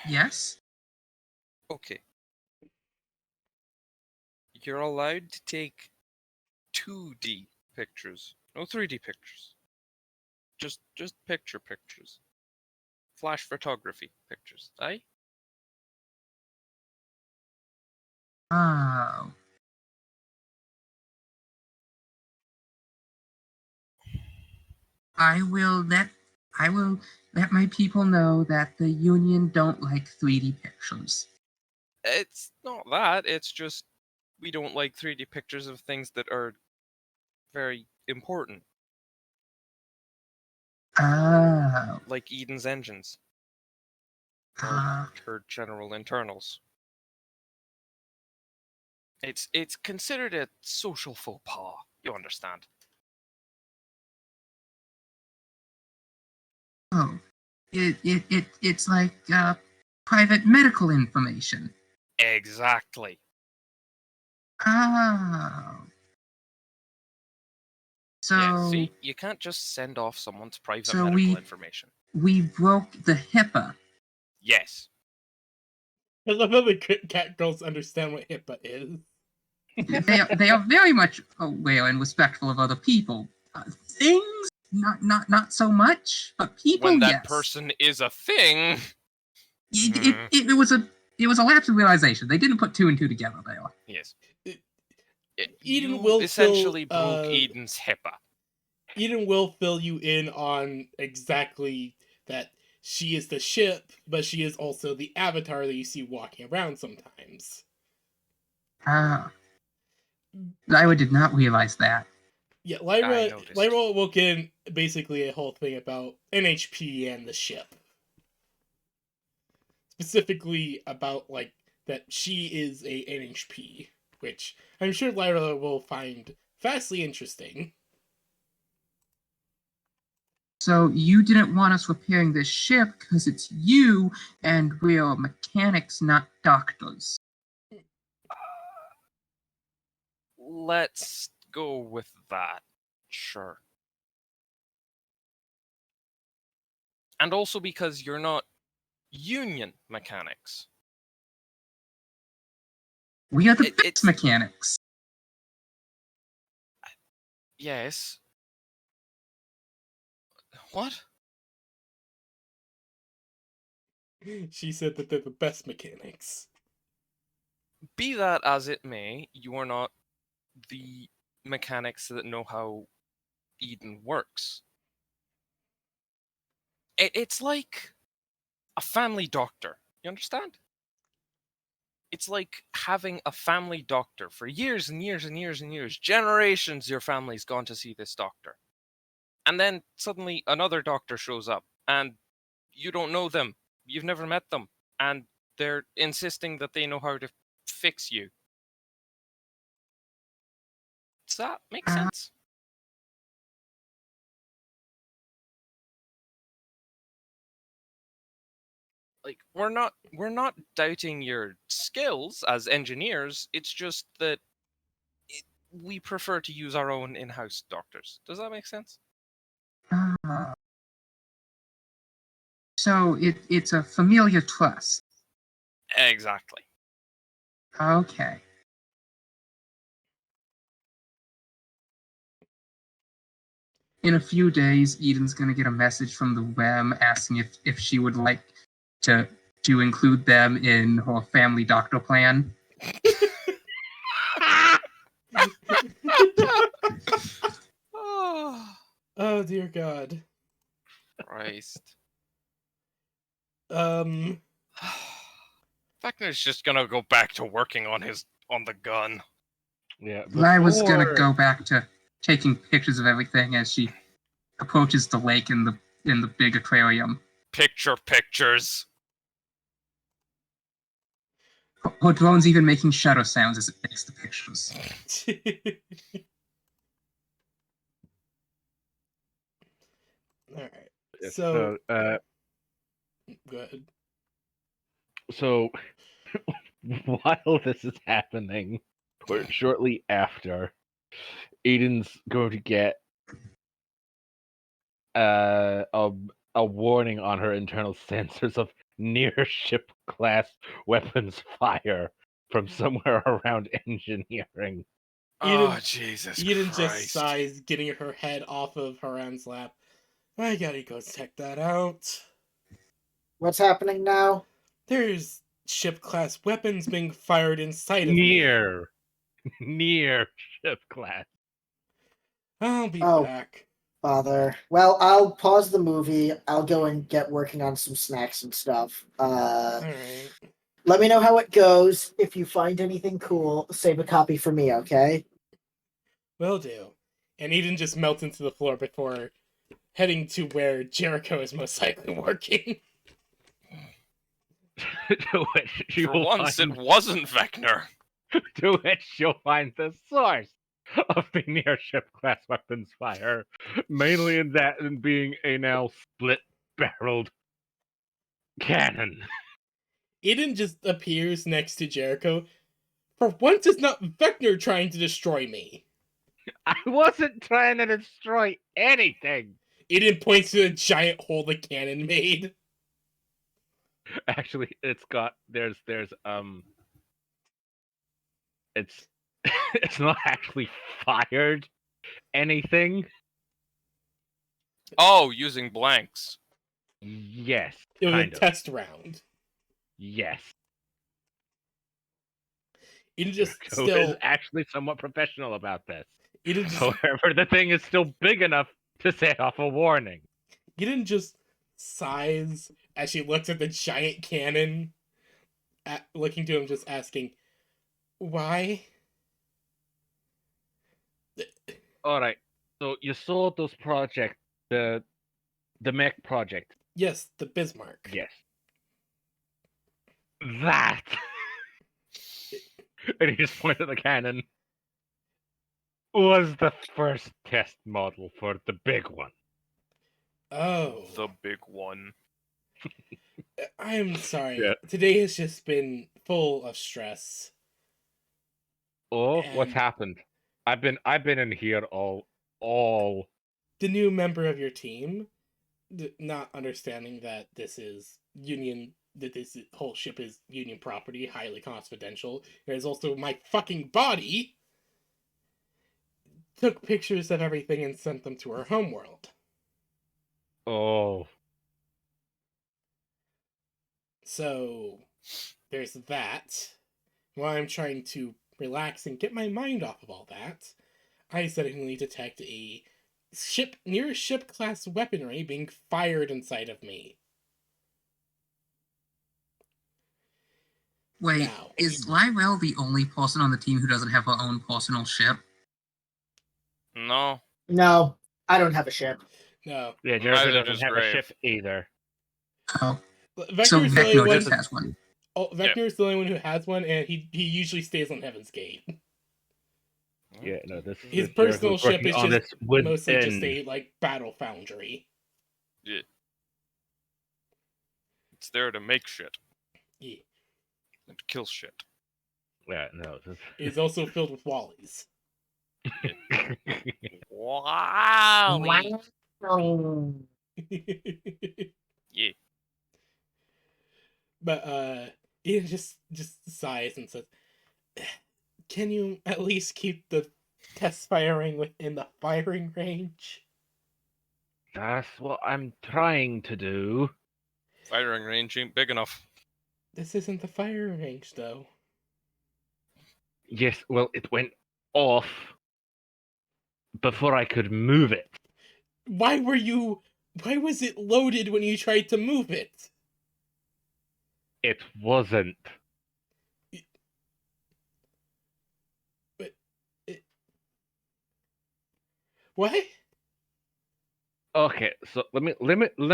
Yes? okay. You're allowed to take 2D pictures, no 3D pictures. Just pictures. Flash photography pictures, eh? Oh. I will let my people know that the union don't like 3D pictures. It's not that. It's just we don't like 3D pictures of things that are very important, Oh. like Eden's engines or Ah. her general internals. It's considered a social faux pas. You understand? Oh. It's like private medical information. Exactly. Oh. So Yeah, see, you can't just send off someone's private So medical we- information. we broke the HIPAA. Yes. I love how the cat girls understand what HIPAA is. They are very much aware and respectful of other people. Things, not so much, but people, When that yes. person is a thing. It was a lapse of realization. They didn't put two and two together there. Yes. Eden You will essentially fill, broke Eden's HIPAA. Eden will fill you in on exactly that she is the ship, but she is also the avatar that you see walking around sometimes. Ah. Lyra did not realize that. Yeah, I Lyra noticed. will get in basically a whole thing about NHP and the ship. Specifically about, like, that she is a NHP, which I'm sure Lyra will find vastly interesting. So you didn't want us repairing this ship because it's you, and we're mechanics, not doctors. Let's go with that. Sure. And also because you're not union mechanics. We are the best It's mechanics. yes. What? She said that they're the best mechanics. Be that as it may, you are not the mechanics that know how Eden works. It's like a family doctor. You understand? It's like having a family doctor for years and years and years and years. Generations your family's gone to see this doctor. And then suddenly another doctor shows up and you don't know them. You've never met them. And they're insisting that they know how to fix you. Does that make sense? Like we're not doubting your skills as engineers. It's just that we prefer to use our own in-house doctors. Does that make sense? So it's a familiar trust. Exactly. Okay. In a few days, Eden's gonna get a message from the WEM asking if she would like to include them in her family doctor plan. Oh, Oh dear God. Christ. Vecna's just gonna go back to working on the gun. Yeah. Lyra's gonna before- go back to taking pictures of everything as she approaches the lake in the big aquarium. Pictures. Her drone's even making shutter sounds as it takes the pictures. Alright. Yes, So, uh, go ahead. so while this is happening, or shortly after, Aiden's going to get a warning on her internal sensors of near ship class weapons fire from somewhere around engineering. Oh, Jesus Eden just Christ. sighs, getting her head off of Haran's lap. I gotta go check that out. What's happening now? There's ship-class weapons being fired inside of me. Near ship class. I'll be Oh. back. Bother. Well, I'll pause the movie. I'll go and get working on some snacks and stuff. Alright. Let me know how it goes. If you find anything cool, save a copy for me, okay? Will do. And Eden just melts into the floor before heading to where Jericho is most likely working. To which she For will once, find, it wasn't Vecna. to which she'll find the source of the near ship class weapons fire, mainly in that in being a now split barreled cannon. Eden just appears next to Jericho. For once, it's not Vecna trying to destroy me. I wasn't trying to destroy anything. Eden points to the giant hole the cannon made. Actually, it's got there's it's it's not actually fired anything. Oh, using blanks. Yes, It was kind a of. test round. Yes. Eden just Joe is still. actually somewhat professional about this. Eden just. However, the thing is still big enough to set off a warning. Eden just sighs as she looks at the giant cannon, looking to him, just asking, "Why?" All right. So you saw those project, the mech project. Yes, the Bismarck. Yes. That. And he just pointed at the cannon. Was the first test model for the big one. Oh. The big one. I am sorry. Yeah. Today has just been full of stress. Oh, what's And happened? I've been in here all. the new member of your team, not understanding that this is Union, that this whole ship is Union property, highly confidential. There's also my fucking body. Took pictures of everything and sent them to her homeworld. Oh. So there's that. While I'm trying to relax and get my mind off of all that, I suddenly detect a near ship class weaponry being fired inside of me. Wait, Now, is Lyrel the only person on the team who doesn't have her own personal ship? No. No, I don't have a ship. no. Yeah, Jericho Neither doesn't does have a Grave. ship either. Oh, Vector's so the only Vecno one. just has one. Oh, Vector's the only one who has one, and he usually stays on Heaven's Gate. Yeah, no, this His this personal Jericho's ship working is on just this mostly just within. a like battle foundry. Yeah. It's there to make shit Yeah. and to kill shit. Yeah, no, this. It is also filled with Wallies. Wow. Yeah. But Ian just sighs and says, "Can you at least keep the test firing within the firing range?" That's what I'm trying to do. Firing range ain't big enough. This isn't the firing range, though. Yes, well, it went off before I could move it. Why was it loaded when you tried to move it? It wasn't. But what? Okay, so let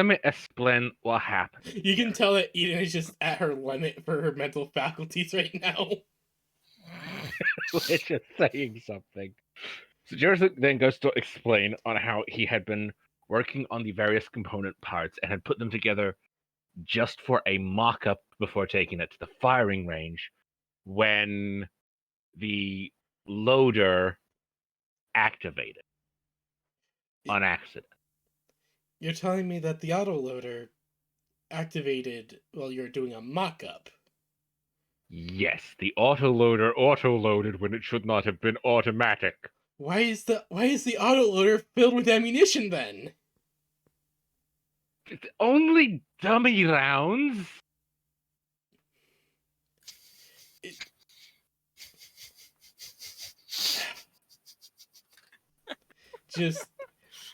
me explain what happened. You can tell that Eden is just at her limit for her mental faculties right now. Which is saying something. So Jericho then goes to explain on how he had been working on the various component parts and had put them together just for a mock-up before taking it to the firing range when the loader activated on accident. You're telling me that the autoloader activated while you're doing a mock-up. Yes, the autoloader auto-loaded when it should not have been automatic. Why is the autoloader filled with ammunition then? Only dummy rounds? Just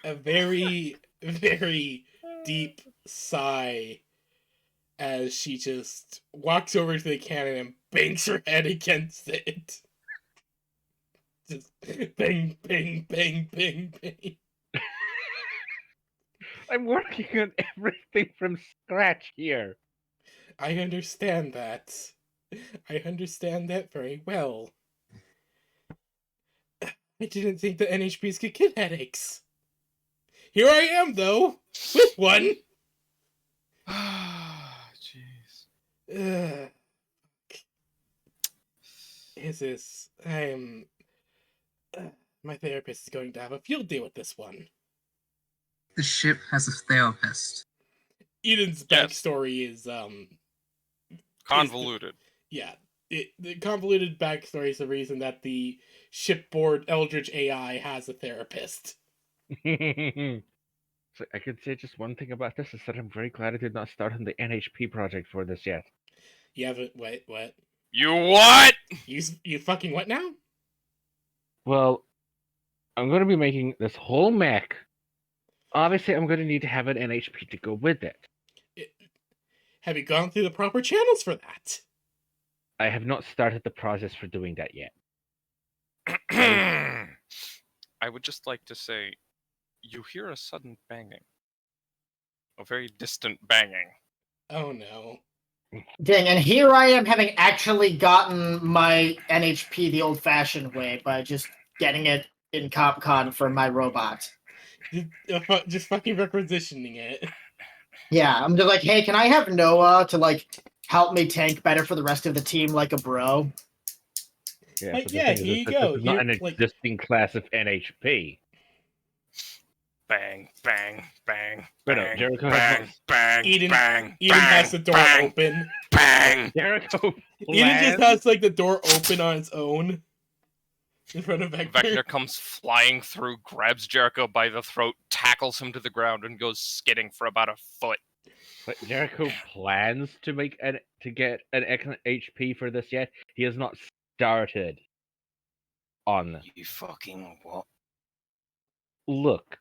a very, very deep sigh as she just walks over to the cannon and bangs her head against it. Just bang, bang, bang, bang, bang. I'm working on everything from scratch here. I understand that. I understand that very well. I didn't think that NHPs could get headaches. Here I am, though, with one. Jeez. Ugh. I'm. My therapist is going to have a field day with this one. The ship has a therapist. Eden's Yes. backstory is Convoluted. yeah. The convoluted backstory is the reason that the shipboard Eldritch AI has a therapist. So I can say just one thing about this is that I'm very glad I did not start on the NHP project for this yet. You haven't what? You what? You fucking what now? Well, I'm going to be making this whole mech. Obviously, I'm going to need to have an NHP to go with it. Have you gone through the proper channels for that? I have not started the process for doing that yet. I would just like to say, you hear a sudden banging. A very distant banging. Oh no. Dang, and here I am having actually gotten my NHP the old-fashioned way by just getting it in CopCon for my robot. Just fucking requisitioning it. Yeah, I'm just like, hey, can I have Noah to like help me tank better for the rest of the team like a bro? Yeah, Like, but yeah, the thing here is, you this go. is not Here, an like, existing class of NHP. Bang, bang, bang, But no, bang, Jericho bang, has bang, Eden, bang, Eden bang, has the door bang, open. bang. Jericho Eden just plans. has like the door open on its own in front of Vector. Vector comes flying through, grabs Jericho by the throat, tackles him to the ground, and goes skidding for about a foot. But Jericho plans to get an HP for this yet. He has not started on. You fucking what? Look,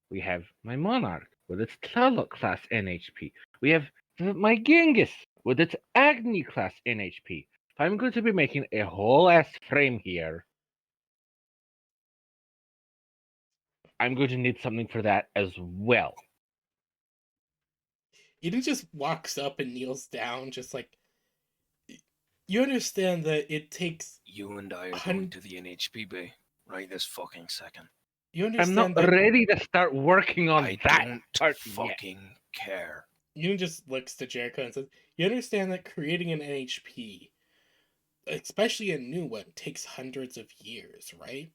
we have my Monarch with its Tlaloc class NHP. We have my Genghis with its Agni class NHP. If I'm going to be making a whole ass frame here, I'm going to need something for that as well. Eden just walks up and kneels down, just like, you understand that it takes. You and I are going to the NHPB right this fucking second. You I'm understand not that ready to start working on I that don't part fucking care. Eden just looks to Jericho and says, "You understand that creating an NHP, especially a new one, takes hundreds of years, right?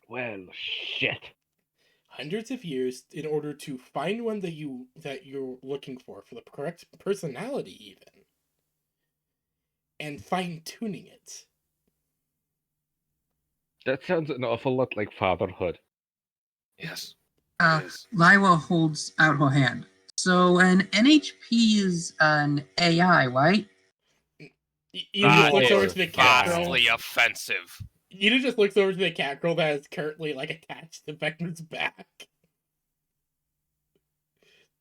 Well, shit. Hundreds of years in order to find one that you're looking for the correct personality, even, and fine tuning it." That sounds an awful lot like fatherhood. Yes, Uh, it is. Lyra holds out her hand. So an NHP is an AI, right? Eden just looks over to the cat girl. Vastly offensive. Eden just looks over to the cat girl that is currently like attached to Vector's back.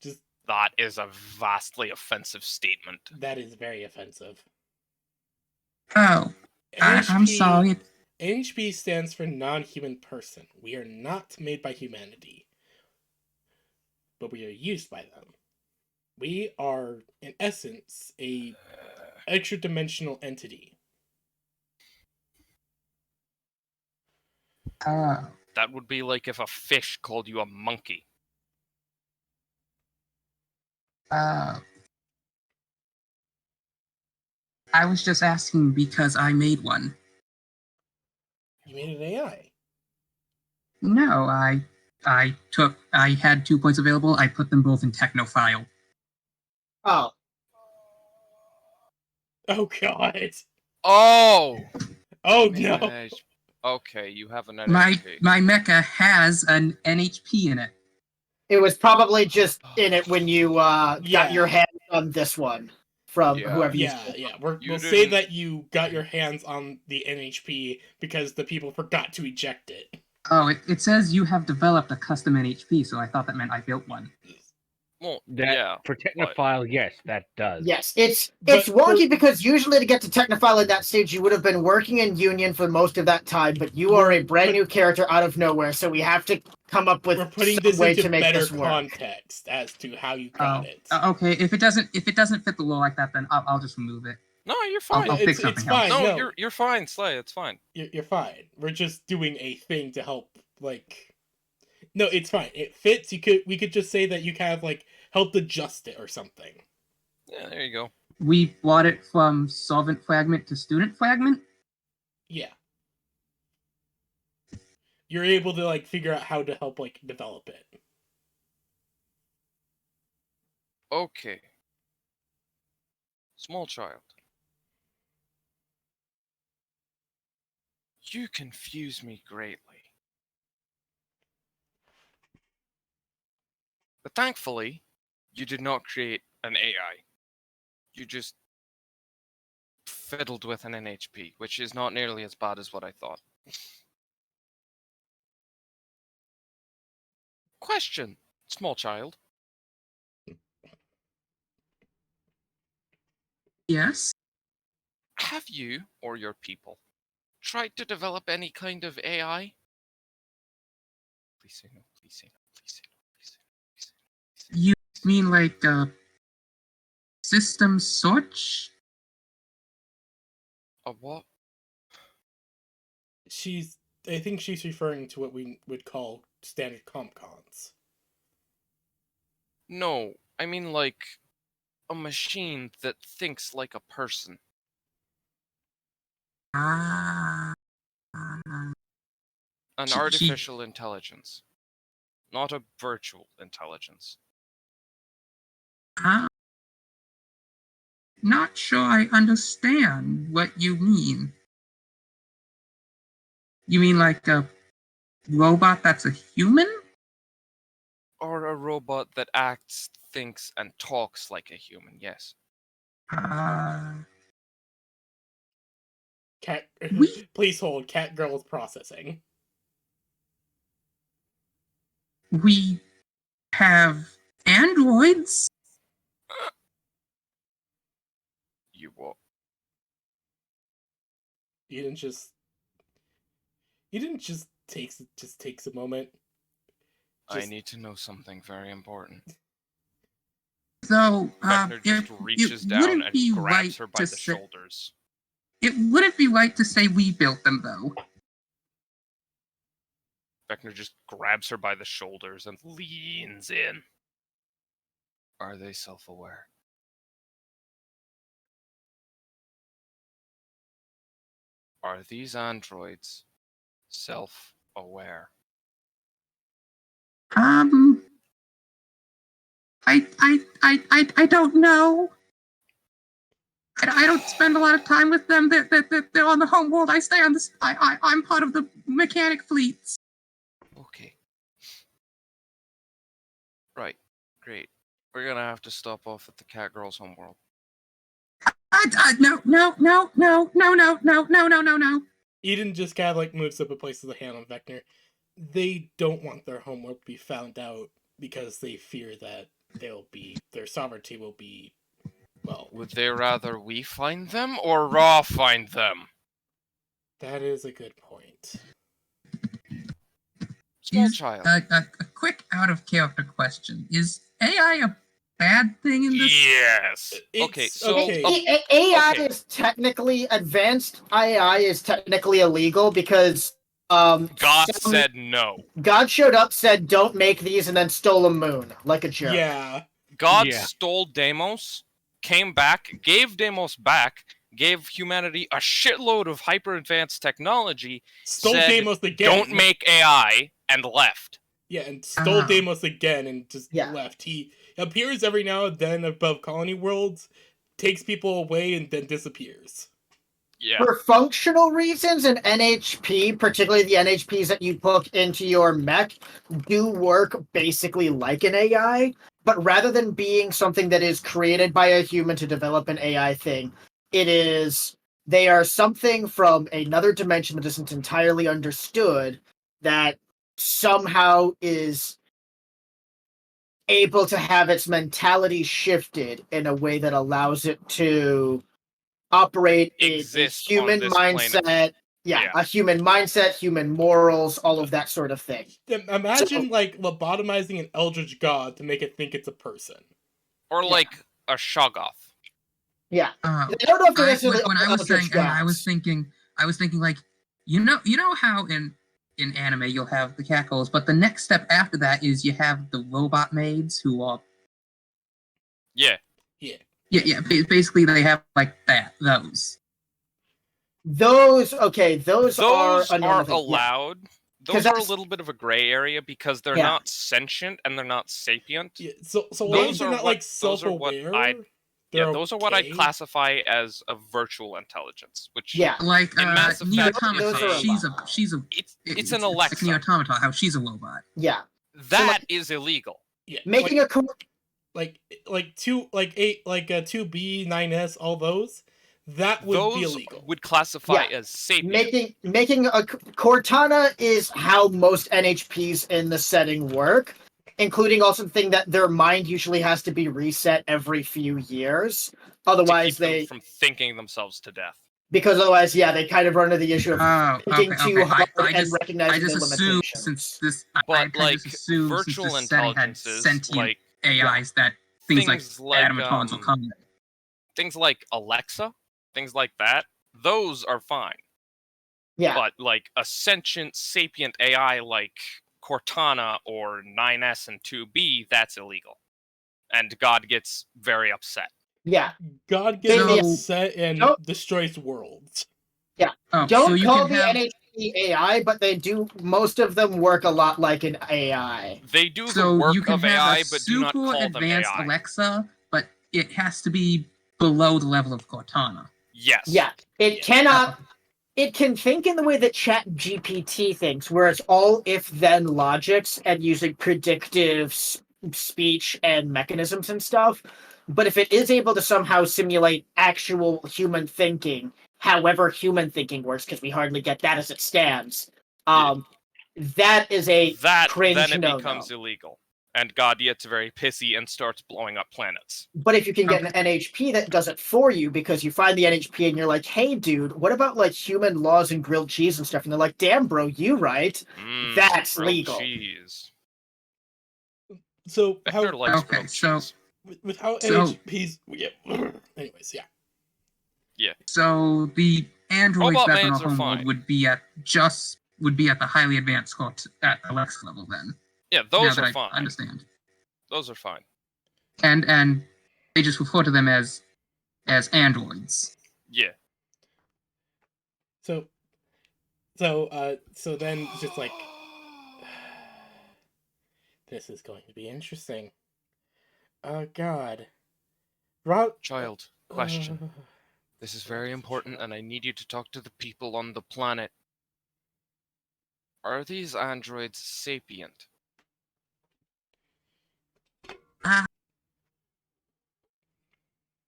Just That is a vastly offensive statement. that is very offensive. Oh, I'm sorry. NHP stands for non-human person. We are not made by humanity, but we are used by them. We are, in essence, a extra-dimensional entity. That would be like if a fish called you a monkey. I was just asking because I made one. You made an AI. No, I had 2 points available. I put them both in Technophile. Oh, Oh god. Oh! Oh Made no. an NH Okay, you have an My NHP. my mecha has an NHP in it. It was probably just in it when you got Yeah. your hands on this one from Yeah. whoever you Yeah, stole. yeah. You We'll say didn't- that you got your hands on the NHP because the people forgot to eject it. Oh, it says you have developed a custom NHP, so I thought that meant I built one. Well, That yeah. for but- Technophile, yes, that does. Yes, it's But wonky because usually to get to Technophile at that stage, you would have been working in Union for most of that time, but you are a brand new character out of nowhere, so we have to come up with We're putting some this way into to make better this work. context as to how you got it. Okay. If it doesn't fit the law like that, then I'll just remove it. No, you're I'll fine. fix It's something fine. else. No, No. you're fine, Slay. It's fine. You're fine. We're just doing a thing to help, like... No, it's fine. It fits. We could just say that you kind of, like, helped adjust it or something. Yeah, there you go. We brought it from solvent fragment to student fragment. Yeah. You're able to, like, figure out how to help, like, develop it. Okay. Small child. You confuse me greatly. But thankfully, you did not create an AI. You just fiddled with an NHP, which is not nearly as bad as what I thought. Question, small child. Yes. Have you, or your people, tried to develop any kind of AI? Please say no, please say no, please say no, please say no, please say no, please say no. You mean like system search? A what? I think she's referring to what we would call standard comp cons. No, I mean like a machine that thinks like a person. Ah. An She- artificial intelligence. Not a virtual intelligence. I'm not sure I understand what you mean. You mean like a robot that's a human? Or a robot that acts, thinks, and talks like a human, yes. Cat, We- please hold. Cat girl is processing. We have androids. You what? You didn't just takes a moment. I Just- need to know something very important. So Vector just reaches down wouldn't and be grabs right her by to the say, shoulders. It wouldn't be right to say we built them, though. Vector just grabs her by the shoulders and leans in. Are they self-aware? Are these androids self-aware? I don't know. I don't spend a lot of time with them. They're on the home world. I stay on this. I'm part of the mechanic fleets. Okay. Right. Great. We're gonna have to stop off at the Catgirl's homeworld. No. Eden just kind of like moves up and places a hand on Vector. They don't want their homeworld to be found out because they fear that their sovereignty will be, well, Would they rather we find them or Raw find them? that is a good point. Small child. A quick out of character question: is AI a bad thing in this? Yes. Okay, It's- so okay. AI Okay. is technically advanced. AI is technically illegal because God some- said no. God showed up, said don't make these, and then stole a moon like a jerk. Yeah. God Yeah. stole Deimos, came back, gave Deimos back, gave humanity a shitload of hyper advanced technology, Stole said, Deimos again. don't make AI, and left. Yeah, and stole Ah. Deimos again and just Yeah. left. He appears every now and then above colony worlds, takes people away, and then disappears. Yeah. For functional reasons, an NHP, particularly the NHPs that you put into your mech, do work basically like an AI, but rather than being something that is created by a human to develop an AI thing, they are something from another dimension that isn't entirely understood that somehow is able to have its mentality shifted in a way that allows it to operate in a Exist on human this planet. mindset. Yeah, Yeah. a human mindset, human morals, all of that sort of thing. Imagine like lobotomizing an eldritch god to make it think it's a person. Or Yeah. like a Shoggoth. Yeah. Uh, I don't know if they're necessarily when I was eldritch saying, I was gods. thinking like, you know how in anime you'll have the cackles, but the next step after that is you have the robot maids who are Yeah. yeah. Basically, they have like those. Those are another thing. allowed. Because Those are a that's- little bit of a gray area because they're Yeah. not sentient and they're not sapient. Yeah, so long Those as they're are not what- like those are what self-aware. I'd- they're Those are what I'd okay. classify as a virtual intelligence, which Yeah. Like In Mass Neo Effect, Automata, those are she's allowed. it's an like Alexa. Neo Automata, how she's a robot. Yeah. That is illegal. Yeah, Making a like 2B, 9S, all those, that would be Those illegal. would classify Yeah. as sapient. making a Cortana is how most NHPs in the setting work, including also the thing that their mind usually has to be reset every few years. To Otherwise, keep them from thinking themselves to death. because otherwise, they kind of run into the issue of thinking too hard I and just recognizing their assume limitations. since this, I But like just assume since virtual this setting had intelligences, sentient like AIs that things like like automatons will come with. things like Alexa, things like that, those are fine. Yeah. But like a sentient sapient AI like Cortana or 9S and 2B, that's illegal. And God gets very upset. Yeah. God gets So- upset and Don't- destroys worlds. Oh, Don't so you call can the have NHP AI, but they do. Most of them work a lot like an AI. They do the so work you can of have AI, a but do not super call them advanced AI. Alexa, but it has to be below the level of Cortana. Yes. Yeah, it cannot. It can think in the way that ChatGPT thinks, where it's all if-then logics and using predictive speech and mechanisms and stuff. But if it is able to somehow simulate actual human thinking, however human thinking works, because we hardly get that as it stands, that is a That cringe then it no-no. becomes illegal. And God gets very pissy and starts blowing up planets. But if you can get an NHP that does it for you, because you find the NHP and you're like, hey, dude, what about like human laws and grilled cheese and stuff? And they're like, damn, bro, you right. That's grilled legal. Cheese. So how Vector likes Okay, grilled so- cheese. with how So- NHPs anyways, So the androids Robot back on our maids are homeworld fine. would be at the highly advanced at Alexa level then. Yeah, now those that are I fine. understand. Those are fine. And they just refer to them as androids. Yeah. so then it's just like this is going to be interesting. Oh God, Child, question. This is very important, and I need you to talk to the people on the planet. Are these androids sapient? How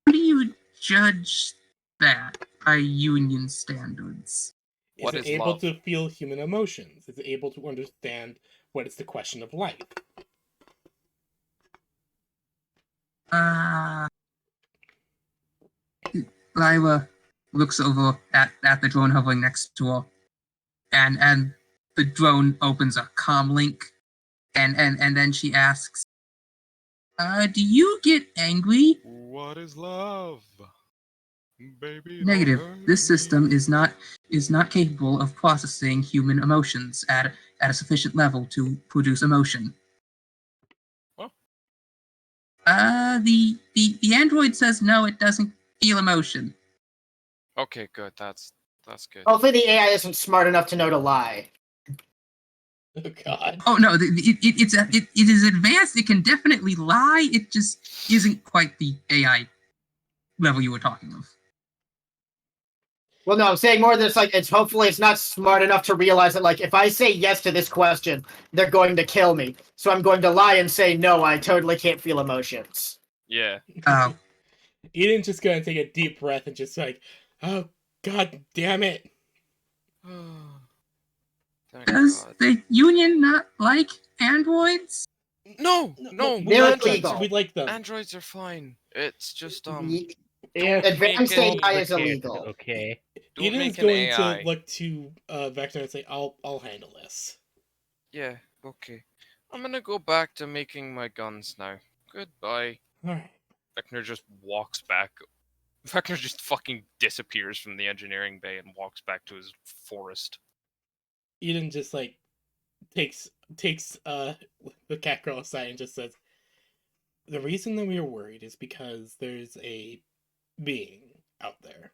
do you judge that by union standards? Is What it is able love? to feel human emotions? Is it able to understand what is the question of life? Lila looks over at the drone hovering next to her, and the drone opens a comm link, and then she asks, do you get angry? What is love? Baby, don't Negative. hurt This me. system is not capable of processing human emotions at a sufficient level to produce emotion. Huh? The android says no, it doesn't feel emotion. Okay, good. That's good. Hopefully the AI isn't smart enough to know to lie. Oh God. Oh no, it is advanced. It can definitely lie. It just isn't quite the AI level you were talking of. Well, no, I'm saying more than it's hopefully it's not smart enough to realize that if I say yes to this question, they're going to kill me. So I'm going to lie and say no, I totally can't feel emotions. Yeah. Oh, Eden's just gonna take a deep breath and just oh, god damn it. Thank does God. the Union not like androids? No, we They're like them. illegal. We like them. Androids are fine. It's just Yes, Advanced make AI any- is illegal. Okay. don't Eden is make an going to AI. look to Vector and say, I'll handle this. Yeah, okay. I'm gonna go back to making my guns now. Goodbye. Alright. Vector just walks back. Vector just fucking disappears from the engineering bay and walks back to his forest. Eden just takes the cat girl aside and just says, the reason that we are worried is because there's a being out there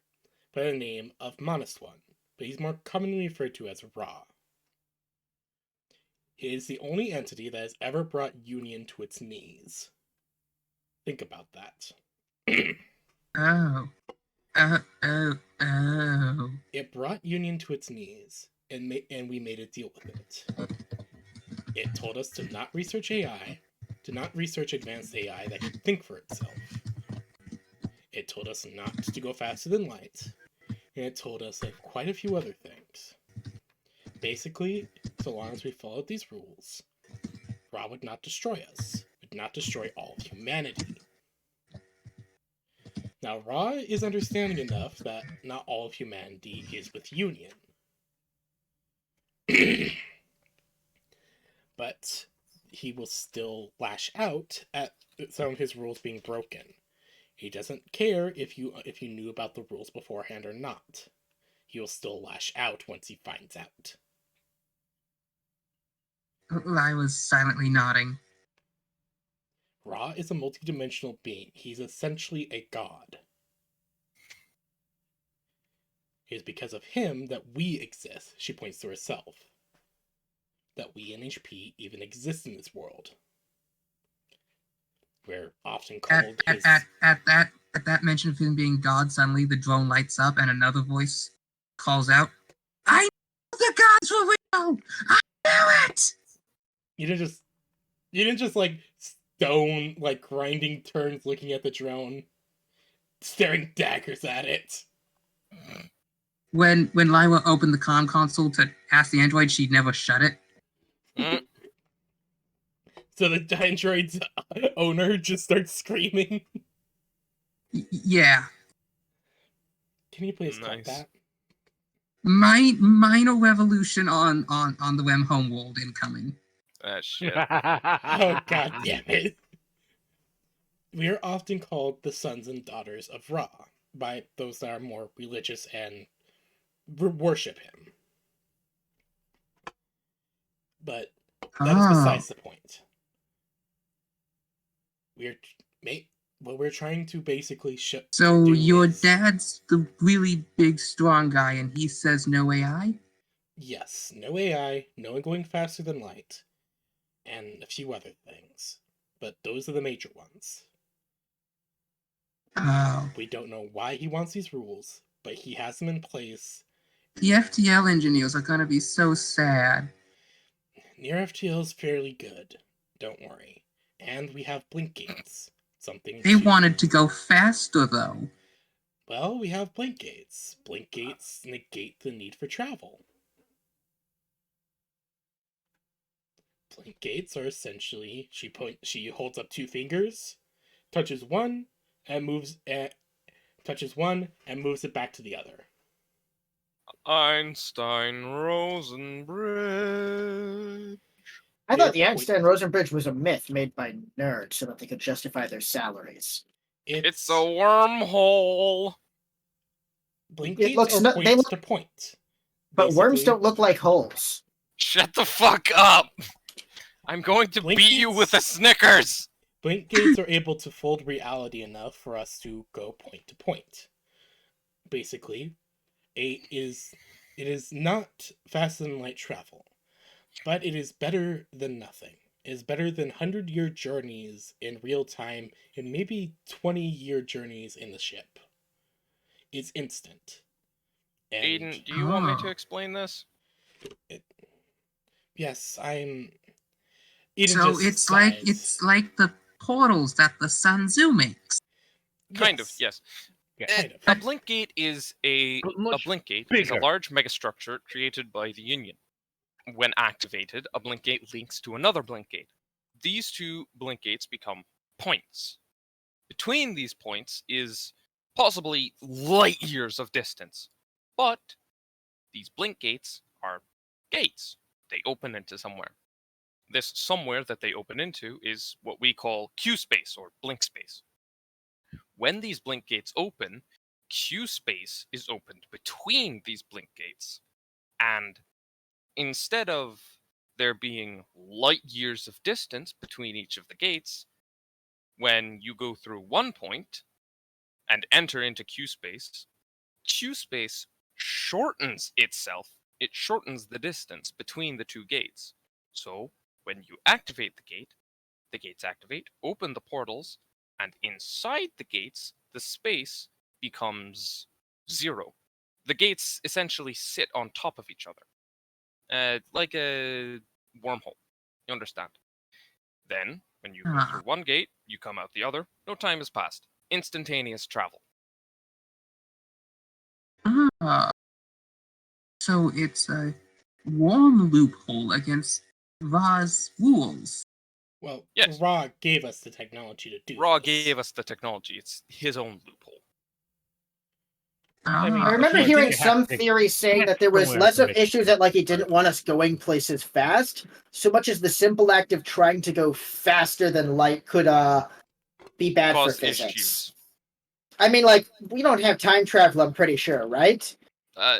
by the name of Monist One, but he's more commonly referred to as Ra. He is the only entity that has ever brought Union to its knees. Think about that. Oh. Oh. It brought Union to its knees, and we made a deal with it. It told us to not research AI, to not research advanced AI that could think for itself. It told us not to go faster than light, and it told us quite a few other things. Basically, so long as we followed these rules, Ra would not destroy us, would not destroy all of humanity. Now, Ra is understanding enough that not all of humanity is with Union. But he will still lash out at some of his rules being broken. He doesn't care if you knew about the rules beforehand or not. He will still lash out once he finds out. I was silently nodding. Ra is a multidimensional being. He's essentially a god. It is because of him that we exist, she points to herself. That we NHP even exist in this world. We're often called At that mention of him being God, suddenly the drone lights up and another voice calls out, I knew the gods were real! I knew it! You didn't just stone grinding turns looking at the drone, staring daggers at it. When Lyra opened the comm console to ask the android, she'd never shut it. So the android's owner just starts screaming. Yeah. Can you please cut Nice. that? Minor revolution on the WEM homeworld incoming. Shit. Oh god damn it. We are often called the sons and daughters of Ra by those that are more religious and worship him. But that is besides the point. What we're trying to basically So your is, dad's the really big, strong guy, and he says no AI? yes, no AI, no going faster than light, and a few other things. But those are the major ones. Oh. We don't know why he wants these rules, but he has them in place. The FTL engineers are gonna be so sad. Near FTL is fairly good, don't worry. And we have blink gates. Something They wanted to go faster, though. Well, we have blink gates. Blink gates negate the need for travel. Blink gates are essentially she holds up two fingers, touches one, and moves touches one and moves it back to the other. Einstein Rosenbridge. I They're thought the Einstein-Rosen bridge was a myth made by nerds so that they could justify their salaries. It's a wormhole. Blink It gates looks are not- they points look- to point. But worms Basically, don't look like holes. Shut the fuck up. I'm going to Blink beat you gates? with a Snickers. Blink gates are able to fold reality enough for us to go point to point. Basically, it is not faster than light travel, but it is better than nothing. It is better than 100-year journeys in real time and maybe 20-year journeys in the ship. It's instant. And Aiden, do you want me to Oh. explain this? yes, I'm. Eden So just it's sighs. like the portals that the Sun Zoo makes. Kind of, yes. Kind of. A blink gate is a But much blink gate is a bigger. large megastructure created by the Union. When activated, a blink gate links to another blink gate. These two blink gates become points. Between these points is possibly light years of distance. But these blink gates are gates. They open into somewhere. This somewhere that they open into is what we call Q space or blink space. When these blink gates open, Q space is opened between these blink gates. And instead of there being light years of distance between each of the gates, when you go through one point and enter into Q space shortens itself. It shortens the distance between the two gates. So when you activate the gates activate, open the portals, and inside the gates, the space becomes 0. The gates essentially sit on top of each other, like a wormhole. You understand? Then, when you go Ah. through one gate, you come out the other. No time has passed. Instantaneous travel. Ah. So it's a warm loophole against Ra's rules. Well, Yes. Ra gave us the technology to do Ra this. gave us the technology. It's his own loophole. Ah. I mean, I remember He hearing did- some theories saying that there was less of issues that like he didn't want us going places fast, so much as the simple act of trying to go faster than light could be bad Cause for physics. issues. I mean, like, we don't have time travel, I'm pretty sure, right?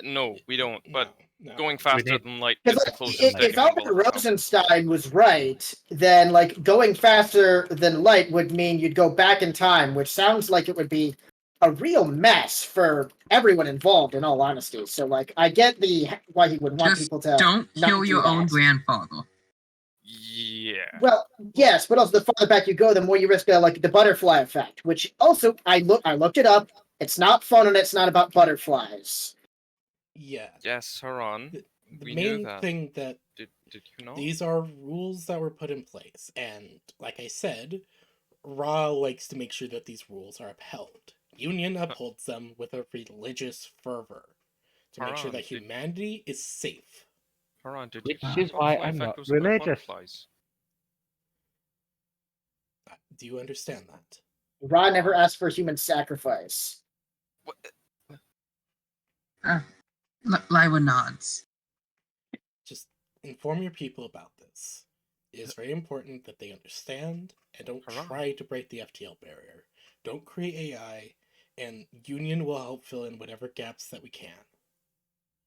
No, we don't. But no. going faster did. than light is Because the like, closest thing if anyone will Albert ever come. Rosenstein was right, then like going faster than light would mean you'd go back in time, which sounds like it would be a real mess for everyone involved. In all honesty, so like I get the why he would want Just people to don't not kill do your own that. grandfather. Yeah. Well, yes, but also the farther back you go, the more you risk like the butterfly effect, which also I looked it up. It's not fun and it's not about butterflies. Yeah. Yes, Haran. The We knew main that. thing that Did you know? these are rules that were put in place, and like I said, Ra likes to make sure that these rules are upheld. Union upholds them with a religious fervor to make sure Haran, that humanity is safe. Haran, did you Which think is the why butterfly I'm effect not was about religious. butterflies? Do you understand that? Ra never asked for human sacrifice. What? Lyra nods. Just inform your people about this. It is very important that they understand and don't Haran. try to break the FTL barrier. Don't create AI, and Union will help fill in whatever gaps that we can.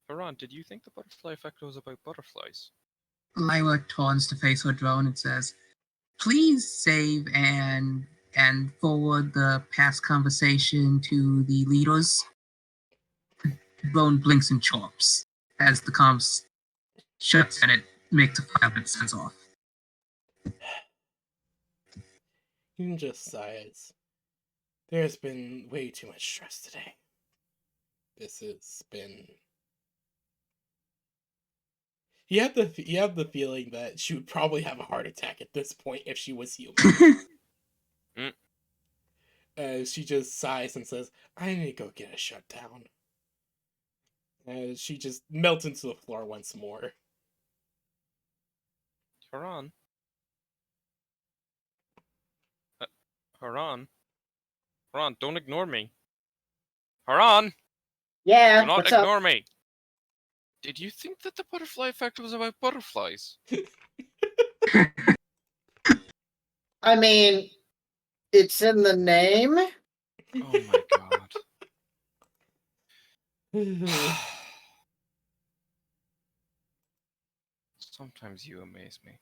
Haran, did you think the butterfly effect was about butterflies? Lyra turns to face her drone and says, "Please save and forward the past conversation to the leaders." Drone blinks and chirps as the comms shuts and it makes a file that sends off. Union just sighs. There's been way too much stress today. This has been. You have the feeling that she would probably have a heart attack at this point if she was human. She just sighs and says, "I need to go get a shutdown." As she just melts into the floor once more. Haran? Haran? Haran, don't ignore me. Haran! Yeah, Do not what's up? ignore me! Did you think that the butterfly effect was about butterflies? I mean, it's in the name. Oh my god. Sometimes you amaze me.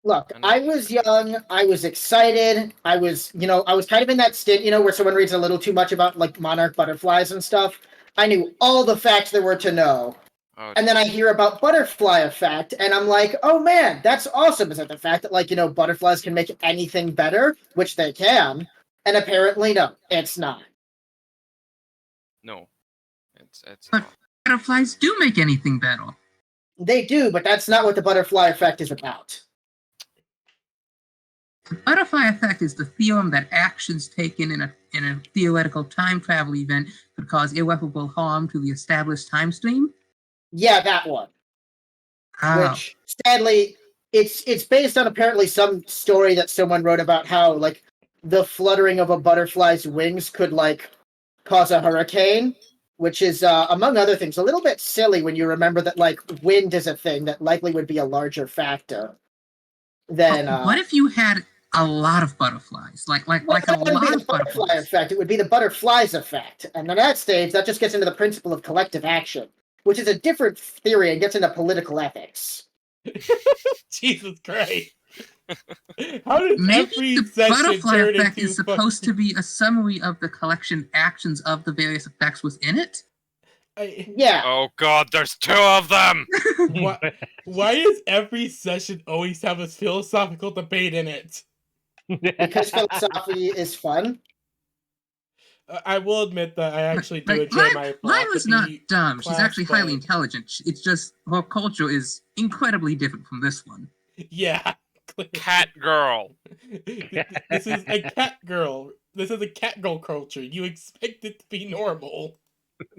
Look, I know I you was should. young. I was excited. I was kind of in that stint, where someone reads a little too much about like monarch butterflies and stuff. I knew all the facts there were to know. Oh, And then I hear about butterfly effect, and I'm like, oh man, that's awesome. Is it the fact that, butterflies can make anything better? Which they can. And apparently, no, it's not. no. It's But not. butterflies do make anything better. They do, but that's not what the butterfly effect is about. The butterfly effect is the theorem that actions taken in a theoretical time travel event could cause irreparable harm to the established time stream. Yeah, that one. Oh. Which, sadly, it's based on apparently some story that someone wrote about how, like, the fluttering of a butterfly's wings could, like, cause a hurricane, which is, among other things, a little bit silly when you remember that, like, wind is a thing that likely would be a larger factor than, What if you had a lot of butterflies? Like a that lot wouldn't be of the butterfly butterflies. effect. It would be the butterflies effect. And at that stage, that just gets into the principle of collective action, which is a different theory and gets into political ethics. Jesus Christ. How does Maybe every the session butterfly turn effect into is supposed to be a summary of the collection actions of the various effects within it? Yeah. Oh god, there's 2 of them! Why does every session always have a philosophical debate in it? Because philosophy is fun. I will admit that I actually do Like, enjoy my Lime is not philosophy dumb. She's class, actually highly but- intelligent. It's just her culture is incredibly different from this one. Yeah. Cat girl. This is a cat girl. This is a cat girl culture. You expect it to be normal.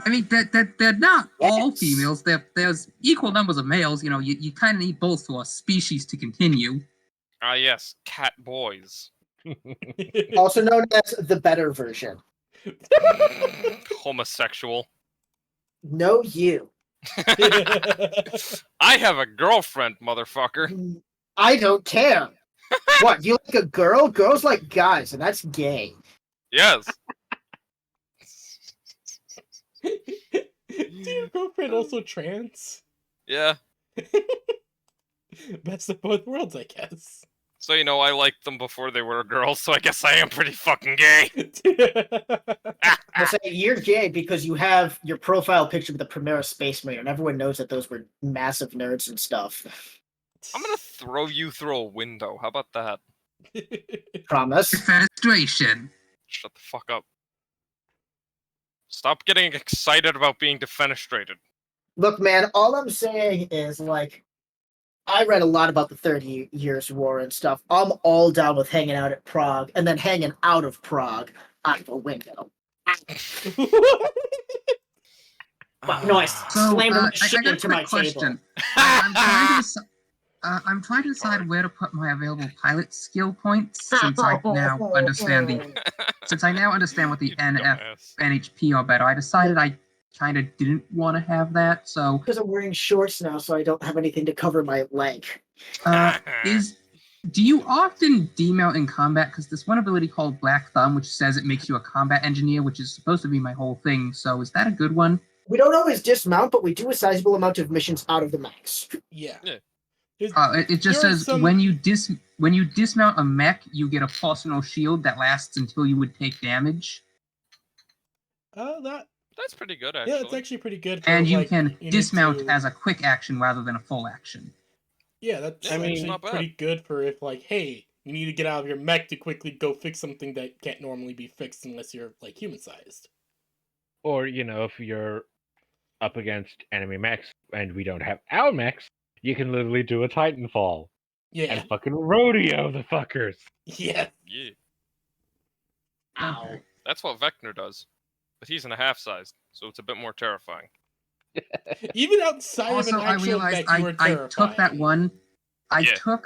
I mean, they're not all Yes. females. There's equal numbers of males. You know, you kind of need both for a species to continue. Ah yes, cat boys. Also known as the better version. Homosexual. No, you. I have a girlfriend, motherfucker. I don't care. What, you like a girl? Girls like guys, and that's gay. Yes. Do your girlfriend also trans? Yeah. Mm-hmm. Best of both worlds, I guess. So, you know, I liked them before they were girls, so I guess I am pretty fucking gay. I say you're gay because you have your profile picture with the Primera Space Marine, and everyone knows that those were massive nerds and stuff. I'm gonna throw you through a window. How about that? Promise. Defenestration. Shut the fuck up. Stop getting excited about being defenestrated. Look, man, all I'm saying is, like, I read a lot about the 30 Years' War and stuff. I'm all down with hanging out at Prague and then hanging out of Prague out of a window. But no, I So, slammed my I shit got a into my quick table. question. I'm trying to decide where to put my available pilot skill points since I now understand what the NF Dumbass. NHP are better. I decided I kind of didn't want to have that. So, Because I'm wearing shorts now, so I don't have anything to cover my leg. do you often demount in combat? Because there's one ability called Black Thumb, which says it makes you a combat engineer, which is supposed to be my whole thing. So, is that a good one? We don't always dismount, but we do a sizable amount of missions out of the max. Yeah. Yeah. It just There are says some- when you dismount a mech, you get a personal shield that lasts until you would take damage, That's pretty good, actually. Yeah, it's actually pretty good. For, and you like, can need dismount to- as a quick action rather than a full action. Yeah, that's I mean, actually not bad. pretty good for if, like, hey, you need to get out of your mech to quickly go fix something that can't normally be fixed unless you're, like, human-sized. Or, you know, if you're up against enemy mechs and we don't have our mechs, you can literally do a Titanfall Yeah. and fucking rodeo the fuckers. Yeah. Yeah. Ow. That's what Vector does. But he's in a half-size, so it's a bit more terrifying. Even outside Also, of an I actual realized mech, you were I terrifying. took that one. Yeah.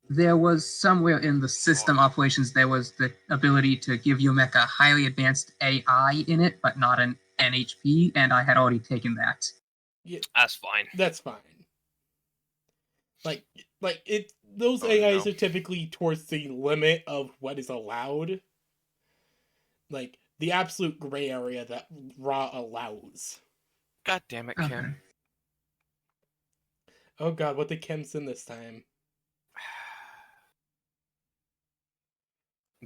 There was somewhere in the system operations there was the ability to give your mech a highly advanced AI in it, but not an NHP, and I had already taken that. That's fine. That's fine. Like it. Those Oh, AIs no. are typically towards the limit of what is allowed. Like the absolute gray area that Raw allows. God damn it, Okay. Kim. Oh god, what did Kim send this time?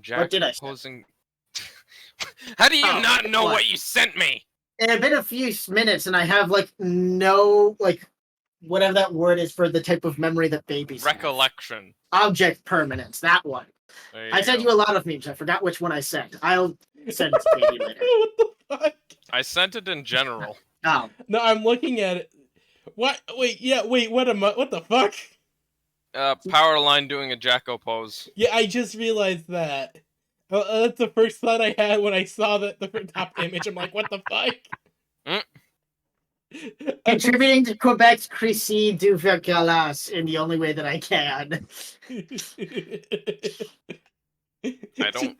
Jack did I send? proposing... How do you Oh, not know what? what you sent me? It had been a few minutes, and I have, like, no, like, whatever that word is for the type of memory that babies have. Recollection. Object permanence, that one. There I sent go. you a lot of memes. I forgot which one I sent. I'll send it to baby later. What the fuck? I sent it in general. Oh, No, I'm looking at it. What? Wait, yeah, wait, what the fuck? Power line doing a Jacko pose. Yeah, I just realized that. That's the first thought I had when I saw the top image. I'm like, what the fuck? contributing to Quebec's crise du verglas in the only way that I can. I don't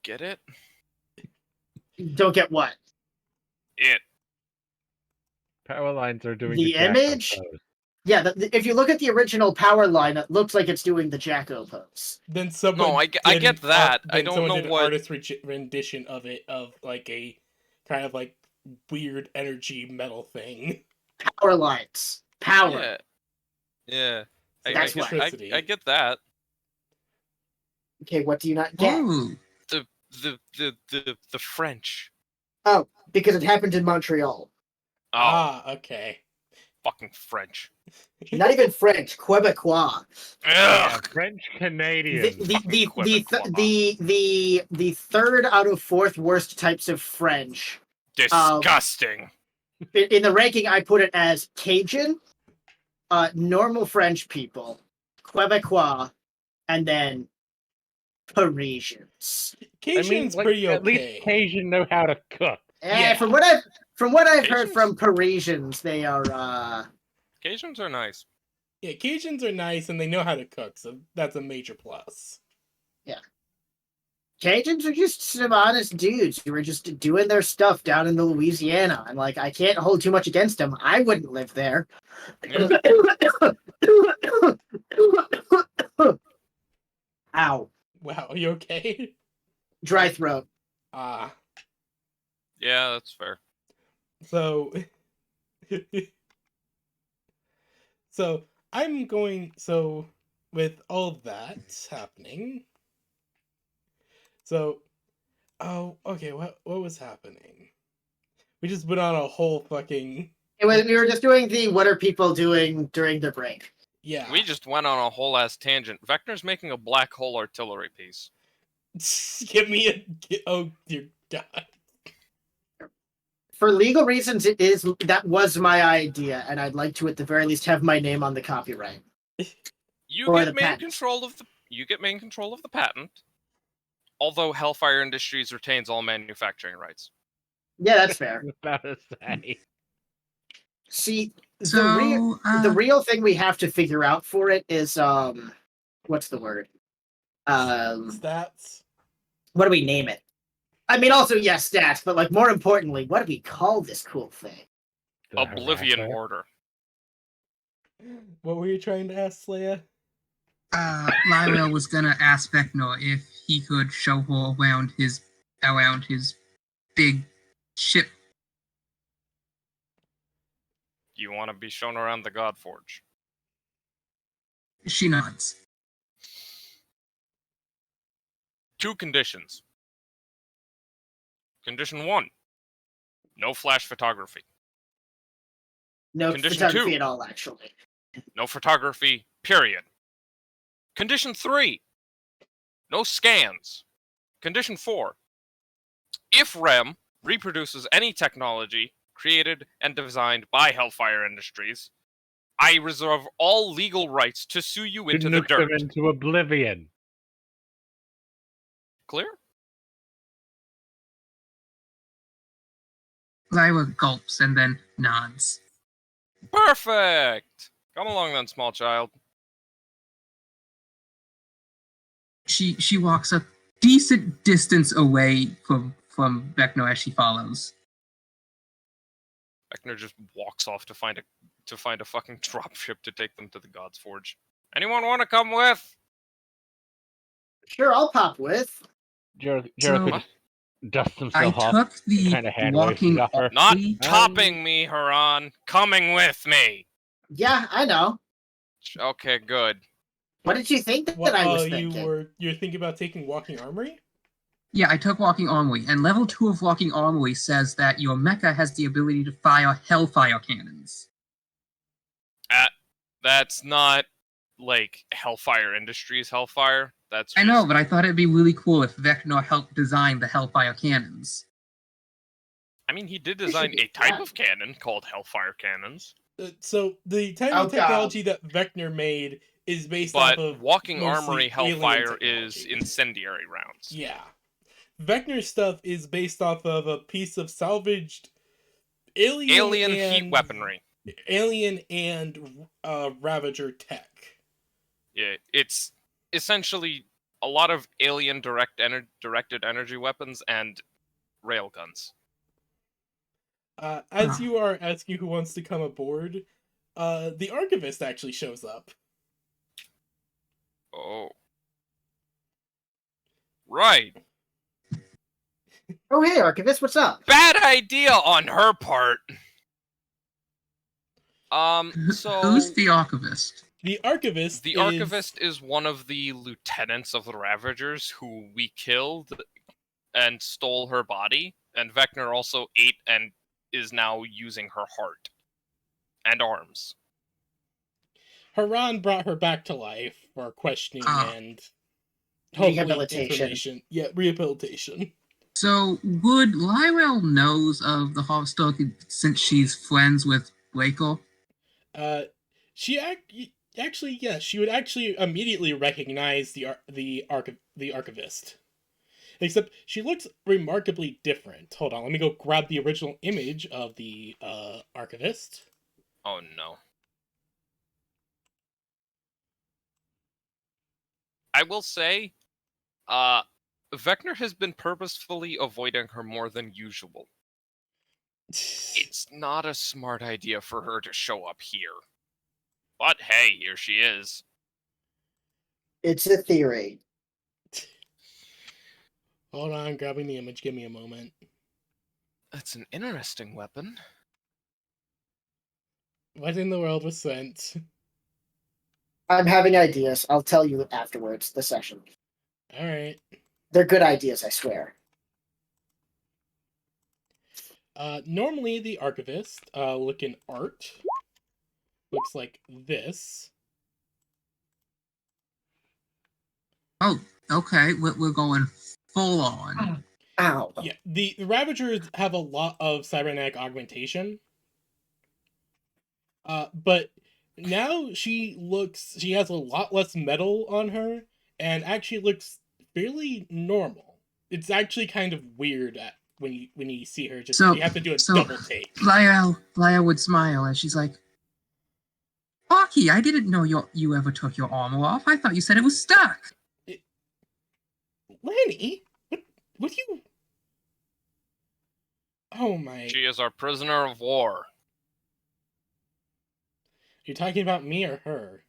get it. Don't get what? It. Power lines are doing The Jacko image? pose. Yeah, if you look at the original power line, it looks like it's doing the Jacko pose. Then someone No, I did get an that. I then don't someone know did an what. artist rendition of it, of like a kind of like weird energy metal thing. Power lines. Power. Yeah. Yeah. That's what. Electricity. I get that. Okay, what do you not get? Ooh. The French. Oh, because it happened in Montreal. Oh, Ah, okay. fucking French. Not even French, Quebecois. Yeah, Ugh. French The Canadian. the third out of fourth worst types of French. Disgusting. In the ranking, I put it as Cajun, normal French people, Quebecois, and then Parisians. Cajun's pretty at least okay. Cajun know how to cook. Yeah. From what I've heard Cajuns? from Parisians, they are Cajuns are nice. Yeah, Cajuns are nice and they know how to cook, so that's a major plus. Cajuns are just some honest dudes who are just doing their stuff down in the Louisiana. And like, I can't hold too much against them. I wouldn't live there. Yeah. Ow. Wow, are you okay? Dry throat. Ah, Yeah, that's fair. so so I'm going so with all of that happening. So okay, what was happening? We just went on a whole fucking We were just doing the what are people doing during the break. yeah. We just went on a whole ass tangent. Vector's making a black hole artillery piece. Oh dear God. For legal reasons, that was my idea, and I'd like to at the very least have my name on the copyright. You Or get the main patent. control of the patent. Although Hellfire Industries retains all manufacturing rights. Yeah, that's fair. About to say. See, So, the real thing we have to figure out for it is what's the word? Stats. What do we name it? I mean, also yes, stats, but like more importantly, what do we call this cool thing? The Oblivion harasser. Order. What were you trying to ask, Leia? Lyra was gonna ask Vecnor if he could show her around his big ship. You want to be shown around the Godforge. She nods. 2 conditions. Condition 1. No flash photography. No Condition photography 2. at all, actually. No photography, period. Condition 3. No scans. Condition 4. If REM reproduces any technology created and designed by Hellfire Industries, I reserve all legal rights to sue you To into the nuke them dirt. into oblivion. Clear? Lyra gulps and then nods. Perfect! Come along then, small child. She walks a decent distance away from Vecnor as she follows. Beckner just walks off to find a fucking dropship to take them to the God's Forge. Anyone want to come with? Sure, I'll pop with. Jericho So, just dusts I himself off. took the kinda hand waves walking to offer. Not Armory. topping me, Haran. Coming with me. Yeah, I know. Okay, good. What did you think that What? I was thinking? You're thinking about taking Walking Armory? Yeah, I took Walking Armory, and level 2 of Walking Armory says that your mecha has the ability to fire Hellfire cannons. That's not like Hellfire Industries Hellfire. That's I know, just- but I thought it'd be really cool if Vecnor helped design the Hellfire cannons. I mean, he did This design should be a type fun. of cannon called Hellfire cannons, So the type Oh, of technology that Vector made is based but off of Walking mostly Armory alien Hellfire is technology. incendiary rounds. Yeah. Vector's stuff is based off of a piece of salvaged alien Heat and weaponry. alien and Ravager tech. Yeah, it's essentially a lot of alien directed energy weapons and railguns. As you are asking who wants to come aboard, the Archivist actually shows up. Oh. Right. Oh, hey, Archivist, what's up? Bad idea on her part. So Who's the archivist? The Archivist the is... Archivist is one of the lieutenants of the Ravagers who we killed and stole her body, and Vecna also ate and is now using her heart and arms. Haran brought her back to life for questioning and hopefully Rehabilitation. information. Yeah, rehabilitation. So, would Lyrel knows of the Hofstock since she's friends with Blakel? She actually, yes, she would actually immediately recognize the Archivist. Except she looks remarkably different. Hold on, let me go grab the original image of the Archivist. Oh no. I will say, Vecna has been purposefully avoiding her more than usual. It's not a smart idea for her to show up here. But hey, here she is. It's a theory. Hold on, grabbing the image. Give me a moment. It's an interesting weapon. What in the world was sent? I'm having ideas. I'll tell you afterwards, the session. Alright. They're good ideas, I swear. Normally the Archivist, look in art. Looks like this. Oh, okay, we're going full on. Ow. Yeah, the Ravagers have a lot of cybernetic augmentation. But now she has a lot less metal on her, and actually looks fairly normal. It's actually kind of weird when you see her. Just you have to do a double take. Lyrel would smile as she's like, Aki, I didn't know you ever took your armor off. I thought you said it was stuck. Lanny, what do you? Oh my! She is our prisoner of war. You're talking about me or her?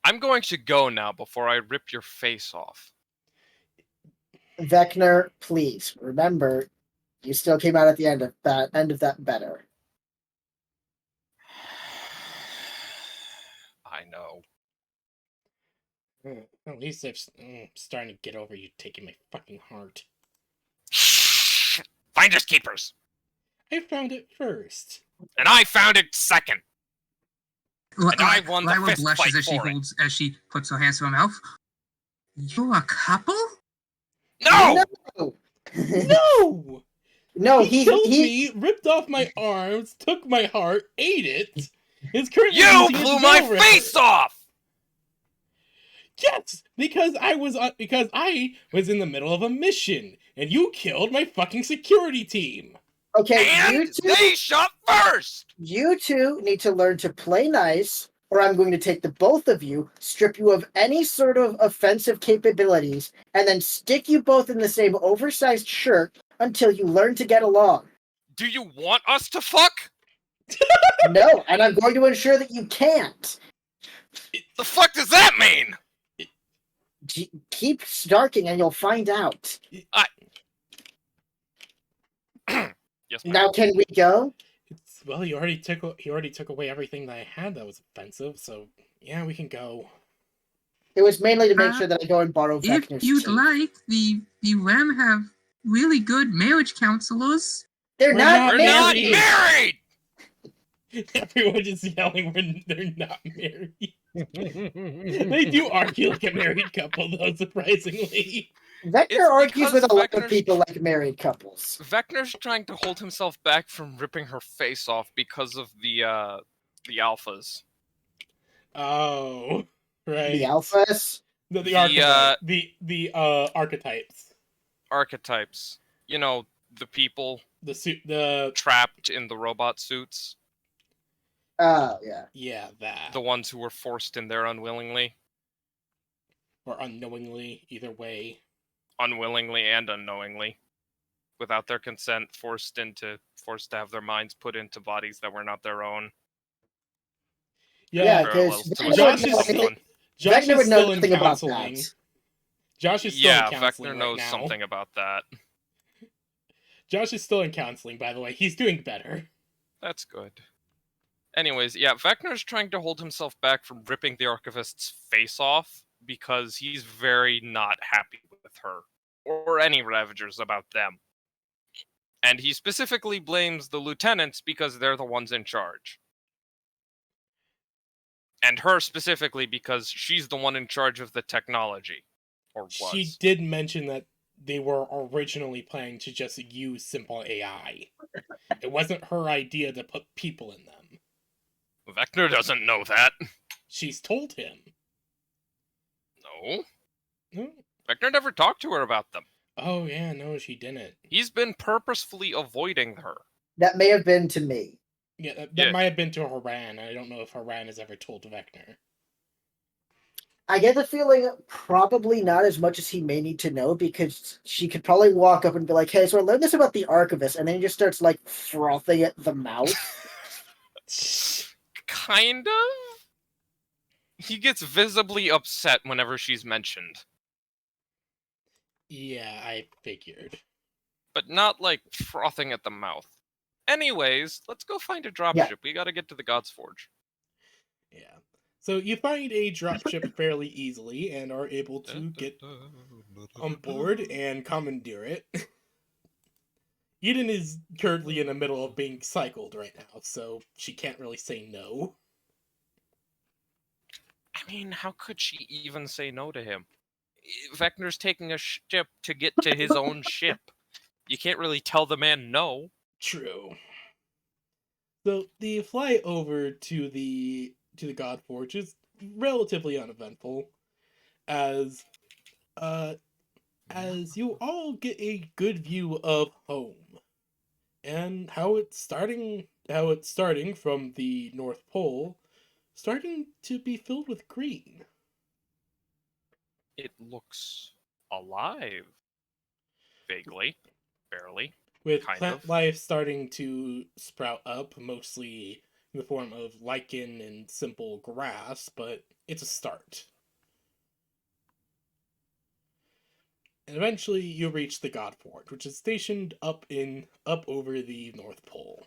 I'm going to go now before I rip your face off. Vecna, please remember, you still came out at the end of that better. I know. At least I'm starting to get over you taking my fucking heart. Finders keepers. I found it first. And I found it second. And I won the Lyrel fist blushes fight as she puts her hands to her mouth. You're a couple? No! No! No! No, he killed me, ripped off my arms, took my heart, ate it. Is currently You using blew his my nail face ripper. off! Yes, because I was in the middle of a mission, and you killed my fucking security team. Okay, And they shot first! You two need to learn to play nice, or I'm going to take the both of you, strip you of any sort of offensive capabilities, and then stick you both in the same oversized shirt until you learn to get along. Do you want us to fuck? No, and I'm going to ensure that you can't. The fuck does that mean? Keep snarking and you'll find out. Yes, ma'am. Now can we go? Well, he already took away everything that I had that was offensive, so yeah, we can go. It was mainly to make sure that I go and borrow If Vecna's you'd tape. like, the REM have really good marriage counselors. They're not We're not married! married! Everyone just yelling when they're not married. They do argue like a married couple, though, surprisingly. Vector It's argues because with a lot of Vector's people like married couples. Vector's trying to hold himself back from ripping her face off because of the alphas. Oh, right. The alphas. The The, archetype. The archetypes. Archetypes. You know, the people The suit. The trapped in the robot suits. Oh, yeah. yeah, that The ones who were forced in there unwillingly. or unknowingly, either way. Unwillingly and unknowingly. Without their consent, forced to have their minds put into bodies that were not their own. Yeah, Parallels because to Vector Josh would is know still- someone. Josh Vector is would know still in nothing about counseling. that. Josh is still Yeah, in counseling Vector right knows now. something about that. Josh is still in counseling, by the way. He's doing better. That's good. Anyways, yeah, Vector's trying to hold himself back from ripping the Archivist's face off because he's very not happy with her or any Ravagers about them. And he specifically blames the lieutenants because they're the ones in charge. And her specifically because she's the one in charge of the technology. Or was. She did mention that they were originally planning to just use simple AI. It wasn't her idea to put people in them. Vector doesn't know that. She's told him. No. No? Vector never talked to her about them. Oh, yeah, no, she didn't. He's been purposefully avoiding her. That may have been to me. Yeah, that Yeah. might have been to Haran. I don't know if Haran has ever told Vector. I get the feeling probably not as much as he may need to know, because she could probably walk up and be like, "Hey, so I learned this about the Archivist," and then he just starts like frothing at the mouth. Kind of? He gets visibly upset whenever she's mentioned. Yeah, I figured. But not like frothing at the mouth. Anyways, let's go find a dropship. Yeah. We gotta get to the God's Forge. Yeah. So you find a dropship fairly easily and are able to get on board and commandeer it. Eden is currently in the middle of being cycled right now, so she can't really say no. I mean, how could she even say no to him? Vector's taking a ship to get to his own ship. You can't really tell the man no. True. So the fly over to the God Forge is relatively uneventful, as you all get a good view of home and how it's starting from the North Pole, starting to be filled with green. It looks alive. Vaguely. Barely. With Kind plant of. life starting to sprout up, mostly in the form of lichen and simple grass, but it's a start. And eventually you reach the God Forge, which is stationed up over the North Pole.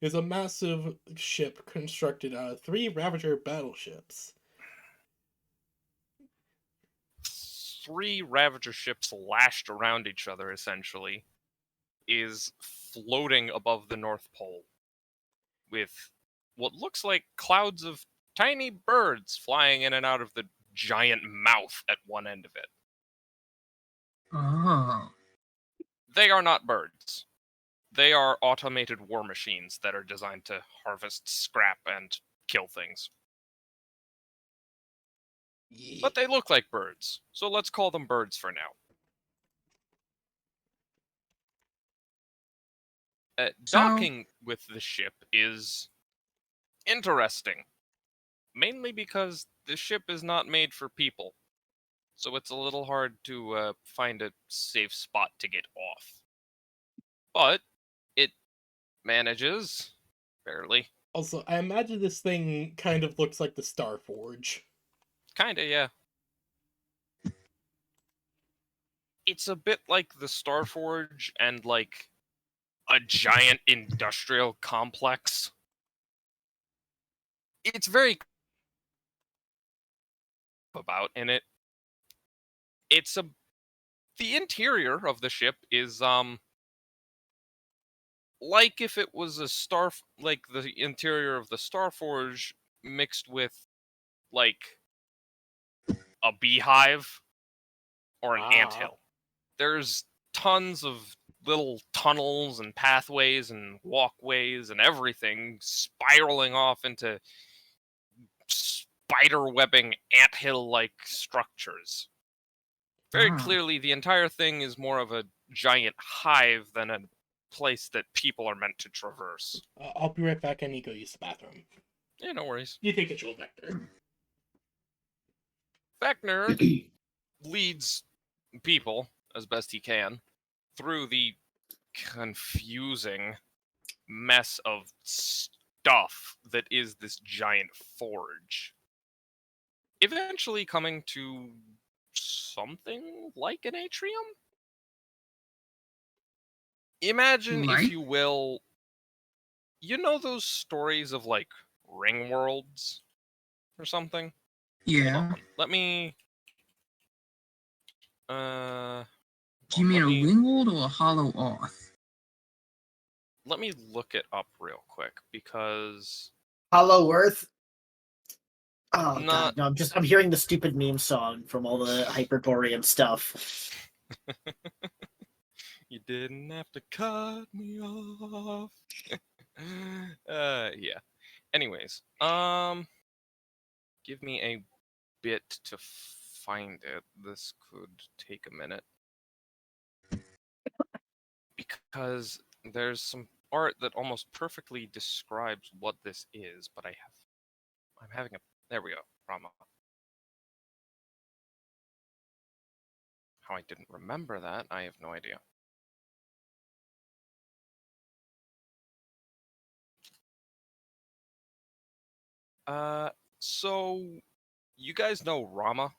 It's a massive ship constructed out of 3 Ravager battleships. 3 Ravager ships lashed around each other, essentially, is floating above the North Pole with what looks like clouds of tiny birds flying in and out of the giant mouth at one end of it. Oh. They are not birds. They are automated war machines that are designed to harvest scrap and kill things. Yeah. But they look like birds, so let's call them birds for now. Docking with the ship is interesting. Mainly because the ship is not made for people. So it's a little hard to find a safe spot to get off. But it manages. Barely. Also, I imagine this thing kind of looks like the Star Forge. Kinda, yeah. It's a bit like the Starforge and like a giant industrial complex. It's very about in it. It's the interior of the ship is like if it was like the interior of the Starforge mixed with like a beehive or an anthill. There's tons of little tunnels and pathways and walkways and everything spiraling off into spider webbing anthill-like structures. Very clearly, the entire thing is more of a giant hive than a place that people are meant to traverse. I'll be right back. I need to go use the bathroom. Yeah, no worries. You take control, Vector. Vector leads people, as best he can, through the confusing mess of stuff that is this giant forge. Eventually coming to something like an atrium? Imagine, if you will, you know those stories of like ring worlds or something? Yeah. Hold on. Let me Do you mean a ringworld or a hollow earth? let me look it up real quick because Hollow Earth. Oh Not- god, no! I'm hearing the stupid meme song from all the Hyperborean stuff. you didn't have to cut me off. Yeah. Anyways, give me a bit to find it. This could take a minute. Because there's some art that almost perfectly describes what this is, but I'm having a, there we go, Rama. How I didn't remember that, I have no idea. So you guys know Rama?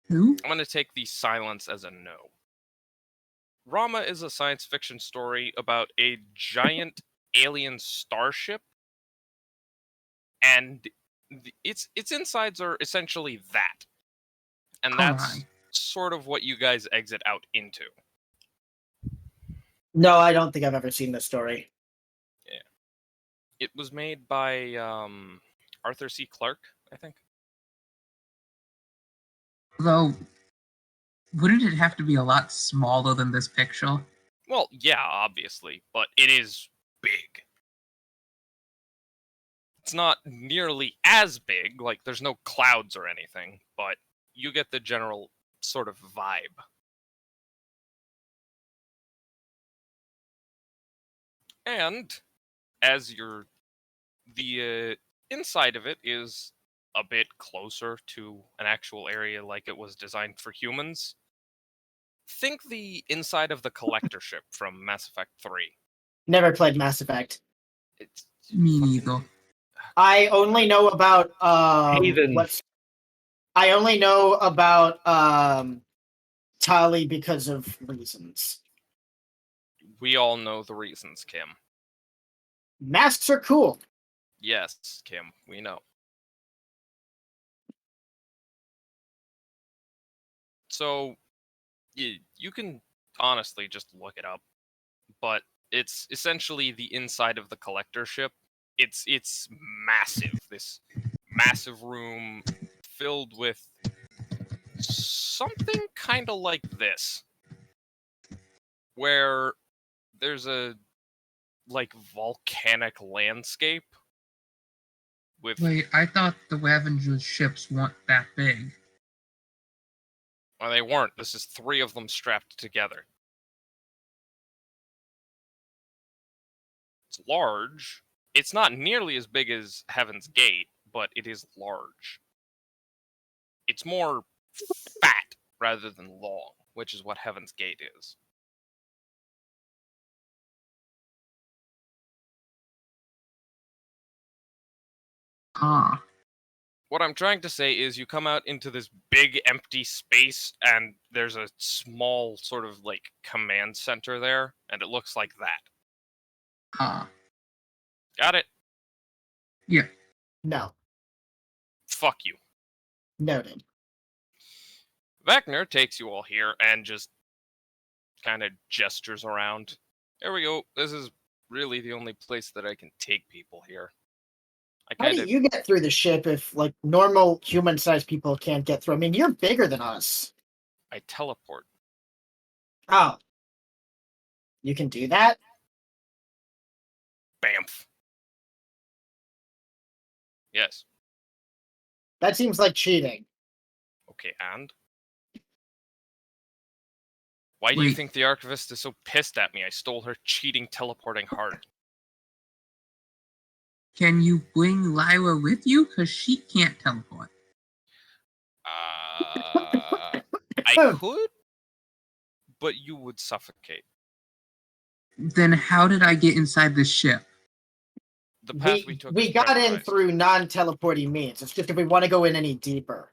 Who? I'm gonna take the silence as a no. Rama is a science fiction story about a giant alien starship, and its insides are essentially that, and that's sort of what you guys exit out into. No, I don't think I've ever seen this story. Yeah, it was made by Arthur C. Clarke, I think. Though, wouldn't it have to be a lot smaller than this picture? Well, yeah, obviously, but it is big. It's not nearly as big, like there's no clouds or anything, but you get the general sort of vibe. And as the inside of it is a bit closer to an actual area like it was designed for humans. Think the inside of the collector ship from Mass Effect 3. Never played Mass Effect. It's Me fucking- neither. I only know about Heathens. I only know about Tali because of reasons. We all know the reasons, Kim. Masks are cool. Yes, Kim, we know. So, you can honestly just look it up, but it's essentially the inside of the collector ship. It's massive. This massive room filled with something kind of like this, where there's a like volcanic landscape with Wait, I thought the Ravager's ships weren't that big. well, they weren't. This is 3 of them strapped together. It's large. It's not nearly as big as Heaven's Gate, but it is large. It's more fat rather than long, which is what Heaven's Gate is. Ah. What I'm trying to say is you come out into this big empty space and there's a small sort of like command center there, and it looks like that. Ah. Got it? Yeah. No, Fuck you. noted. Vector takes you all here and just kind of gestures around. There we go. This is really the only place that I can take people here. I How kind do of you get through the ship if like normal human-sized people can't get through? I mean, you're bigger than us. I teleport. Oh, you can do that? Bamf. Yes. That seems like cheating. Okay, and? Why do you Wait. think the Archivist is so pissed at me? I stole her cheating teleporting heart. Can you bring Lyra with you? Because she can't teleport. I could, but you would suffocate. Then how did I get inside the ship? The path we took is we got in pressurized. through non-teleporting means. It's just if we want to go in any deeper.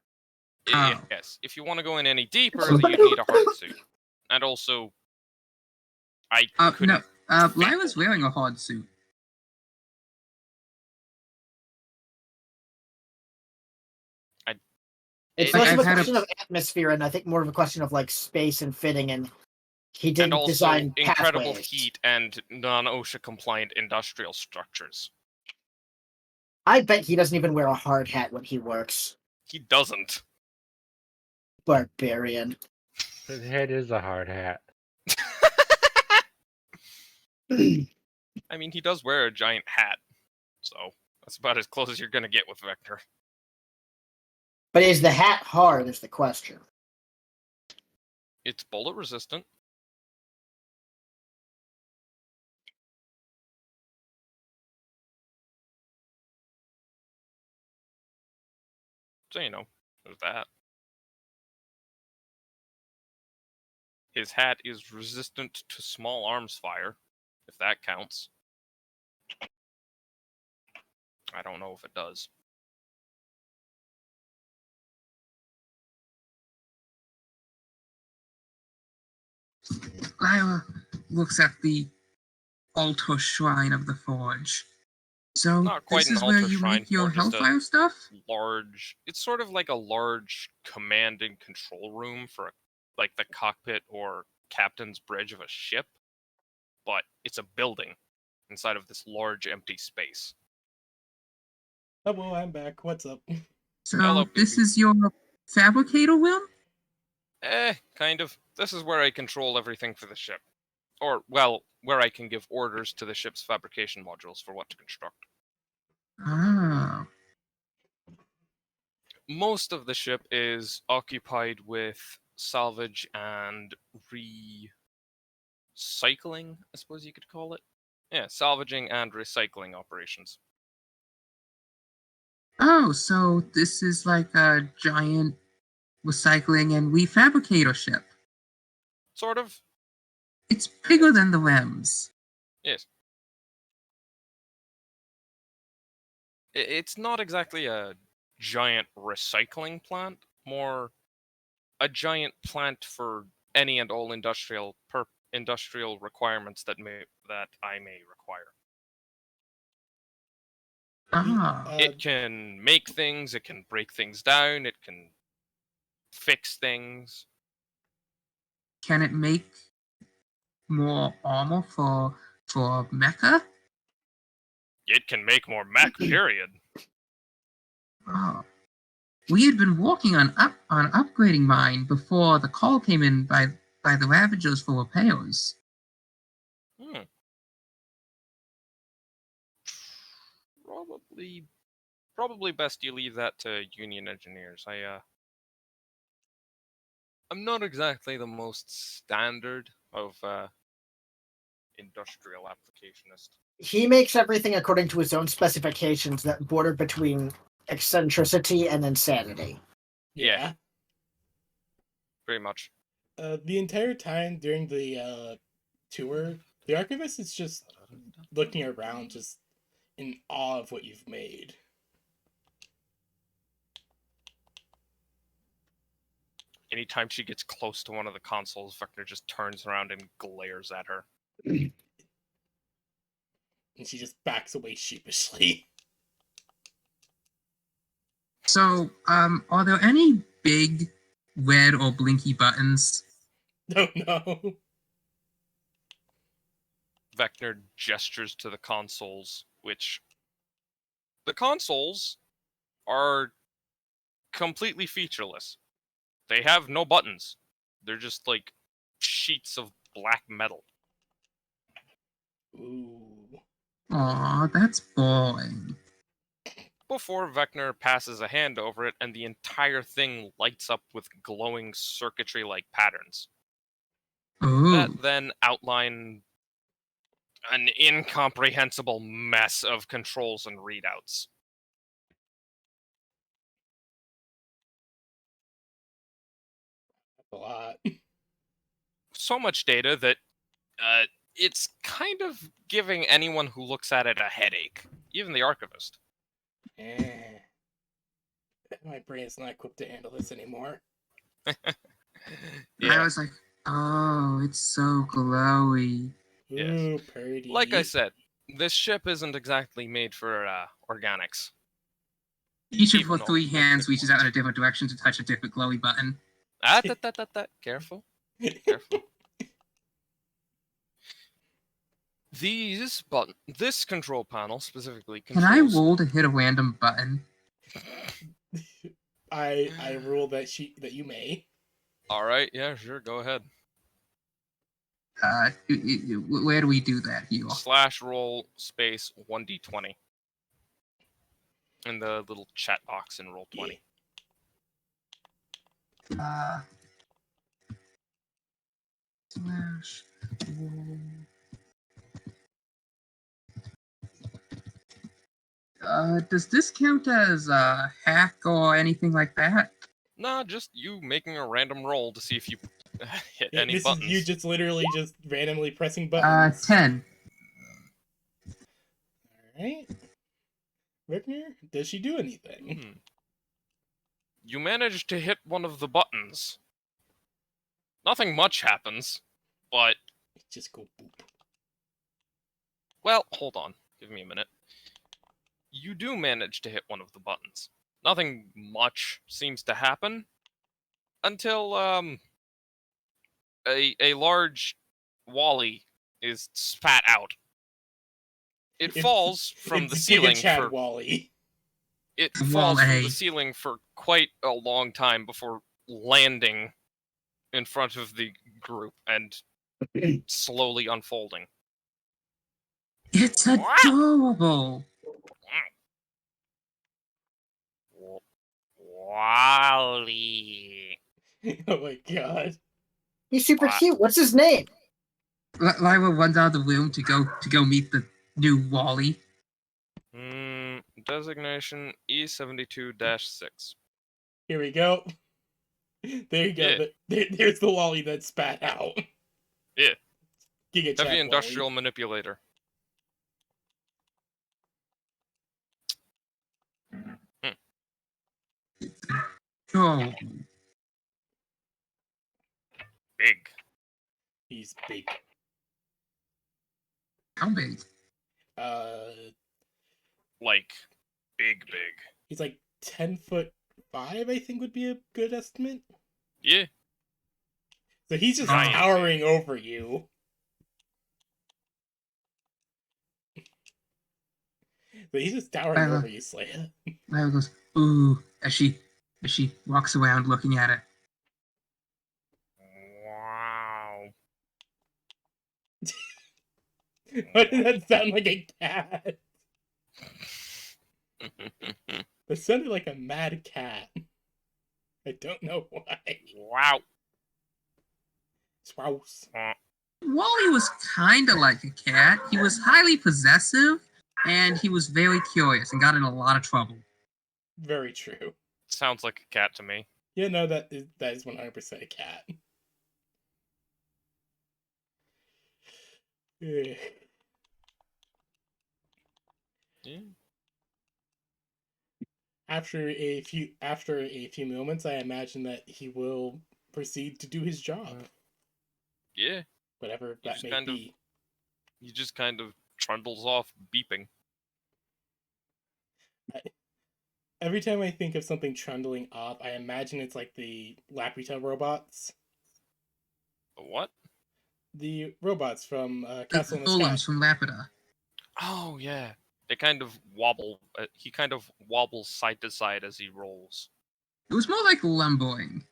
Oh. Yes, if you want to go in any deeper, you need a hard suit. And also, I couldn't. No. Lyra's wearing a hard suit. It's Like, less of a I've had question of atmosphere and I think more of a question of like space and fitting, and he didn't and also design incredible pathways. heat and non-OSHA compliant industrial structures. I bet he doesn't even wear a hard hat when he works. He doesn't. Barbarian. His head is a hard hat. I mean, he does wear a giant hat, so that's about as close as you're gonna get with Vector. But is the hat hard is the question. It's bullet resistant. So, you know, there's that. His hat is resistant to small arms fire, if that counts. I don't know if it does. Lyra looks at the altar shrine of the forge. So Not quite this an is where altar you shrine, make your more just a Hellfire stuff? large. It's sort of like a large command and control room for like the cockpit or captain's bridge of a ship, but it's a building inside of this large empty space. Hello, I'm back. What's up? So Hello, this baby. is your fabricator room? Kind of. This is where I control everything for the ship. Or, well, where I can give orders to the ship's fabrication modules for what to construct. Ah. Most of the ship is occupied with salvage and recycling, I suppose you could call it. Yeah, salvaging and recycling operations. Oh, so this is like a giant recycling and refabricator ship. Sort of. It's bigger than the REMS. Yes. It's not exactly a giant recycling plant, more a giant plant for any and all industrial requirements that I may require. Ah. It can make things, it can break things down, it can fix things. Can it make more armor for Mecha? It can make more mech, period. Oh. We had been working on upgrading mine before the call came in by the Ravagers for repairs. Probably best you leave that to union engineers. I'm not exactly the most standard of industrial applicationist. He makes everything according to his own specifications that border between eccentricity and insanity. Yeah. Pretty much. The entire time during the tour, the Archivist is just looking around, just in awe of what you've made. Anytime she gets close to one of the consoles, Vector just turns around and glares at her. And she just backs away sheepishly. So, are there any big red or blinky buttons? No, no. Vector gestures to the consoles, which the consoles are completely featureless. They have no buttons. They're just like sheets of black metal. Ooh. Aw, that's boring. Before Vector passes a hand over it, and the entire thing lights up with glowing circuitry-like patterns Ooh. that then outline an incomprehensible mess of controls and readouts. A lot. So much data that it's kind of giving anyone who looks at it a headache, even the archivist. Eh. My brain's not equipped to handle this anymore. I Yeah, was like, oh, it's so glowy. Yes. Ooh, pretty. like I said, this ship isn't exactly made for organics. Each of Even the though three it hands reaches out in a works. different direction to touch a different glowy button. Careful. Careful. This control panel specifically Can I controls. roll to hit a random button? I rule that you may. All right, yeah, sure, go ahead. Where do we do that here? /roll space 1d20 in the little chat box in roll 20. Slash roll. Does this count as a hack or anything like that? Nah, just you making a random roll to see if you hit Yeah, any this buttons. is you just literally just randomly pressing buttons. 10. Alright. Rickner, does she do anything? You manage to hit one of the buttons. Nothing much happens, but Just go boop. well, hold on. Give me a minute. You do manage to hit one of the buttons. Nothing much seems to happen until a large Wally is spat out. It falls from It's the ceiling Giga Chad for Wally. it falls from the Wally. ceiling for quite a long time before landing in front of the group and slowly unfolding. It's adorable. Wally. Oh my god. He's super Wow. cute. What's his name? Lyra runs out of the room to go meet the new Wally. Designation E72-6. Here we go. There you go. Yeah. There's the Wally that spat out. Yeah. Giga Chad Heavy industrial Wally. manipulator. Oh, Big. He's big. how big? Like, big. He's like 10'5", I think would be a good estimate. Yeah. So he's just Giant. towering over you. So he's just towering over you, Slaya. Lyra goes, ooh, as she walks around looking at it. Wow. Why did that sound like a cat? That sounded like a mad cat. I don't know why. Wow. Swouse. Wally was kind of like a cat. He was highly possessive, and he was very curious and got in a lot of trouble. Very true. Sounds like a cat to me. Yeah, no, that is 100% a cat. Eh. Yeah. After a few moments, I imagine that he will proceed to do his job, Yeah. whatever You that just may kind of- be. He just kind of trundles off, beeping. Every time I think of something trundling off, I imagine it's like the Laputa robots. What? The robots from The Castle in the Sky. golems from Lapida. Oh yeah, they kind of wobble. He kind of wobbles side to side as he rolls. It was more like lumboing.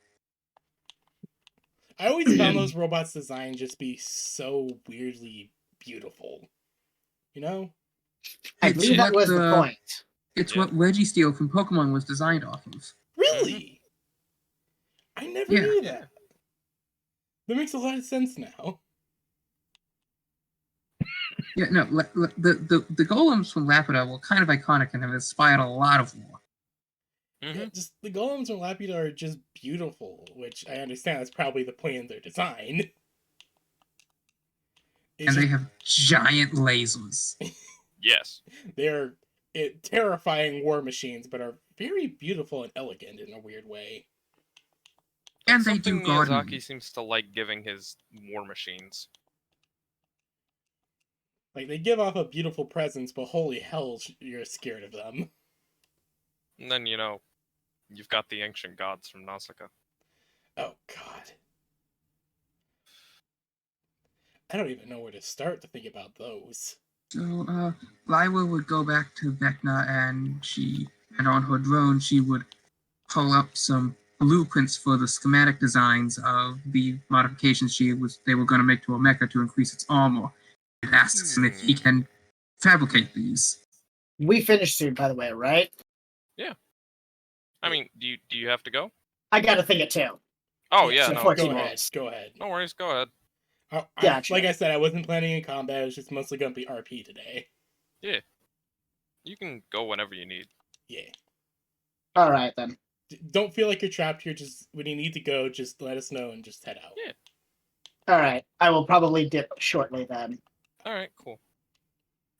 I always found those robots' design just be so weirdly beautiful. You know? I It's believe that what was the point. It's Yeah. what Registeel from Pokemon was designed off of. Really? I never Yeah. knew that. That makes a lot of sense now. Yeah, no, the golems from Lapida were kind of iconic and have inspired a lot of lore. Yeah, just the golems from Lapida are just beautiful, which I understand that's probably the point of their design. It's And they just, have giant lasers. Yes. they're terrifying war machines, but are very beautiful and elegant in a weird way. And That's they do something gardening. Miyazaki seems to like giving his war machines. Like, they give off a beautiful presence, but holy hell, you're scared of them. And then, you've got the ancient gods from Nausicaa. Oh, God. I don't even know where to start to think about those. So, Lyra would go back to Vecna and on her drone, she would pull up some blueprints for the schematic designs of the modifications they were going to make to a mecha to increase its armor. It asks him if he can fabricate these. We finish soon, by the way, right? I mean, do you have to go? I got to think it too. Oh Yeah, yeah, so no. 14 Go minutes. ahead. Go ahead. No worries, go ahead. Gotcha. Like I said, I wasn't planning in combat. It was just mostly going to be RP today. You can go whenever you need. Yeah. All right, then. Don't feel like you're trapped here. Just when you need to go, just let us know and just head out. Yeah. All right. I will probably dip shortly then. Alright, cool.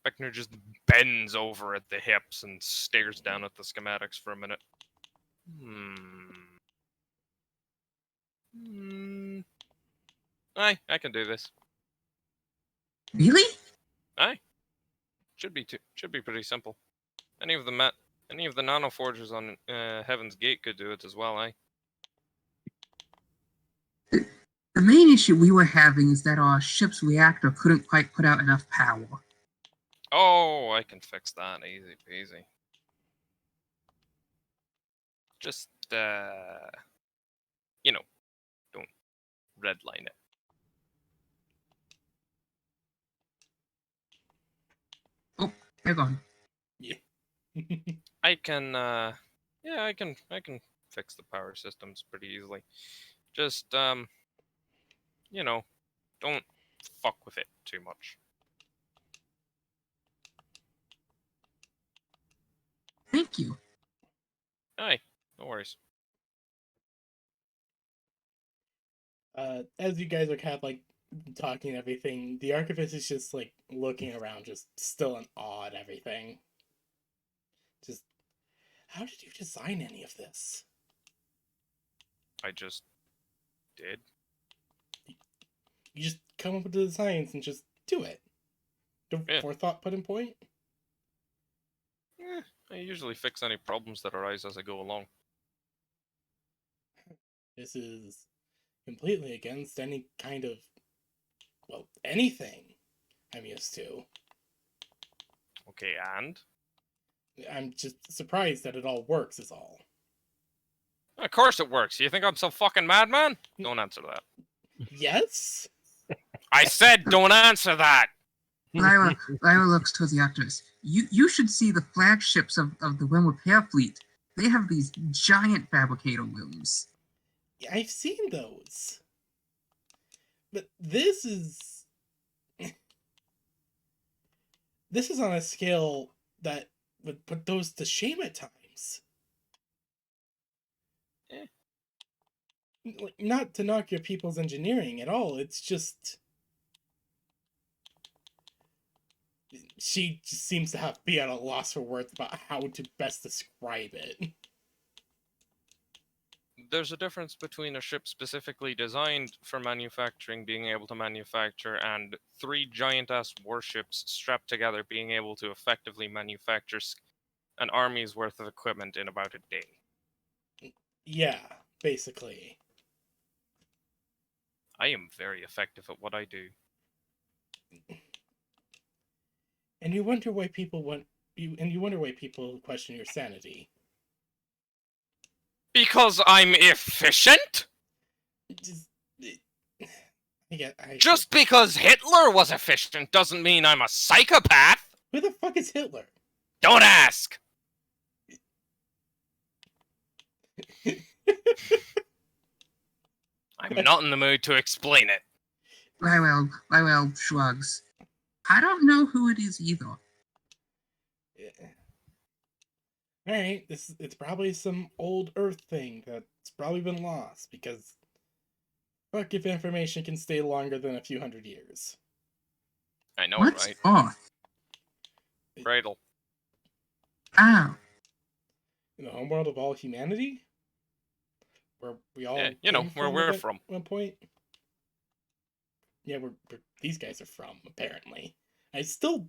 Beckner just bends over at the hips and stares down at the schematics for a minute. I can do this. Really? Should be pretty simple. Any of the nano forgers on Heaven's Gate could do it as well, The main issue we were having is that our ship's reactor couldn't quite put out enough power. Oh, I can fix that. Easy peasy. Just, don't redline it. Oh, they're gone. I can, I can fix the power systems pretty easily. Just, don't fuck with it too much. Thank you. Aye, no worries. As you guys are kind of like talking and everything, the archivist is just like looking around, just still in awe at everything. Just, how did you design any of this? I just did. You just come up with the designs and just do it. No Yeah. forethought put in point? I usually fix any problems that arise as I go along. This is completely against any kind of, well, anything I'm used to. Okay, and? I'm just surprised that it all works, is all. Of course it works. You think I'm some fucking madman? Don't answer that. Yes? I said don't answer that! Lyra looks to the actors. You should see the flagships of the Realm Repair Fleet. They have these giant fabricator rooms. Yeah, I've seen those. But this is... this is on a scale that would put those to shame at times. Like, not to knock your people's engineering at all, it's just... she just seems to have be at a loss for words about how to best describe it. There's a difference between a ship specifically designed for manufacturing being able to manufacture and 3 giant-ass warships strapped together being able to effectively manufacture an army's worth of equipment in about a day. Yeah, basically. I am very effective at what I do. And you wonder why people question your sanity. Because I'm efficient? Just, I Just because Hitler was efficient doesn't mean I'm a psychopath! Who the fuck is Hitler? Don't ask! I'm not in the mood to explain it. Lywell shrugs. I don't know who it is either. Alright, it's probably some old Earth thing that's probably been lost, because fuck if information can stay longer than a few hundred years. I know, What's right? Earth? Cradle. Oh, In the homeworld of all humanity? Where we all Yeah, you know, came where from we're at from. one point? Yeah, where these guys are from, apparently. It's still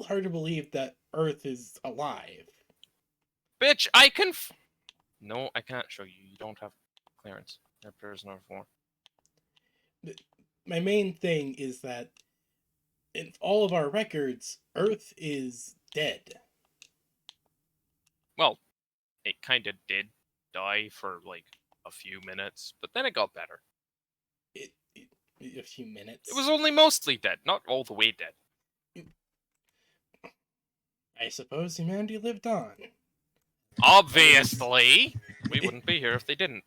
hard to believe that Earth is alive. Bitch, I can No, I can't show you. You don't have clearance. You're a prisoner of war. My main thing is that in all of our records, Earth is dead. Well, it kind of did die for like a few minutes, but then it got better. A few minutes. It was only mostly dead, not all the way dead. I suppose humanity lived on. Obviously! We wouldn't be here if they didn't.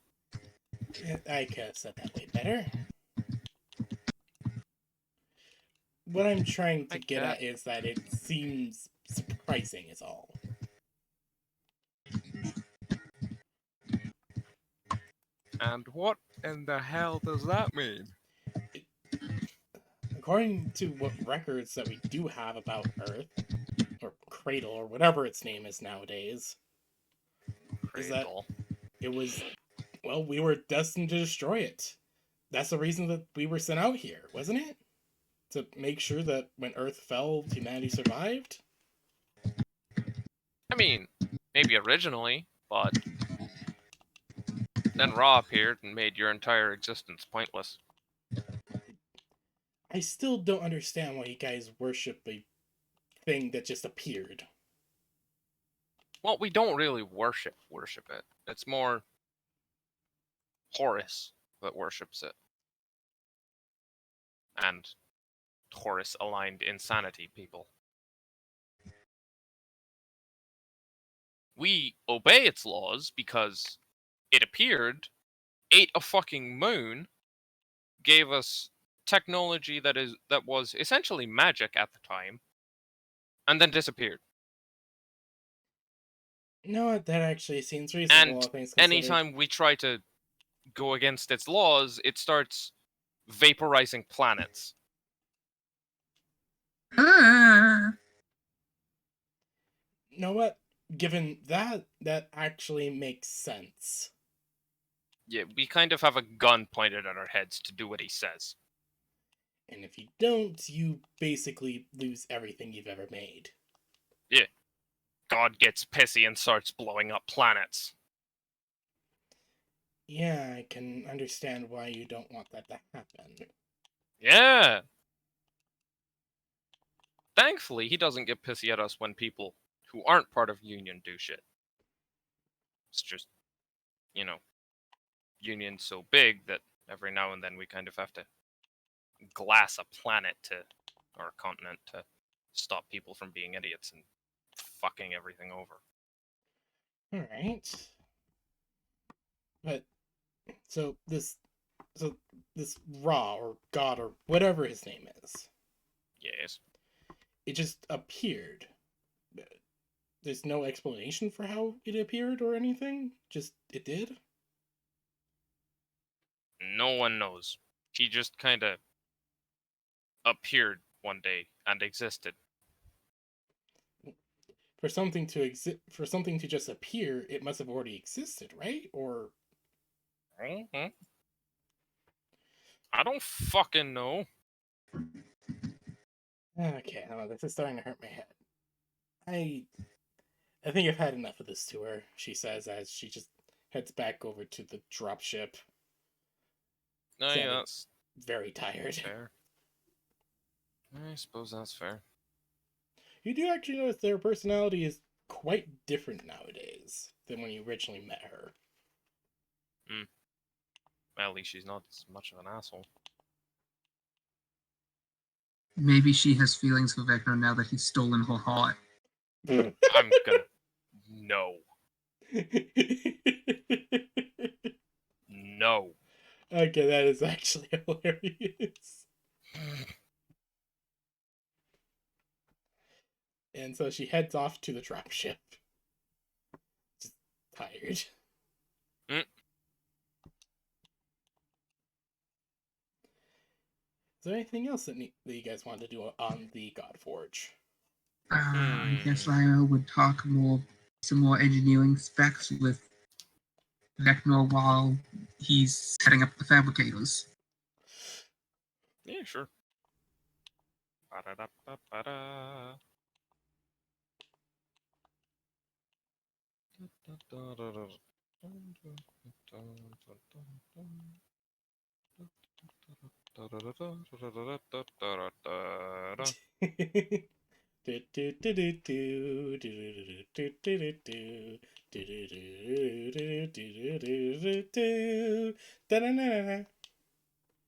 I could have said that way better. What I'm trying to get at is that it seems surprising is all. And what in the hell does that mean? According to what records that we do have about Earth, or Cradle, or whatever its name is nowadays, is that Cradle. it was, well, we were destined to destroy it. That's the reason that we were sent out here, wasn't it? To make sure that when Earth fell, humanity survived? I mean, maybe originally, but then Ra appeared and made your entire existence pointless. I still don't understand why you guys worship a thing that just appeared. Well, we don't really worship it. It's more Horus that worships it. And Horus-aligned insanity people. We obey its laws because it appeared, ate a fucking moon, gave us technology that was essentially magic at the time, and then disappeared. No, that actually seems reasonable. And all things considered. anytime we try to go against its laws, it starts vaporizing planets. ah. You know what? Given that actually makes sense. Yeah, we kind of have a gun pointed at our heads to do what he says. And if you don't, you basically lose everything you've ever made. Yeah. God gets pissy and starts blowing up planets. Yeah, I can understand why you don't want that to happen. Yeah. Thankfully, he doesn't get pissy at us when people who aren't part of Union do shit. It's just, you know, Union's so big that every now and then we kind of have to glass a planet or a continent to stop people from being idiots and fucking everything over. Alright. But, so this Ra, or God, or whatever his name is, Yes. it just appeared. There's no explanation for how it appeared or anything? Just, it did? No one knows. He just kind of appeared one day and existed. For something to just appear, it must have already existed, right? Or Mm-hmm. I don't fucking know. okay, this is starting to hurt my head. I think I've had enough of this tour, she says as she just heads back over to the dropship. No, sounded yeah, that's very tired. fair. I suppose that's fair. You do actually notice their personality is quite different nowadays than when you originally met her. Well, at least she's not as much of an asshole. Maybe she has feelings for Vecna now that he's stolen her heart. I'm gonna. No. No. Okay, that is actually hilarious. And so she heads off to the dropship. Just tired. Mm. Is there anything else that you guys want to do on the Godforge? I guess I would talk some more engineering specs with Vecna while he's setting up the fabricators. Yeah, sure. Ba-da-da-ba-ba-da.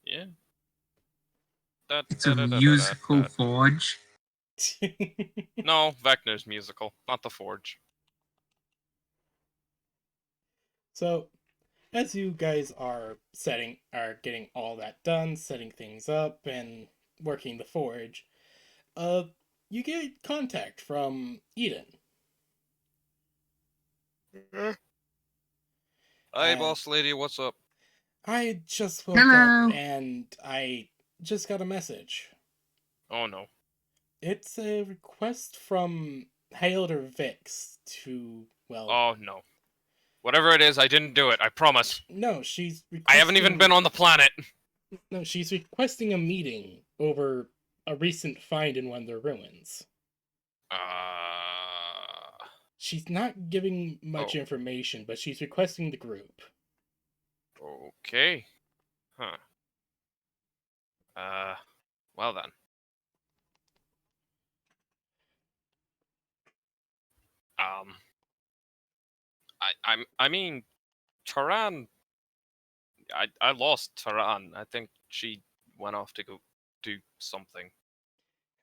Yeah. It's a musical forge. No, Vecna's musical, not the Forge. So, as you guys are getting all that done, setting things up, and working the forge, uh, you get contact from Eden. Hey, And boss lady, what's up? I just woke Hello. up and I just got a message. Oh no. It's a request from Hailder Vix to, well, Oh no. Whatever it is, I didn't do it. I promise. no, she's I haven't even been on the planet. No, she's requesting a meeting over a recent find in one of their ruins. She's not giving much Oh. information, but she's requesting the group. Okay. Huh. Well then. I mean, Taran. I lost Taran. I think she went off to go do something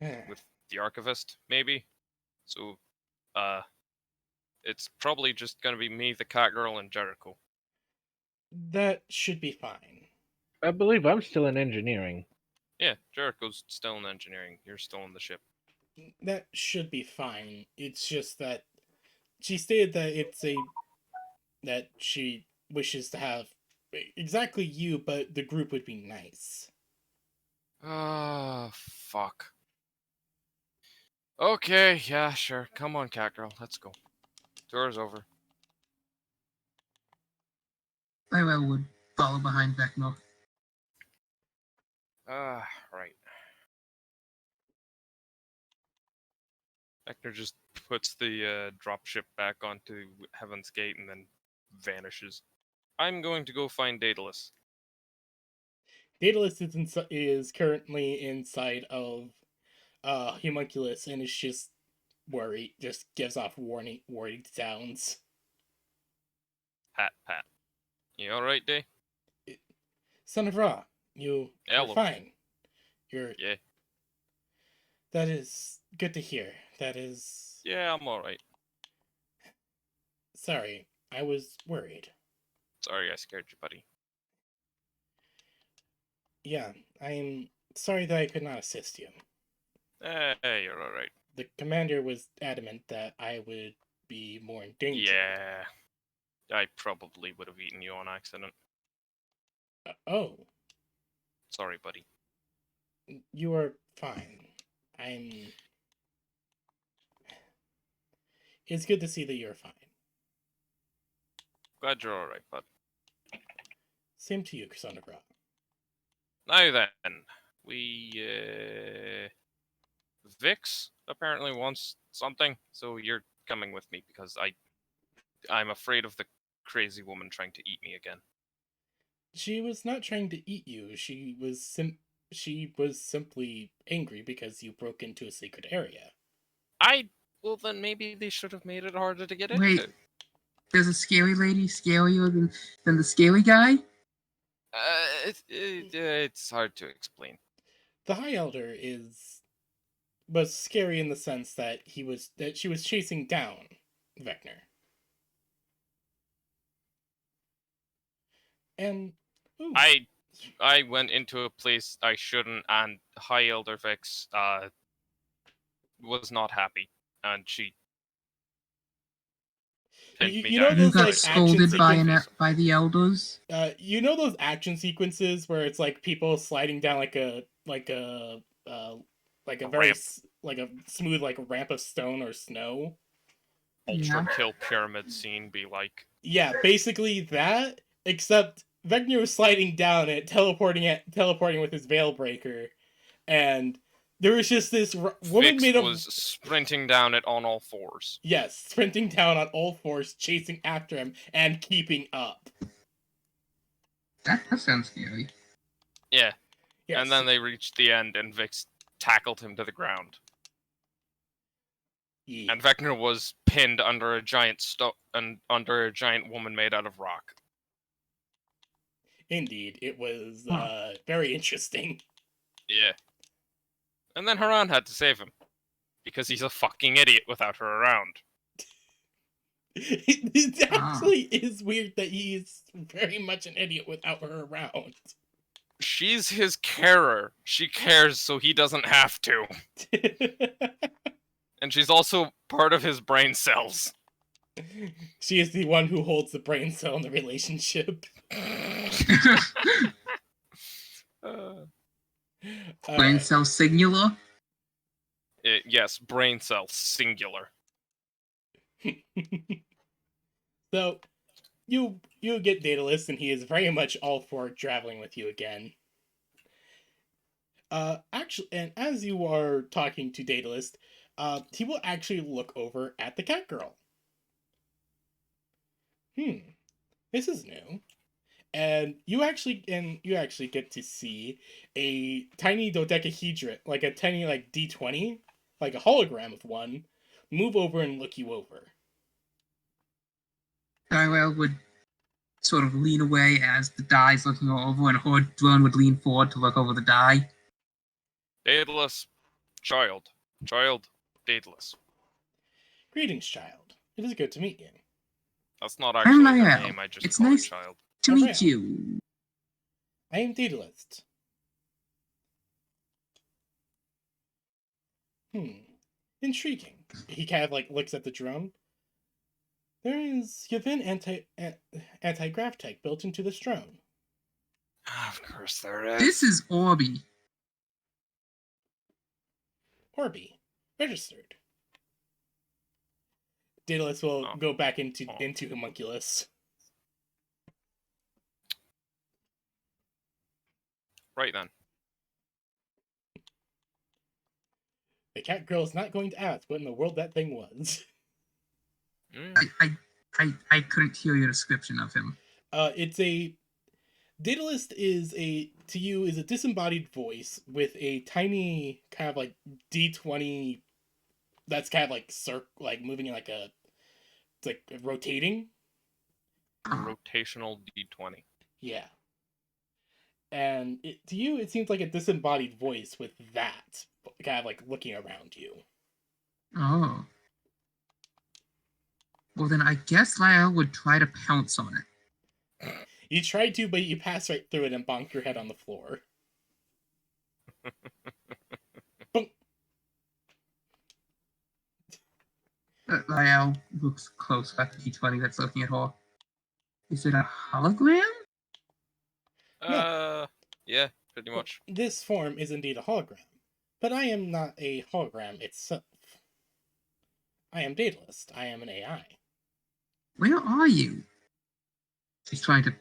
with the archivist, maybe. So, it's probably just gonna be me, the cat girl, and Jericho. That should be fine. I believe I'm still in engineering. Yeah, Jericho's still in engineering. You're still on the ship. That should be fine. It's just that she stated that she wishes to have exactly you, but the group would be nice. Ah, fuck. Okay, yeah, sure. Come on, cat girl. Let's go. Tour's over. I would follow behind Vecna. Right. Vector just puts the dropship back onto Heaven's Gate and then vanishes. I'm going to go find Daedalus. Daedalus is currently inside of Homunculus and is just worried, just gives off worried sounds. Pat. You alright, Day? Son of Ra, you're Hello. fine. You're Yeah. That is good to hear. That is Yeah, I'm alright. sorry. I was worried. Sorry I scared you, buddy. Yeah, I'm sorry that I could not assist you. Hey, you're alright. The commander was adamant that I would be more endangered. Yeah. I probably would have eaten you on accident. Oh, Sorry, buddy. you are fine. I'm. It's good to see that you're fine. Glad you're alright, bud. Same to you, Son of Ra. Now then, Vix apparently wants something, so you're coming with me because I'm afraid of the crazy woman trying to eat me again. She was not trying to eat you. She was simply angry because you broke into a sacred area. Well, then maybe they should have made it harder to get Wait. into. There's a scaly lady scarier than the scaly guy? It's hard to explain. The High Elder was scary in the sense that she was chasing down Vecna. And ooh, I went into a place I shouldn't, and High Elder Vex was not happy, and she pinned me you know down. You those got like action scolded by sequences. by the elders? You know those action sequences where it's like people sliding down like a A very ramp. like a smooth like ramp of stone or snow. Ultra Yeah. kill pyramid scene be like. Yeah, basically that. Except Vecna was sliding down it, teleporting with his veil breaker, and there was just this woman Vix made of was sprinting down it on all fours. yes, sprinting down on all fours, chasing after him and keeping up. That sounds scary. Yeah, Yes. and then they reached the end, and Vix tackled him to the ground. Yeah. And Vecna was pinned under a giant under a giant woman made out of rock. Indeed, it was Huh. very interesting. Yeah. And then Haran had to save him. Because he's a fucking idiot without her around. It actually is weird that he's very much an idiot without her around. She's his carer. She cares so he doesn't have to. And she's also part of his brain cells. She is the one who holds the brain cell in the relationship. Brain cell singular? Yes, brain cell singular. So, you get Daedalus, and he is very much all for traveling with you again. Actually, and as you are talking to Daedalus, he will actually look over at the cat girl. This is new. And you actually get to see a tiny dodecahedron, like a tiny like D20, like a hologram of one, move over and look you over. Tyrell would sort of lean away as the die's looking over, and Horde Drone would lean forward to look over the die. Daedalus. Child, Daedalus. Greetings, child. It is good to meet you. That's not actually her Rael. name, I just It's call nice her child. to Rael. meet you. I am Daedalus. Intriguing. He kind of like looks at the drone. There is Yavin anti-grav tech built into this drone. Of course there is. This is Orby. Orby. Registered. Daedalus will go back into homunculus. Right then. The cat girl is not going to ask what in the world that thing was. I couldn't hear your description of him. It's a Daedalus is a disembodied voice with a tiny kind of like D20 that's kind of like like moving in like it's like rotating. A rotational D20. Yeah. And to you, it seems like a disembodied voice with that kind of like looking around you. Oh. Well, then I guess Lyle would try to pounce on it. You tried to, but you passed right through it and bonked your head on the floor. Bonk. Lyle looks close at the D20 that's looking at her. Is it a hologram? Yeah, pretty much. This form is indeed a hologram, but I am not a hologram itself. I am Daedalus. I am an AI. Where are you? She's trying to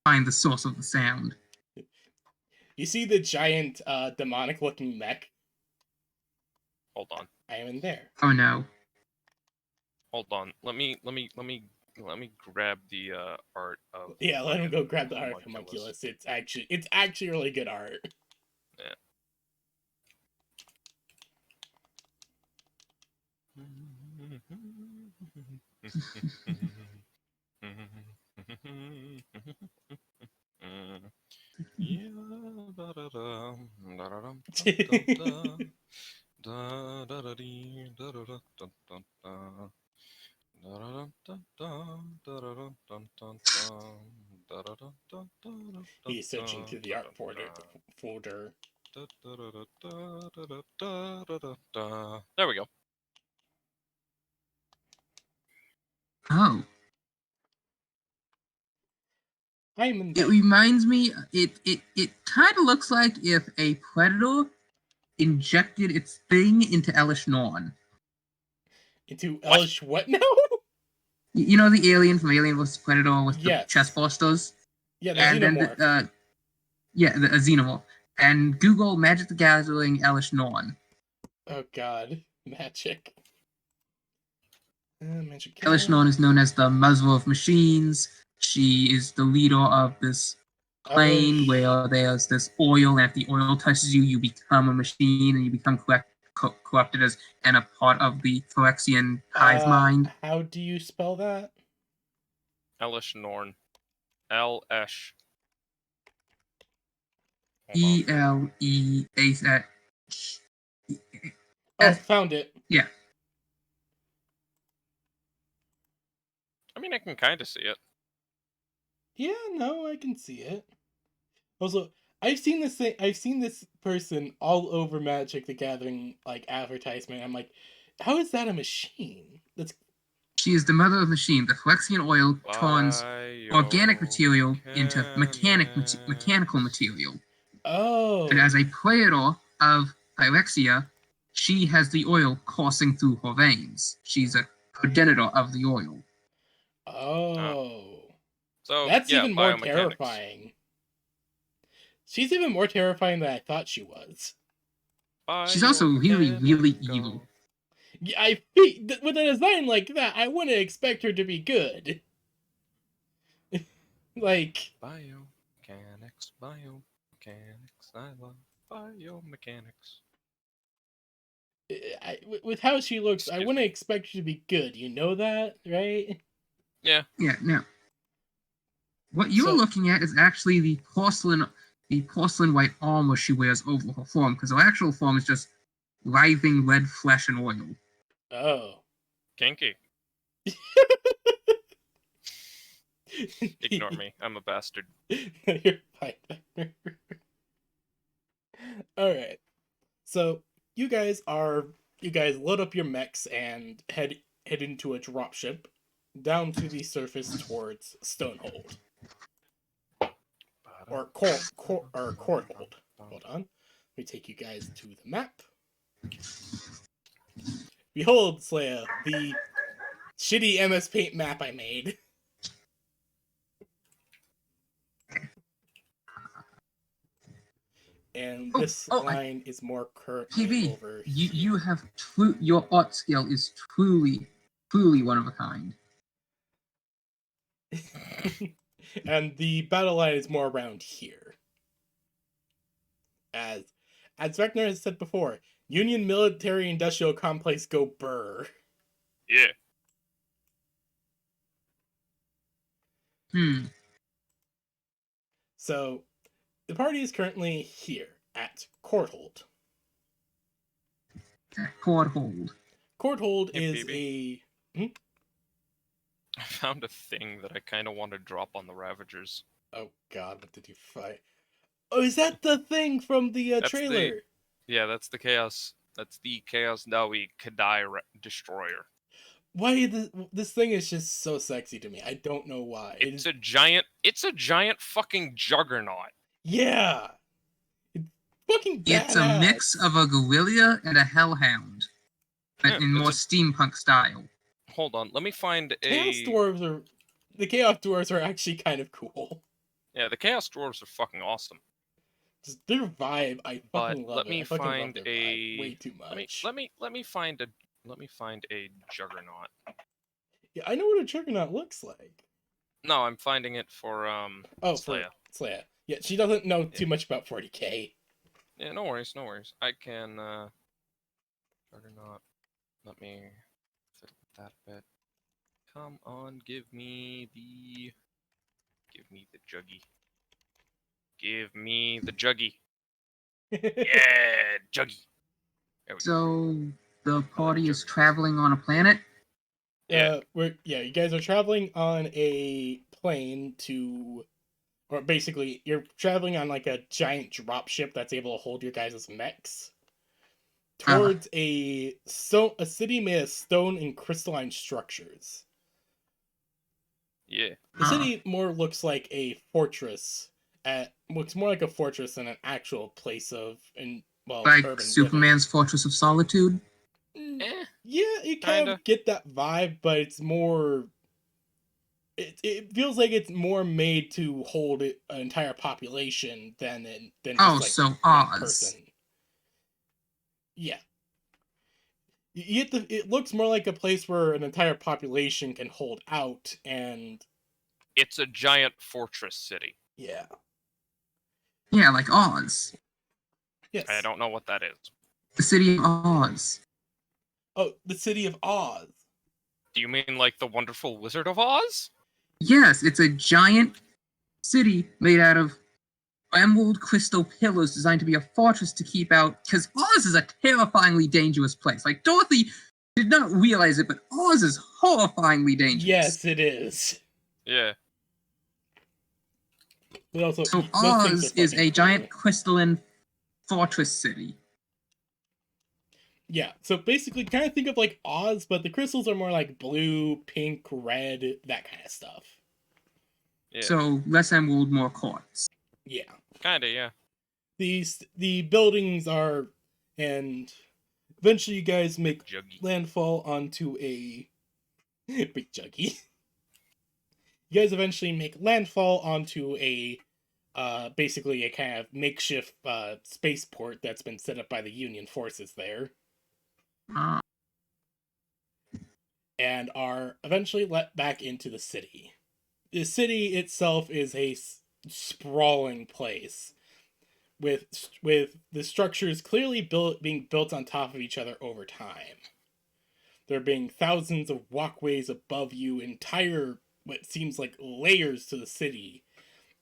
find the source of the sound. Oh. You see the giant, demonic-looking mech? Hold on. I am in there. Oh no. Hold on. Let me Let me grab the art of. Yeah, let him fucking go grab the art of homunculus. homunculus. It's actually really good art. Yeah. Yeah, da-da-dum, da-da-dum, dum-dum-dum, da-da-da-dee, da-da-da-dum-dum-dum, da-da-dum-dum-dum, da-da-dum-dum-dum-dum, da-da-dum-dum-dum-dum-dum, He's searching through the art folder. da-da-da-da-da-da-da-da-da-da. There we go. Oh, I'm in it reminds me. It kind of looks like if a predator injected its thing into Elish Norn. into What? Elish what now? You know the alien from Alien vs Predator with the Yes. chest busters, Yeah, the and then xenomorph. the xenomorph, and Google Magic the Gathering Elish Norn. Oh god, magic. Magic Elish cat. Norn is known as the Mother of Machines. She is the leader of this Oh, plane where there's this oil, and if the oil touches you, you become a machine and you become corrupted as and a part of the Phyrexian hive mind. how do you spell that? Elish Norn. L-Esh. ELEAS. Oh, found it. Yeah. I mean, I can kind of see it. Yeah, no, I can see it. Also, I've seen this thing. I've seen this person all over Magic the Gathering like advertisement. I'm like, how is that a machine? That's She is the mother of machine. The Phyrexian oil turns organic material into mechanical material. oh. And as a predator of Phyrexia, she has the oil coursing through her veins. She's a progenitor of the oil. Oh. So That's yeah, even more biomechanics. terrifying. She's even more terrifying than I thought she was. She's also really, really evil. Yeah, with a design like that, I wouldn't expect her to be good. Like Biomechanics, I love biomechanics. with how she looks, I Excuse wouldn't me. expect her to be good. You know that, right? Yeah. Yeah, now, what you're So- looking at is actually the porcelain white armor she wears over her form, because her actual form is just writhing red flesh and oil. Oh. Kinky. Ignore me. I'm a bastard. You're fine. Alright. So you guys load up your mechs and head into a dropship down to the surface towards Stonehold. Or Courthold. Hold on. Let me take you guys to the map. Behold, Slayer, the shitty MS Paint map I made. And this line is more currently PB, over you here. have your art skill is truly one of a kind. And the battle line is more around here. As Vector has said before, Union Military Industrial Complex go burr. Yeah. So, the party is currently here at Courthold. Courthold. Courthold Hey, is baby. a... I found a thing that I kind of want to drop on the Ravagers. Oh god, what did you find? Oh, is that the thing from the trailer? Yeah, that's the Chaos. That's the Chaos Nawi Kadai Destroyer. Why this thing is just so sexy to me. I don't know why. It's a giant fucking juggernaut. Yeah. It's fucking badass. It's a mix of a gorilla and a hellhound, but Yeah, in more steampunk style. Hold on, let me find The Chaos Dwarves are actually kind of cool. Yeah, the Chaos Dwarves are fucking awesome. Just their vibe, I fucking love Let it. me I fucking love find their vibe way too much. Let me find a juggernaut. Yeah, I know what a juggernaut looks like. No, I'm finding it for Oh, Slayer. for Slayer. Yeah, she doesn't know Yeah. too much about 40k. Yeah, no worries, no worries. I can Juggernaut. Let me fiddle with that a bit. Come on, give me the juggy. Give me the juggy. Yeah, juggy. There we go. So the party is juggernauts. traveling on a planet. Yeah. You guys are traveling on a plane to, or basically, you're traveling on like a giant drop ship that's able to hold your guys' mechs towards a city made of stone and crystalline structures. Yeah. The city more looks like a fortress. Looks more like a fortress than an actual place of Like urban Superman's Fortress of Solitude. living. Eh, Yeah, you kind kinda. of get that vibe, but it's more. It feels like it's more made to hold an entire population than just like So one Oz. person. Yeah, it looks more like a place where an entire population can hold out, and It's a giant fortress city. yeah, Yeah, like Oz. yes. I don't know what that is. The city of Oz. Oh, the city of Oz. Do you mean like the wonderful Wizard of Oz? Yes, it's a giant city made out of emerald crystal pillars designed to be a fortress to keep out. Because Oz is a terrifyingly dangerous place. Like, Dorothy did not realize it, but Oz is horrifyingly dangerous. Yes, it is. Yeah. But also, So those things Oz are is fucking a cool. giant crystalline fortress city. Yeah, so basically, kind of think of like Oz, but the crystals are more like blue, pink, red, that kind of stuff. Yeah. So less emerald, more quartz. Yeah. Kinda, yeah. The buildings are, and eventually you guys make Juggy. landfall onto a big juggy. You guys eventually make landfall onto a basically a kind of makeshift spaceport that's been set up by the Union forces there, Uh, and are eventually let back into the city. The city itself is a sprawling place with the structures clearly being built on top of each other over time. There being thousands of walkways above you, entire what seems like layers to the city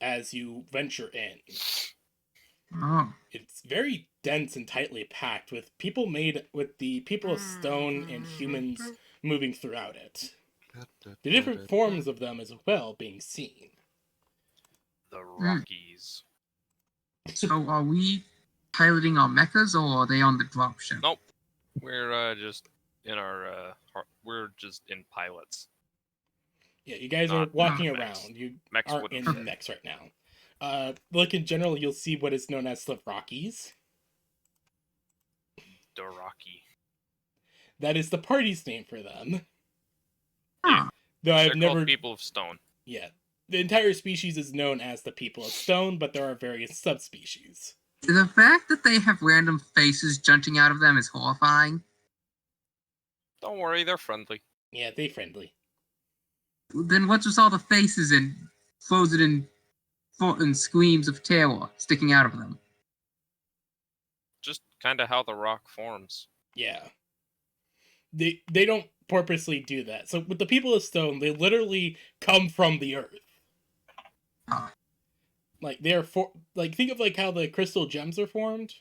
as you venture in. oh. It's very dense and tightly packed with the people of stone and humans moving throughout it. The different forms of them as well being seen. The Rockies. So are we piloting our mechas or are they on the dropship? Nope. We're just in our we're just in pilots. Yeah, you guys are Not walking mechs. around. You Mechs are wouldn't in fit. mechs right now. Look in general, you'll see what is known as the Rockies. The Rocky. That is the party's name for them. Huh. Though They're I've called never. people of stone. Yeah. The entire species is known as the people of stone, but there are various subspecies. The fact that they have random faces jutting out of them is horrifying. Don't worry, they're friendly. Yeah, they friendly. Then what's with all the faces and frozen and screams of terror sticking out of them? Just kind of how the rock forms. Yeah. They don't purposely do that. So with the people of stone, they literally come from the earth. Ah. Like think of like how the crystal gems are formed,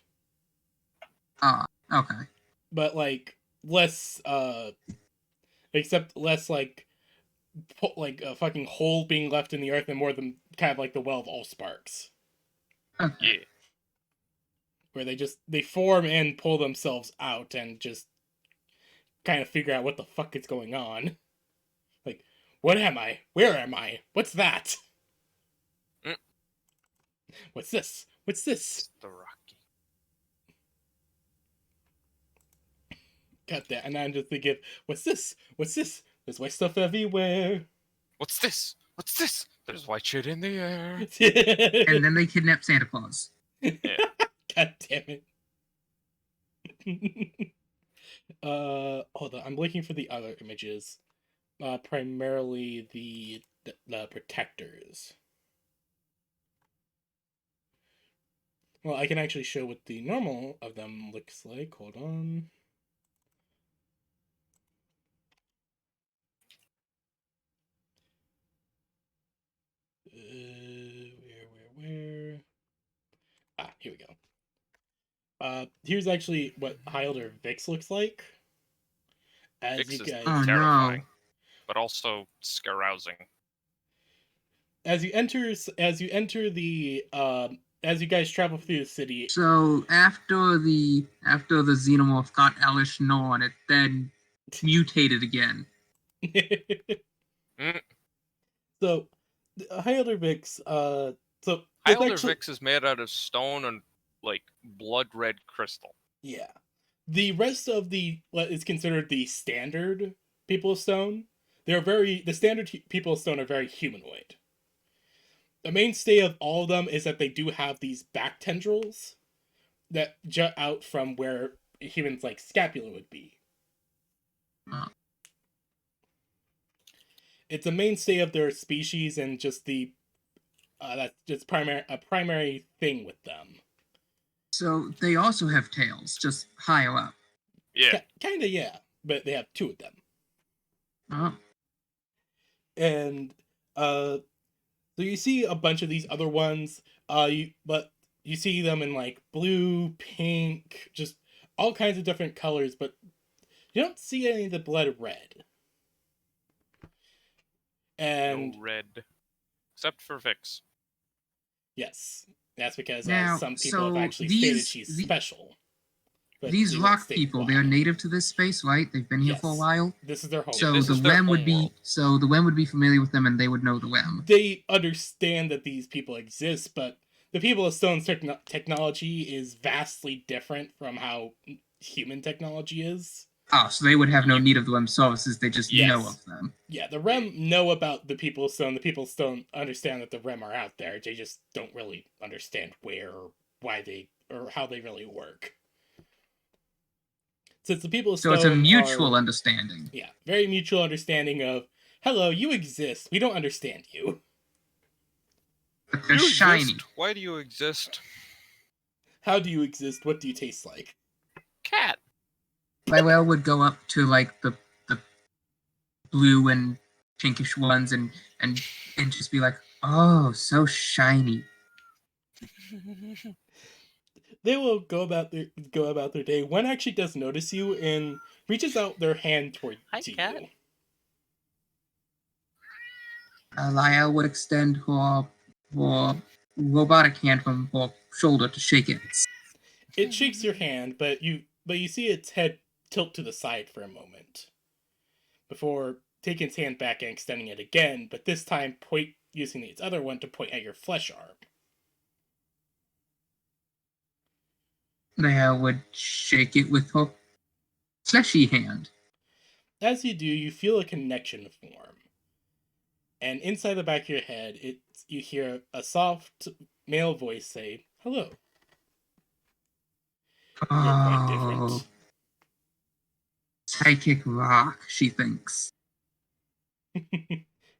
Okay. but like less except less like a fucking hole being left in the earth and more than kind of like the well of all sparks, Okay. Yeah. where they form and pull themselves out and just kind of figure out what the fuck is going on. Like, what am I? Where am I? What's that? Mm. What's this? What's this? It's the Rocky. Got that. And I'm just thinking, what's this? What's this? There's white stuff everywhere. What's this? What's this? There's white shit in the air. And then they kidnap Santa Claus. Yeah. God damn it. Hold on. I'm looking for the other images. Primarily the protectors. Well, I can actually show what the normal of them looks like. Hold on. Where? Ah, here we go. Here's actually what High Elder Vix looks like. As Vix you is guys, Oh no. terrifying, but also scarousing. as you enter as you guys travel through the city. So after the xenomorph got Elish Norn, it then mutated again. Mm. So, High Elder Vix, so it's Highlander actually, Vix is made out of stone and like blood red crystal. yeah. The rest of the what is considered the standard People of Stone, the standard People of Stone are very humanoid. The mainstay of all of them is that they do have these back tendrils that jut out from where humans like scapula would be. Oh. It's a mainstay of their species and just the that's just primary thing with them. So they also have tails, just higher up. Yeah. Kinda, yeah, but they have two of them. Oh. And so you see a bunch of these other ones, but you see them in like blue, pink, just all kinds of different colors, but you don't see any of the blood red. And No red. Except for Vix. yes, that's because Now, some people have so actually stated she's special. But these they won't rock state people, why. they are native to this space, right? They've been here for a Yes. while. This is their home. So this the is their Wem would home be world. so the Wem would be familiar with them, and they would know the Wem. They understand that these people exist, but the People of Stone's technology is vastly different from how human technology is. Oh, so they would have no need of the Wem services. They just Yes. know of them. Yeah, the Rem know about the People of Stone. The People of Stone understand that the Rem are out there. They just don't really understand where or why they or how they really work. Since the People of So Stone it's a mutual are, understanding. yeah, very mutual understanding of, hello, you exist. We don't understand you. But they're You shiny. exist. Why do you exist? How do you exist? What do you taste like? Cat. Lyle would go up to like the blue and pinkish ones and just be like, "Oh, so shiny." They will go about their day. One actually does notice you and reaches out their hand towards Hi, you. cat. Lyle would extend her robotic hand from her shoulder to shake it. It shakes your hand, but you see its head tilt to the side for a moment before taking its hand back and extending it again, but this time using its other one to point at your flesh arm. Lyle would shake it with her fleshy hand. As you do, you feel a connection form. And inside the back of your head, you hear a soft male voice say, "Hello." You're quite different. Psychic rock, she thinks.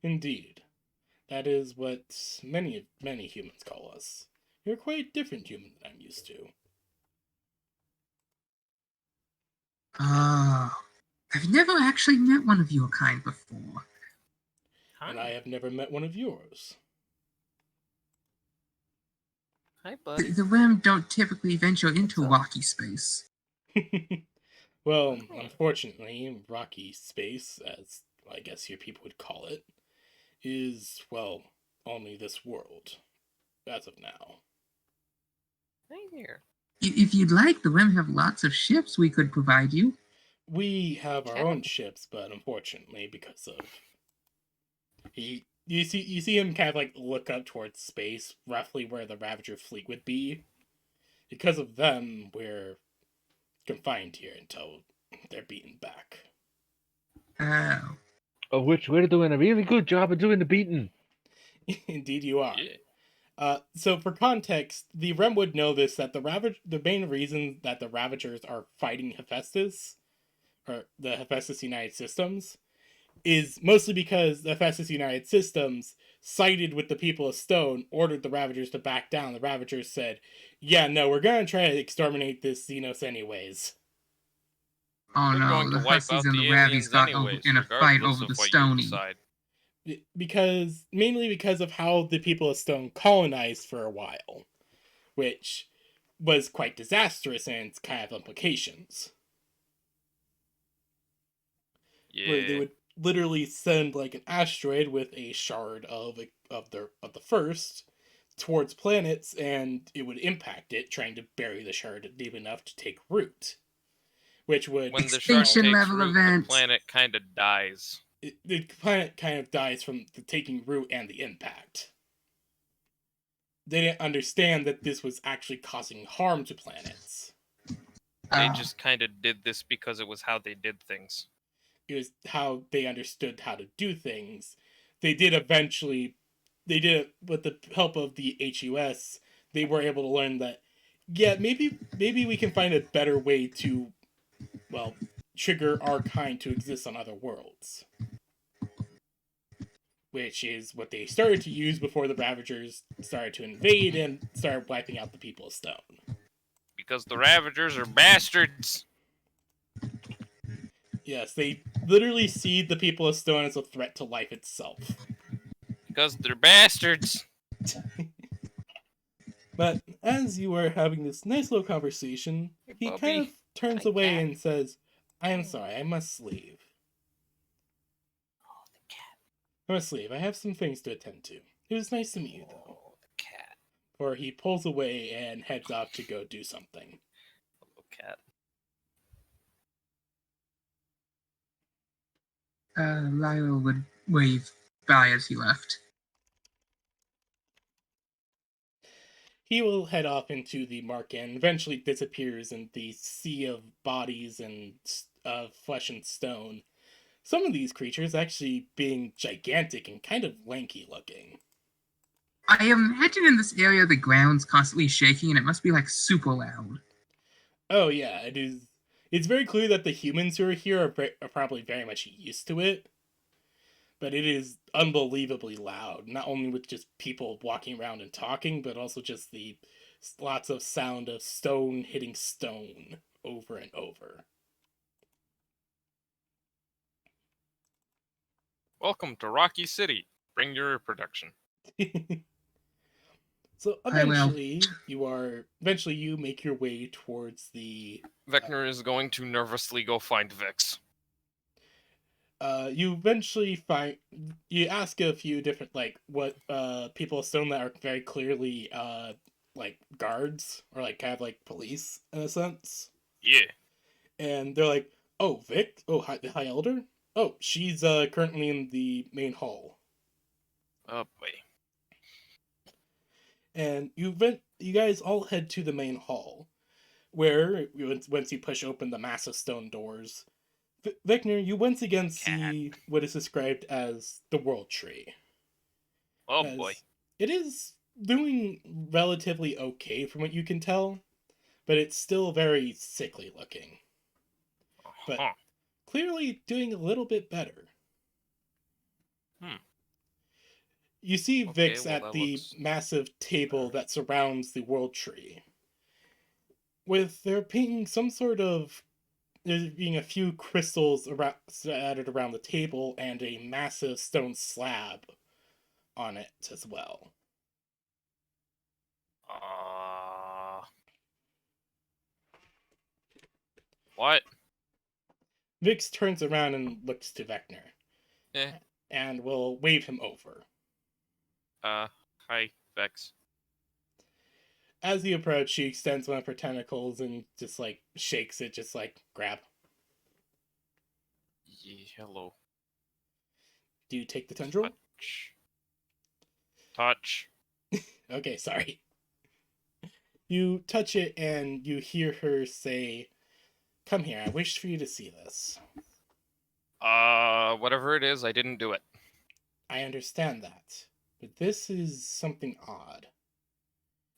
Indeed. That is what many humans call us. You're quite different human than I'm used to. Oh, I've never actually met one of your kind before. And I have never met one of yours. Hi, buddy. The Wem don't typically venture into up? rocky space. Well, unfortunately, rocky space, as I guess your people would call it, is, well, only this world. As of now. Hi there. If you'd like, the Wem have lots of ships we could provide you. We have our Cat. own ships, but unfortunately, because of you see him kind of like look up towards space, roughly where the Ravager fleet would be. Because of them, we're confined here until they're beaten back. Oh. Of which we're doing a really good job of doing the beating. Indeed, you are. Yeah. So for context, the Rem would know this that the main reason that the Ravagers are fighting Hephaestus, or the Hephaestus United Systems, is mostly because the Hephaestus United Systems sided with the people of Stone, ordered the Ravagers to back down. The Ravagers said, yeah, no, we're going to try to exterminate this Xenos anyways. Oh They're no, going to the wipe Hussies out and the the Ravies aliens got anyways, in a fight regardless over of the what you Stony. decide. Mainly because of how the people of Stone colonized for a while, which was quite disastrous in its kind of implications. Where they Yeah. would literally send like an asteroid with a shard of the first towards planets, and it would impact it, trying to bury the shard deep enough to take root, which would When the shard Extinction takes level root, the event. planet kind of dies. the planet kind of dies from the taking root and the impact. They didn't understand that this was actually causing harm to planets. They just kind of did this because it was how they did things. It was how they understood how to do things. They did it with the help of the HUS. They were able to learn that, yeah, maybe we can find a better way to, well, trigger our kind to exist on other worlds. Which is what they started to use before the Ravagers started to invade and started wiping out the people of Stone. Because the Ravagers are bastards! Yes, they literally see the people of Stone as a threat to life itself. Because they're bastards! But as you are having this nice little conversation, he Bubby. kind of turns Hi, away cat. and says, I am sorry, I must leave. Oh, the cat. I must leave. I have some things to attend to. It was nice to meet you, though. Oh, the cat. Or he pulls away and heads off to go do something. Little cat. Lyle would wave bye as he left. He will head off into the market and eventually disappears in the sea of bodies and flesh and stone. Some of these creatures actually being gigantic and kind of lanky looking. I imagine in this area the ground's constantly shaking and it must be like super loud. Oh yeah, it is. It's very clear that the humans who are here are probably very much used to it. But it is unbelievably loud, not only with just people walking around and talking, but also just the lots of sound of stone hitting stone over and over. Welcome to Rocky City. Bring your production. So I will. eventually you make your way towards the Vector is going to nervously go find Vix. you eventually find you ask a few different like what people assume that are very clearly like guards or like kind of like police in a sense. Yeah. And they're like, "Oh, Vic? Oh, High Elder? Oh, she's currently in the main hall." Oh boy. And you guys all head to the main hall, where once you push open the massive stone doors, Vector, you once again see what is described as the World Tree. Oh As boy. it is doing relatively okay from what you can tell, but it's still very sickly looking. But Huh. clearly doing a little bit better. Hmm. You see Okay, Vix well, at that the looks massive table that surrounds the World Tree. With there being some sort of there being a few crystals scattered around the table and a massive stone slab on it as well. What? Vix turns around and looks to Vector Eh. and will wave him over. Hi, Vex. As you approach, she extends one of her tentacles and just like shakes it, just like grab. Yeah, hello. Do you take the tendril? Touch. Okay, sorry. You touch it and you hear her say, "Come here, I wish for you to see this." Whatever it is, I didn't do it. I understand that, but this is something odd.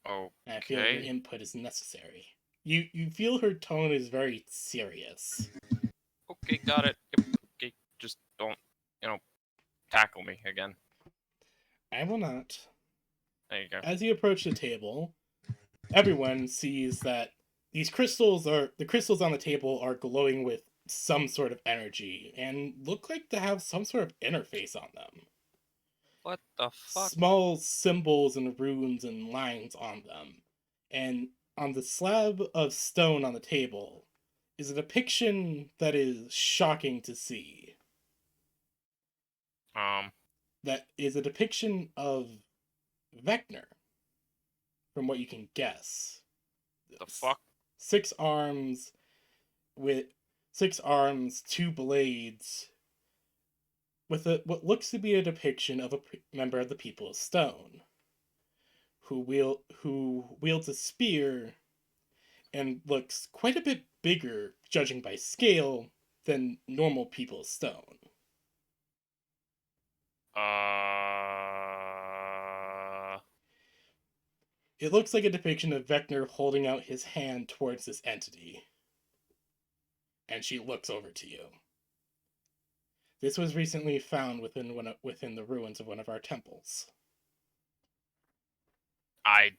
Okay. And I feel your input is necessary. You feel her tone is very serious. Okay, got it. Yep. Okay, just don't tackle me again. I will not. There you go. As you approach the table, everyone sees that the crystals on the table are glowing with some sort of energy and look like to have some sort of interface on them. What the fuck? Small symbols and runes and lines on them. And on the slab of stone on the table is a depiction that is shocking to see. That is a depiction of Vector, from what you can guess. The fuck? 6 arms with 6 arms, 2 blades, with what looks to be a depiction of a member of the People of Stone, who wields a spear and looks quite a bit bigger, judging by scale, than normal People of Stone. It looks like a depiction of Vector holding out his hand towards this entity. And she looks over to you. This was recently found within the ruins of one of our temples. I've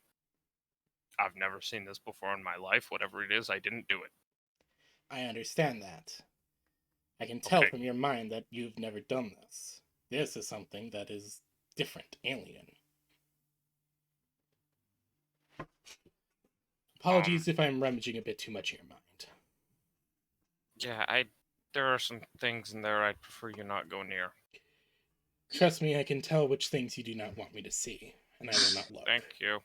never seen this before in my life. Whatever it is, I didn't do it. I understand that. I can tell Okay. from your mind that you've never done this. This is something that is different, alien. Apologies if I'm rummaging a bit too much in your mind. Yeah, there are some things in there I'd prefer you not go near. Trust me, I can tell which things you do not want me to see, and I will not look. Thank you.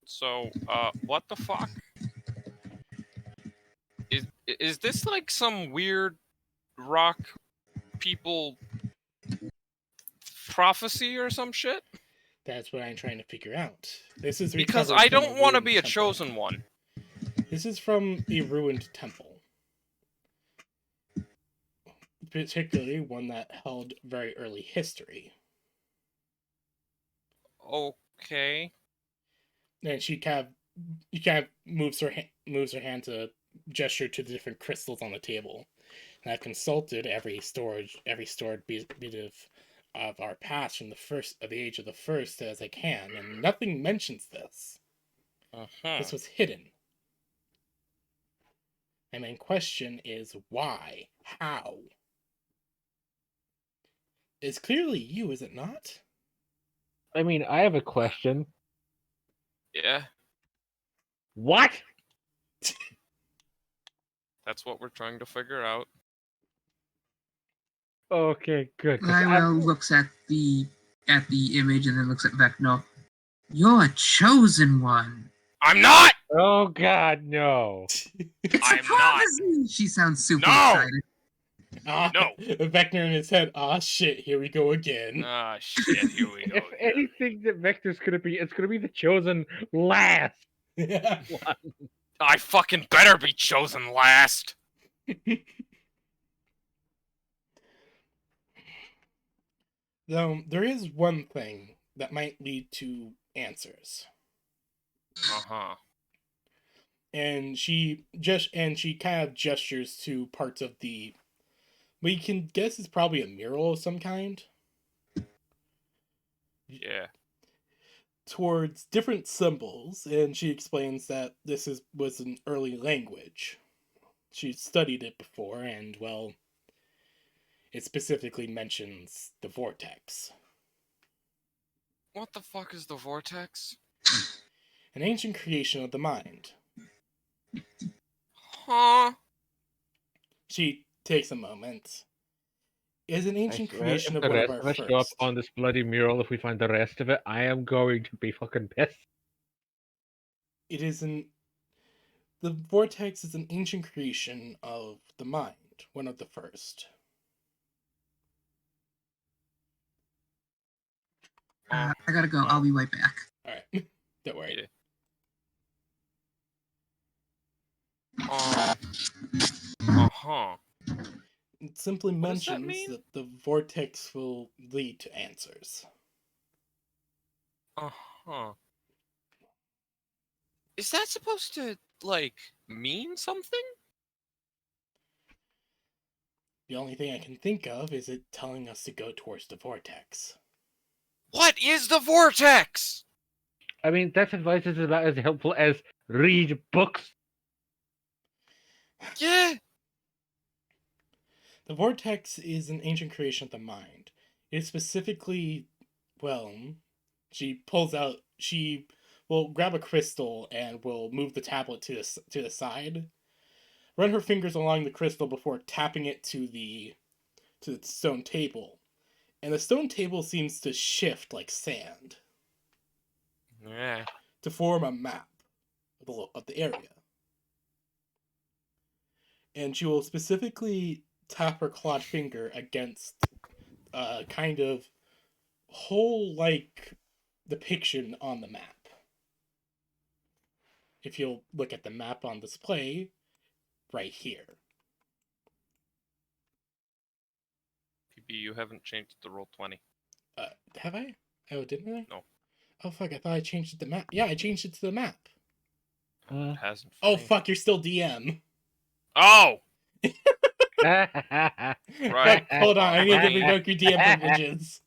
So, what the fuck? Is this like some weird rock people prophecy or some shit? That's what I'm trying to figure out. This is Because recovered I from don't want to ruined be a temple. chosen one. This is from a ruined temple. Particularly one that held very early history. Okay. And she kind of moves her hand to gesture to the different crystals on the table. And I've consulted every stored bit of our past from the age of the first as I can, and nothing mentions this. This was hidden. My main question is why? How? It's clearly you, is it not? I mean, I have a question. Yeah, What? that's what we're trying to figure out. Okay, good. 'Cause Lyrel looks at the image and then looks at Vecna. You're a chosen one. I'm not! Oh God, no! It's I'm a not. prophecy. She sounds super No! excited. No. Vector in his head, shit, here we go again. Ah, shit, here we go. If anything that Vector's gonna be, it's gonna be the chosen last one. I fucking better be chosen last! Though, there is one thing that might lead to answers. Uh-huh. And she kind of gestures to parts of the... What you can guess is probably a mural of some kind. Yeah. Towards different symbols, and she explains that this was an early language. She studied it before, and, well, it specifically mentions the vortex. What the fuck is the vortex? An ancient creation of the mind. Huh? She takes a moment. It is an ancient I swear, creation if of the one of rest our of us show up first. on this bloody mural, if we find the rest of it, I am going to be fucking pissed. It is the vortex is an ancient creation of the mind, one of the first. I gotta go. I'll be right back. Alright, don't worry. Yeah. Uh-huh. It simply What does that mentions mean? that the vortex will lead to answers. Uh-huh. Is that supposed to, like, mean something? The only thing I can think of is it telling us to go towards the vortex. What is the vortex? I mean, that advice is about as helpful as read books. Yeah. The vortex is an ancient creation of the mind. It is specifically, well, she will grab a crystal and will move the tablet to the side, run her fingers along the crystal before tapping it to the stone table. And the stone table seems to shift like sand Yeah. to form a map of the area. And she will specifically tap her clawed finger against a kind of hole like depiction on the map. If you'll look at the map on display right here. PB, you haven't changed the roll 20. Have I? Oh, didn't I? No. Oh, fuck, I thought I changed it to the map. Yeah, I changed it to the map. It hasn't for Oh, me. fuck, you're still DM. Oh! Fuck, Right. hold on, I need to Let me- revoke your DM privileges.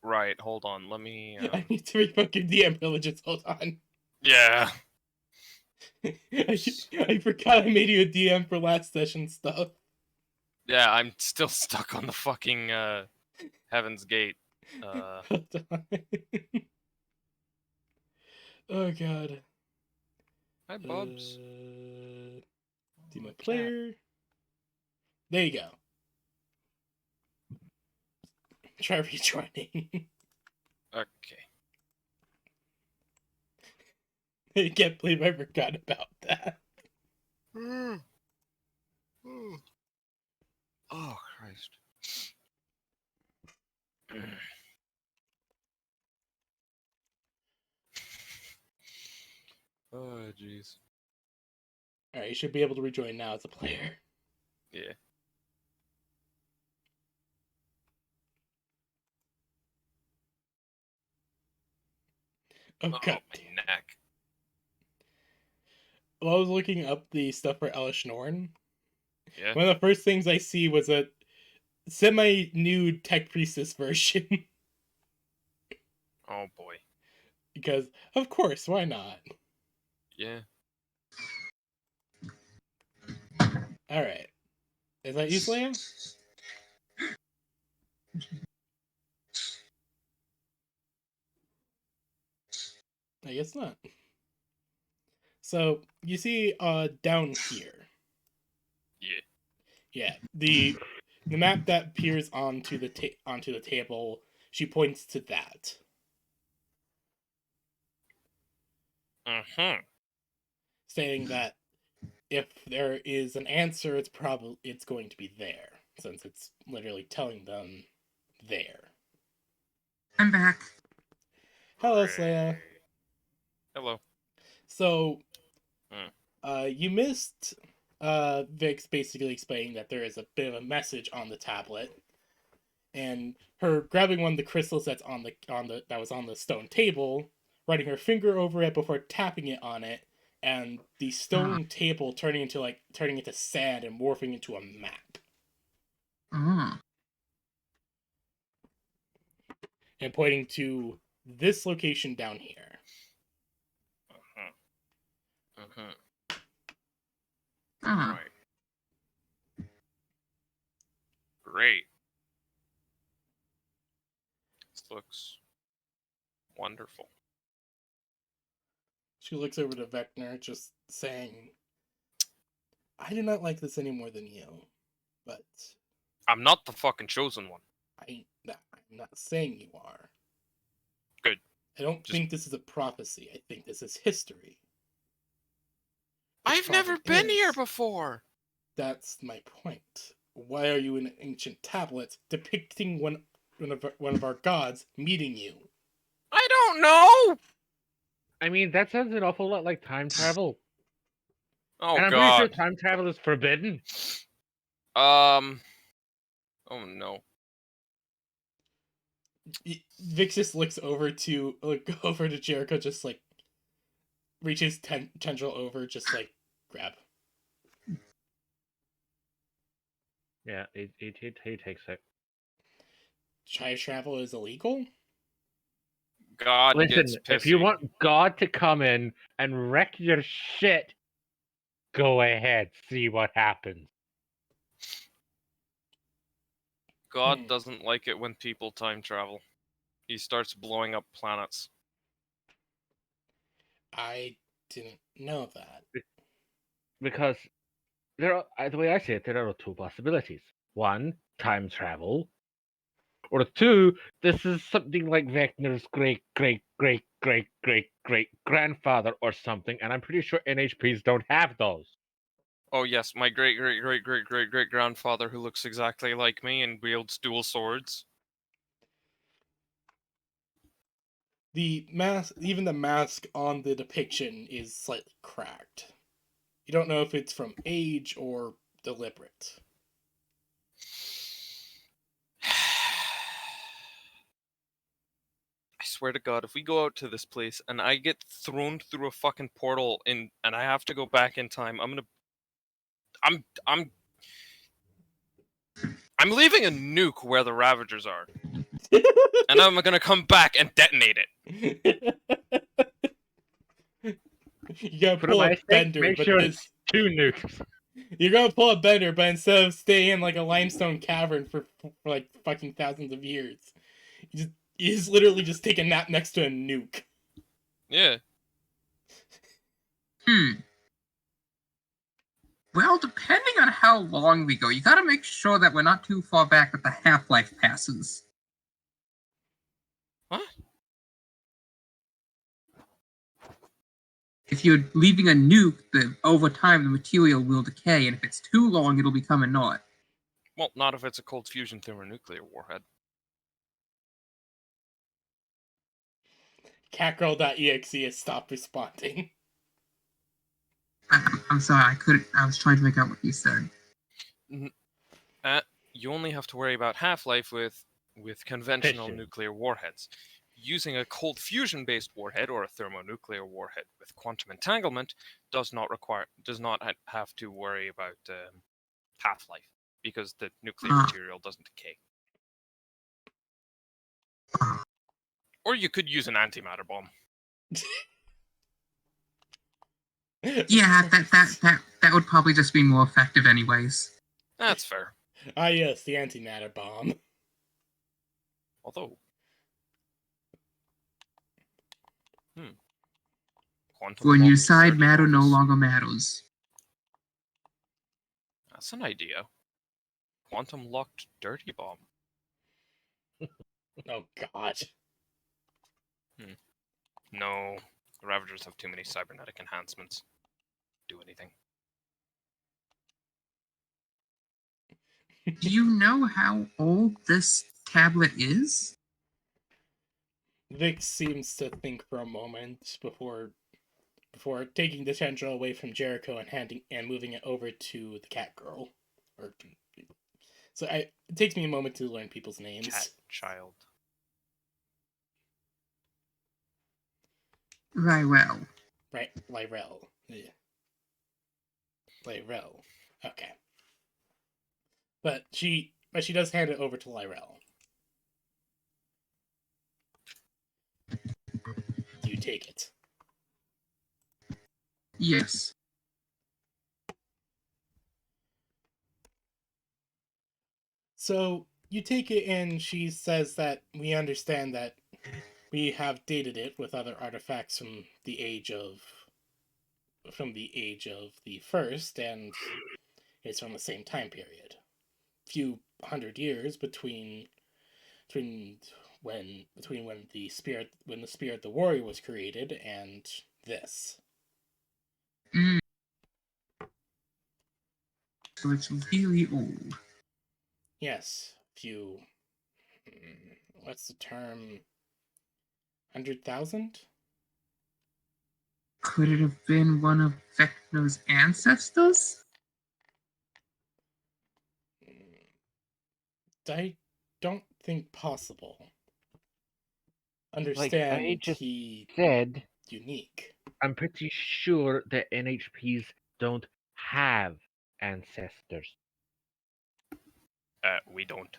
Right, hold on. Let me. I need to revoke your DM privileges, hold on. Yeah. I forgot I made you a DM for last session stuff. Yeah, I'm still stuck on the fucking Heaven's Gate. Hold on. Oh, God. Hi, Bubs. Team Oh, of player. There you go. Try rejoining. Okay. I can't believe I forgot about that. Oh, Christ. Oh, jeez. Alright, you should be able to rejoin now as a player. Yeah. Oh, Oh, God. my neck. While I was looking up the stuff for Elish Norn, Yeah. one of the first things I see was a semi-nude Tech Priestess version. Oh, boy. Because, of course, why not? Yeah. Alright. Is that you, Slam? I guess not. So, you see, down here. Yeah. Yeah, the map that appears onto the table, she points to that. Mm-hmm. Saying that if there is an answer, it's going to be there, since it's literally telling them there. I'm back. Hello, Slaya. Hello. So, Hmm. you missed Vix basically explaining that there is a bit of a message on the tablet, and her grabbing one of the crystals that was on the stone table, running her finger over it before tapping it on it, and the stone table turning into sand and morphing into a map. Mm. And pointing to this location down here. Mm-hmm. Mm. Right. Great. This looks wonderful. She looks over to Vector, just saying, I do not like this any more than you, but I'm not the fucking chosen one. I'm not saying you are. Good. I don't Just- think this is a prophecy. I think this is history. It I've never probably been here is. before. That's my point. Why are you in ancient tablets depicting one of our gods meeting you? I don't know. I mean, that sounds an awful lot like time travel. Oh, And I'm pretty sure God. time travel is forbidden. Oh, no. Vix just looks over to Jericho, just like reaches tendril over, just like grab. Yeah, he takes it. Time travel is illegal? God Listen, gets if you pissy. want God to come in and wreck your shit, go ahead, see what happens. God doesn't like it when people time travel. He starts blowing up planets. I didn't know that. Because the way I see it, there are two possibilities. One, time travel. Or two, this is something like Vecna's great grandfather or something, and I'm pretty sure NHPs don't have those. Oh yes, my great grandfather who looks exactly like me and wields dual swords. The mask, even the mask on the depiction is slightly cracked. You don't know if it's from age or deliberate. I swear to God, if we go out to this place and I get thrown through a fucking portal and I have to go back in time, I'm leaving a nuke where the Ravagers are, and I'm gonna come back and detonate it. You gotta For pull my a sake, bender, make but sure this it's 2 nukes. you're gonna pull a bender, but instead of staying in like a limestone cavern for like fucking thousands of years, you just literally just take a nap next to a nuke. Yeah. Well, depending on how long we go, you gotta make sure that we're not too far back that the half-life passes. What? If you're leaving a nuke, over time the material will decay, and if it's too long, it'll become a knot. Well, not if it's a cold fusion thermonuclear warhead. Catgirl.exe has stopped responding. I'm sorry, I couldn't. I was trying to make out what you said. You only have to worry about half-life with conventional Fission. nuclear warheads. Using a cold fusion-based warhead or a thermonuclear warhead with quantum entanglement does not have to worry about half-life because the nuclear material doesn't decay. Or you could use an antimatter bomb. Yeah, that would probably just be more effective anyways. That's fair. Ah, yes, the antimatter bomb. Although, quantum When you locked decide dirty matter no bombs. longer matters. That's an idea. Quantum locked dirty bomb. Oh god. No, the Ravagers have too many cybernetic enhancements. Do anything. Do you know how old this tablet is? Vic seems to think for a moment before taking the tendril away from Jericho and moving it over to the cat girl. It takes me a moment to learn people's names. Cat child. Ryrel. Right, Lyrel. Yeah. Lyrel. Okay. But she does hand it over to Lyrel. Do you take it? Yes. So you take it, and she says that we understand that we have dated it with other artifacts from the age of the first, and it's from the same time period. Few hundred years between when the spirit the warrior was created and this. Mm. So it's really old. Yes, few. What's the term? 100,000? Could it have been one of Vecna's ancestors? I don't think possible. Like I Understand just he said, unique. I'm pretty sure that NHPs don't have ancestors. We don't.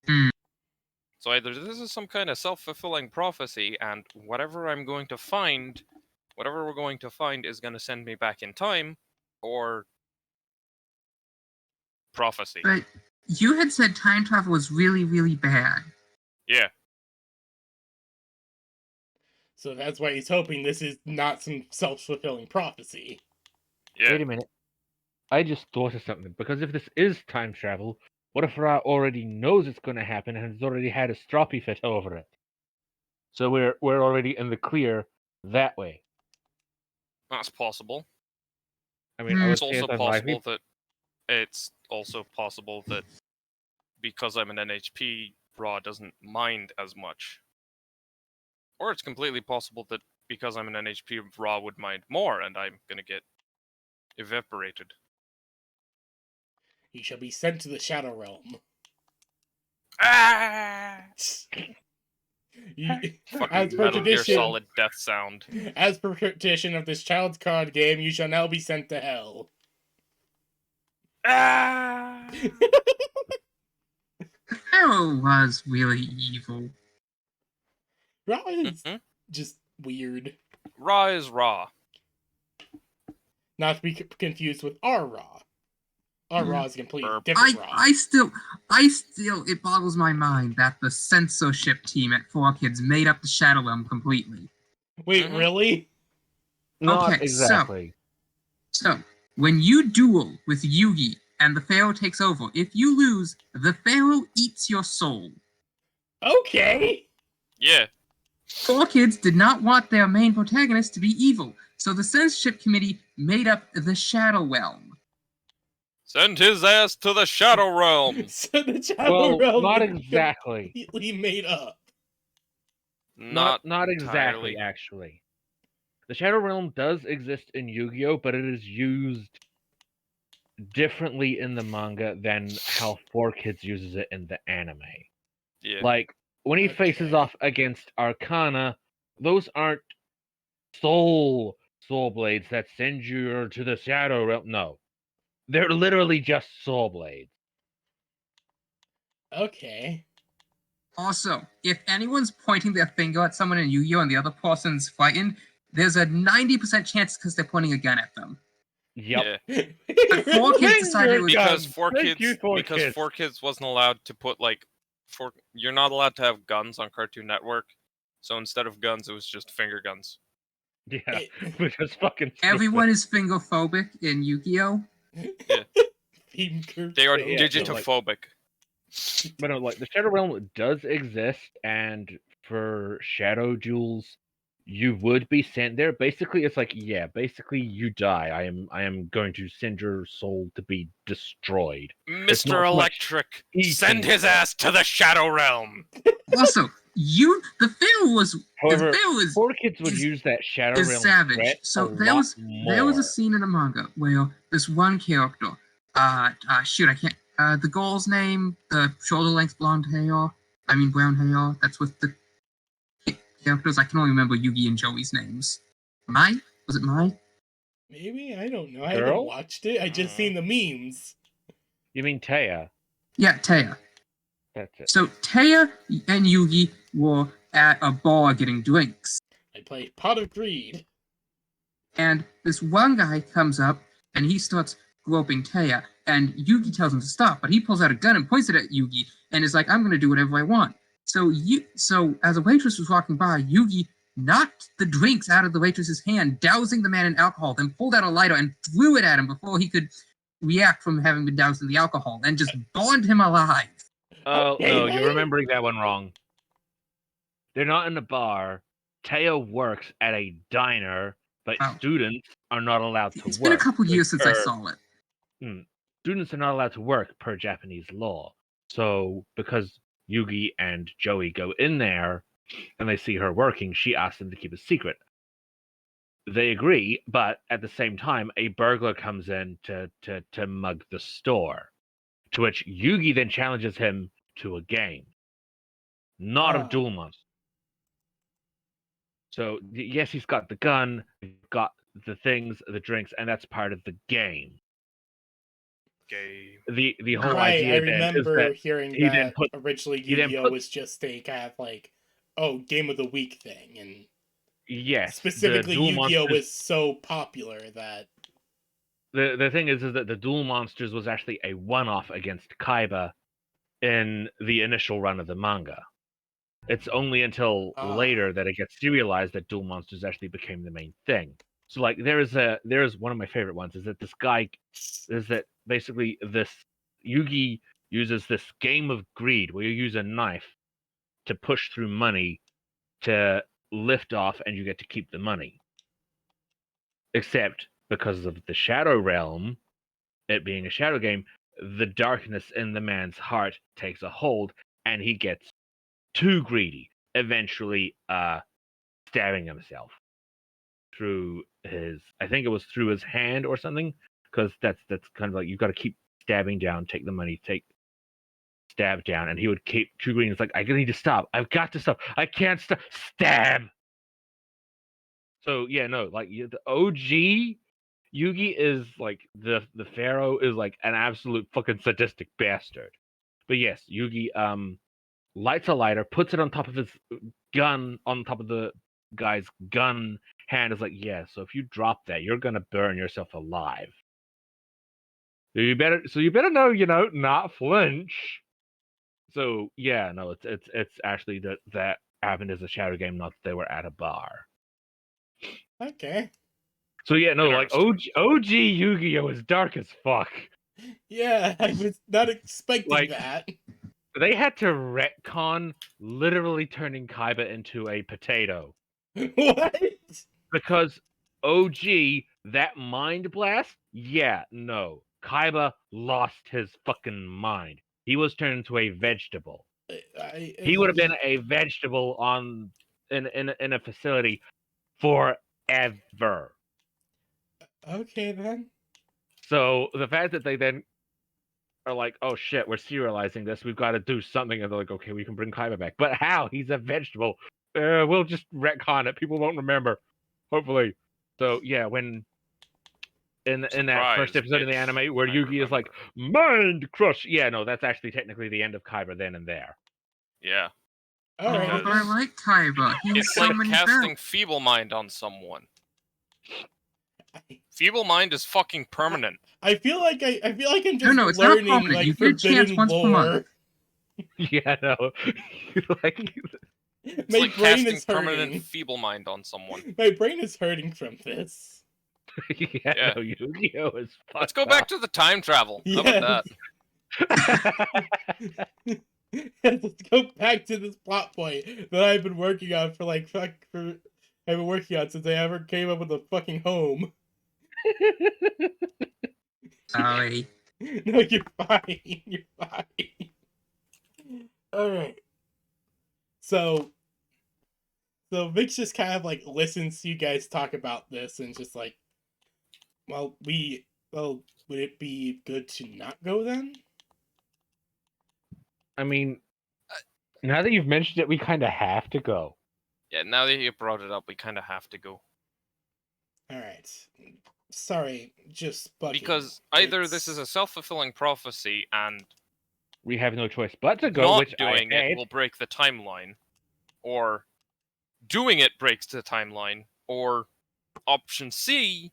Hmm. So either this is some kind of self-fulfilling prophecy, and whatever we're going to find is going to send me back in time, or prophecy. But you had said time travel was really, really bad. Yeah. So that's why he's hoping this is not some self-fulfilling prophecy. Yeah. Wait a minute. I just thought of something. Because if this is time travel, what if Ra already knows it's going to happen and has already had a stroppy fit over it? So we're already in the clear that way. That's possible. I mean, I would It's say also it's unlikely. possible that because I'm an NHP, Raw doesn't mind as much. Or it's completely possible that because I'm an NHP, Raw would mind more, and I'm gonna get evaporated. He shall be sent to the Shadow Realm. Ah! As Fucking per Metal Gear tradition, Solid death sound. as per tradition of this child's card game, you shall now be sent to hell. Ah! Pharaoh was really evil. Raw is Mhm. just weird. Raw is Raw. Not to be confused with our Raw. Our Hmm. Raw is a completely Burp. different Raw. I still, it boggles my mind that the censorship team at 4Kids made up the Shadow Realm completely. Wait, Mhm. really? Not Okay, exactly. So, when you duel with Yugi and the Pharaoh takes over, if you lose, the Pharaoh eats your soul. Okay. Yeah. 4Kids did not want their main protagonist to be evil, so the censorship committee made up the Shadow Realm. Send his ass to the Shadow Realm. So the Shadow Well, Realm not is exactly. completely made up. Not entirely. exactly, actually. The Shadow Realm does exist in Yu-Gi-Oh, but it is used differently in the manga than how 4Kids uses it in the anime. Yeah. Like, when he faces Okay. off against Arcana, those aren't soul blades that send you to the Shadow Realm. No. They're literally just soul blades. Okay. Also, if anyone's pointing their finger at someone in Yu-Gi-Oh and the other person's frightened, there's a 90% chance because they're pointing a gun at them. Yep. Yeah. But 4Kids decided it was Because Thank you, 4Kids. 4Kids wasn't allowed to put you're not allowed to have guns on Cartoon Network. So instead of guns, it was just finger guns. Yeah, It- which is fucking stupid. everyone is fingerphobic in Yu-Gi-Oh. Yeah. They are Yeah, so, like- digitophobic. But no, like the Shadow Realm does exist, and for Shadow Jewels, you would be sent there. Basically, it's like, yeah, basically you die. I am going to send your soul to be destroyed. It's not Mr. so much Electric, eating send his ass to the Shadow Realm. Also, the Pharaoh However, is 4Kids would is- use that Shadow is Realm savage. threat So a there lot was more. a scene in the manga where this one character, shoot, I can't, the girl's name, the shoulder length blonde hair, brown hair. That's with the characters. I can only remember Yugi and Joey's names. Mai? Was it Mai? Maybe? I don't know. I haven't Girl? watched it. I just seen the memes. You mean Taya? Yeah, Taya. That's it. So Taya and Yugi were at a bar getting drinks. I play Pot of Greed. And this one guy comes up and he starts groping Taya, and Yugi tells him to stop, but he pulls out a gun and points it at Yugi and is like, I'm gonna do whatever I want. So as a waitress was walking by, Yugi knocked the drinks out of the waitress's hand, dousing the man in alcohol, then pulled out a lighter and threw it at him before he could react from having been doused in the alcohol, and just burned him alive. Oh, Okay, no, then. you're remembering that one wrong. They're not in a bar. Taya works at a diner, but Oh. students are not allowed to It's work. been a couple years since I per- saw it. Students are not allowed to work per Japanese law. So, because Yugi and Joey go in there and they see her working, she asks them to keep a secret. They agree, but at the same time, a burglar comes in to mug the store. To which Yugi then challenges him to a game, not a Ah. duel monster. So yes, he's got the gun, he's got the things, the drinks, and that's part of the game. game. the whole Right, I idea then is remember that hearing he then that put originally he then Yu-Gi-Oh put was just a kind of like, game of the week thing, and yes, the specifically dual Yu-Gi-Oh monsters. was so popular that The thing is that the dual monsters was actually a one-off against Kaiba in the initial run of the manga. It's only until later that it gets serialized that dual monsters actually became the main thing. So like there's one of my favorite ones is that this guy is that basically this Yugi uses this game of greed where you use a knife to push through money to lift off and you get to keep the money. Except because of the Shadow Realm, it being a shadow game, the darkness in the man's heart takes a hold and he gets too greedy, eventually stabbing himself through his I think it was through his hand or something, because that's kind of like you've got to keep stabbing down, take the money, stab down, and he would keep too greedy. It's like I need to stop. I've got to stop. I can't stop. Stab. So yeah, no, like the OG Yugi is like the Pharaoh is like an absolute fucking sadistic bastard. But yes, Yugi lights a lighter, puts it on top of his gun, on top of the guy's gun hand. Is like, yeah. So if you drop that, you're gonna burn yourself alive. So you better know, not flinch. So yeah, no, it's actually that happened as a shadow game, not that they were at a bar. okay. So yeah, no, like Interesting. OG Yu-Gi-Oh is dark as fuck. Yeah, I was not expecting Like that. they had to retcon literally turning Kaiba into a potato. What? Because OG, that mind blast, yeah, no. Kaiba lost his fucking mind. He was turned into a vegetable. He would have been a vegetable in a facility forever. Okay then. So the fact that they then are like, oh shit, we're serializing this, we've got to do something, and they're like, okay, we can bring Kaiba back. But how? He's a vegetable. We'll just retcon it. People won't remember. Hopefully. So yeah, when in that first Surprise, episode of the bitch. anime where I Yugi is like remember. mind crush. Yeah, no, that's actually technically the end of Kaiba then and there. Yeah. Oh, Alright. but I Because like Kaiba. He has it's so like many casting belts. Feeble Mind on someone. Feeble Mind is fucking permanent. I feel like I'm just No, it's not learning permanent. like You get a chance forbidden once per month. lore. Yeah, no. Like It's My like brain casting is permanent hurting. Feeble Mind on someone. My brain is hurting from this. yeah, no, Yu-Gi-Oh is fucked Let's go back to the time travel. How about that? Let's go back to this plot point that I've been working on for like I've been working on since I ever came up with a fucking home. Sorry. No, you're fine. You're fine. Alright. So Vix just kind of like listens to you guys talk about this and just like, well, would it be good to not go then? I mean, now that you've mentioned it, we kind of have to go. Yeah, now that you brought it up, we kind of have to go. Alright. Sorry, just bugging. Because either this is a self-fulfilling prophecy and We have no choice but to go, not which doing I it hate. will break the timeline, or doing it breaks the timeline, or option C,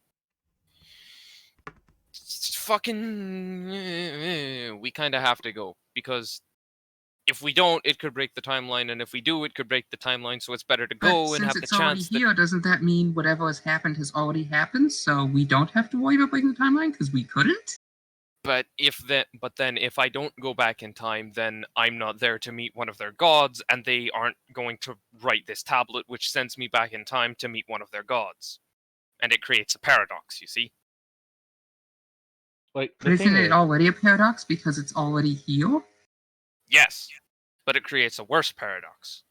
fucking, we kind of have to go, because if we don't, it could break the timeline, and if we do, it could break the timeline, so it's better to But go and since have the it's already chance that... here, doesn't that mean whatever has happened has already happened? So we don't have to worry about breaking the timeline because we couldn't? But then if I don't go back in time, then I'm not there to meet one of their gods, and they aren't going to write this tablet, which sends me back in time to meet one of their gods. And it creates a paradox, you see? Like, But isn't it already a paradox because it's already here? Yes, but it creates a worse paradox.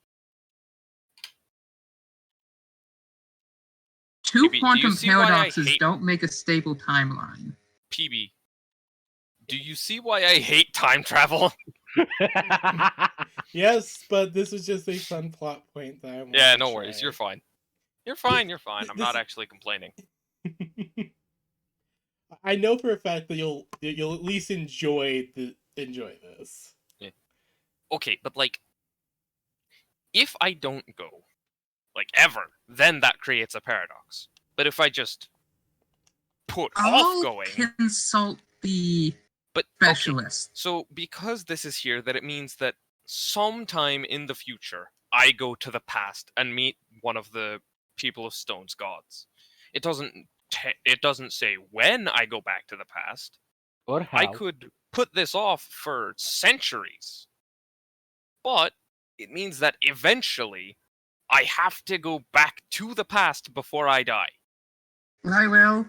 Two PB, do you quantum see why I paradoxes hate- don't make a stable timeline. PB, do you see why I hate time travel? Yes, but this was just a fun plot point that I wanted Yeah, to no worries, try. you're fine. You're fine, you're fine. I'm not actually complaining. I know for a fact that you'll at least enjoy this. Okay, but like, if I don't go, like ever, then that creates a paradox. But if I just put off I'll going, consult the but okay, specialist. so because this is here, that it means that sometime in the future, I go to the past and meet one of the people of Stone's gods. It doesn't say when I go back to the past. Or I how? could put this off for centuries. But it means that eventually I have to go back to the past before I die. Lywell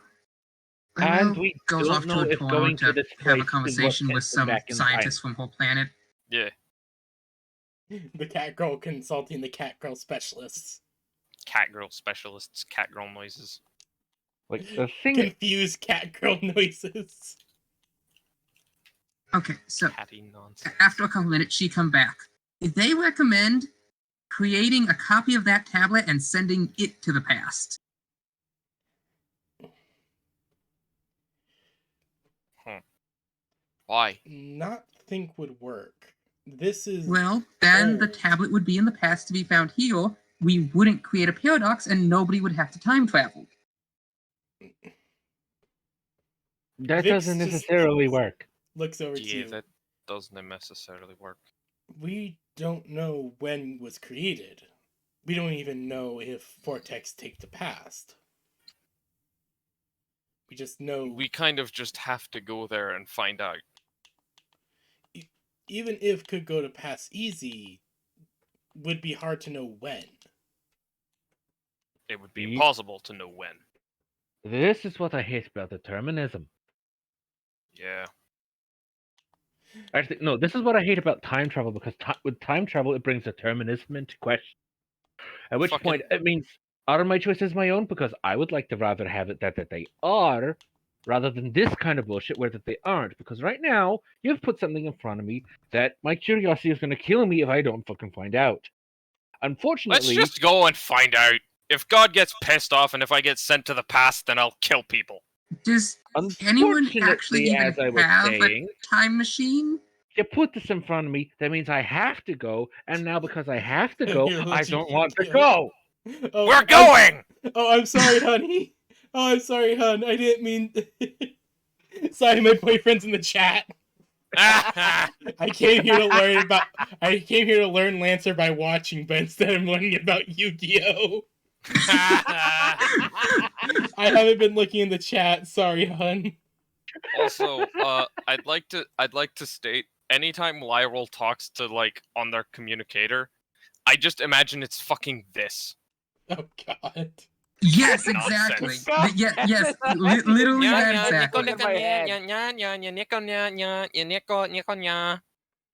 And we goes don't off know to a if tunnel going to to this have a place is conversation what with sends him some back in scientists time. from whole planet. Yeah, The cat girl consulting the cat girl specialists. cat girl specialists, cat girl noises. Like the thing. Confused cat girl noises. Okay, so Catty nonsense. after a couple minutes, she come back. They recommend creating a copy of that tablet and sending it to the past. Why? Not think would work. This is Well, then the old. tablet would be in the past to be found here. We wouldn't create a paradox, and nobody would have to time travel. That Vix doesn't just necessarily work. looks over to Yeah, you. that doesn't necessarily work. We don't know when was created. We don't even know if Vortex take the past. We just know. We kind of just have to go there and find out. Even if could go to past easy, would be hard to know when. It would be Ye- impossible to know when. This is what I hate about determinism. Yeah. Actually, no, this is what I hate about time travel, because with time travel, it brings determinism into question. At which Fucking- point, it means, are my choices my own? Because I would like to rather have it that they are, rather than this kind of bullshit where that they aren't. Because right now, you've put something in front of me that my curiosity is going to kill me if I don't fucking find out. Let's Unfortunately, just go and find out. If God gets pissed off and if I get sent to the past, then I'll kill people. Does anyone actually unfortunately, even as I was have saying, a time machine? you put this in front of me, that means I have to go, and now because I have to go, You're I legit don't want to kill. go. Oh, We're going! I'm sorry, honey. Oh, I'm sorry, hon. I didn't mean. Sorry, my boyfriend's in the chat. I came here to learn Lancer by watching, but instead I'm learning about Yu-Gi-Oh. I haven't been looking in the chat. Sorry, hun. Also, I'd like to state, anytime Lyrol talks to, like, on their communicator, I just imagine it's fucking this. Oh God. Yes, Nonsense. exactly. God, Yes, literally Yeah, that yeah, exactly. in my head.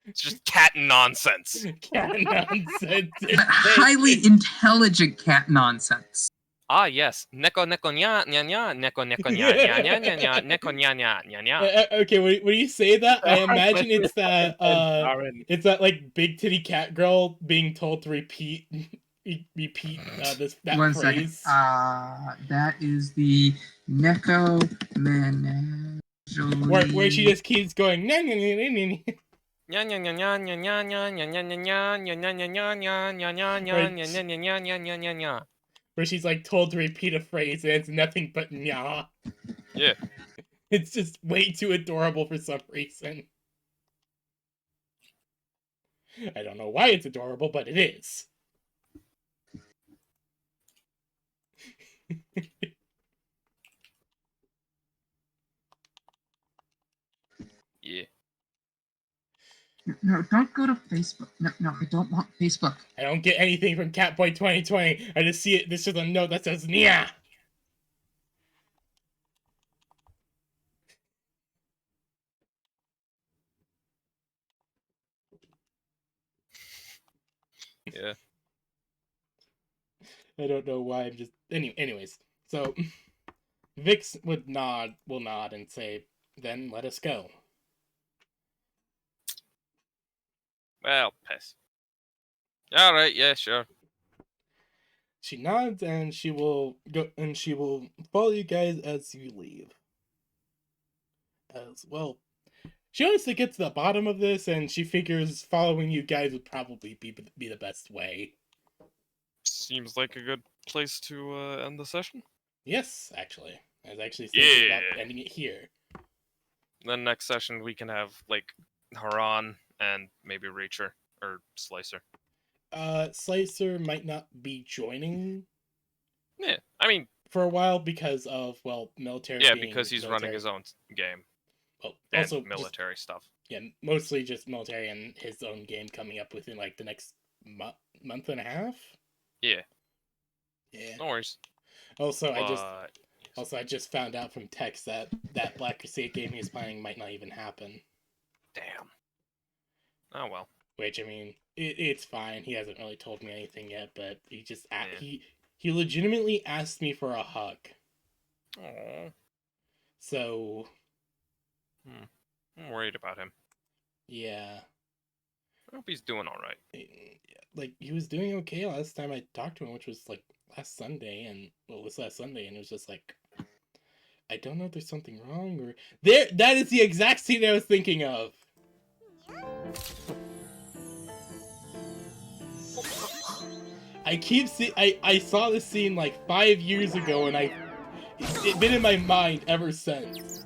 It's just cat nonsense. Cat nonsense. But highly intelligent cat nonsense. Ah, yes. Neko neko nya nya nya neko neko nya nya nya nya nya neko nya nya nya nya. Okay, when you say that, I imagine it's that Aaron. it's that like big titty cat girl being told to repeat that One second. phrase. That is the Neko Menagerie. Where she just keeps going. "Nah, nah, nah, nah, nah, nah." Nya nya nya nya nya nya nya nya nya nya nya nya nya nya nya nya nya nya nya Right. nya nya nya nya nya nya nya nya. Where she's like told to repeat a phrase and it's nothing but nya. Yeah. It's just way too adorable for some reason. I don't know why it's adorable, but it is. Yeah. No, don't go to Facebook. No, I don't want Facebook. I don't get anything from Catboy 2020. I just see it. This is a note that says nya. Yeah. I don't know why. I'm just anyways. So Vix will nod and say, "Then let us go." Well, piss. All right. Yeah. Sure. She nods and she will go and she will follow you guys as you leave. Well, she wants to get to the bottom of this, and she figures following you guys would probably be the best way. Seems like a good place to end the session. Yes, actually. I was actually thinking about Yeah. ending it here. Then next session we can have like Haran and maybe Reacher or Slicer. Slicer might not be joining Yeah, I mean, for a while because of, well, military yeah, being because he's running military. his own game Well, and also military stuff. Yeah, mostly just military and his own game coming up within like the next month and a half. Yeah, Yeah. no worries. Also, But I just found out from text that Black Crusade game he's planning might not even happen. damn. Oh well. Which, I mean, it's fine. He hasn't really told me anything yet, but he just Yeah. he legitimately asked me for a hug. Aww. So I'm worried about him. yeah, I hope he's doing all right. like he was doing okay last time I talked to him, which was like last Sunday, and this last Sunday, and it was just like, I don't know if there's something wrong or there. That is the exact scene I was thinking of. I saw this scene like 5 years ago, and it's been in my mind ever since.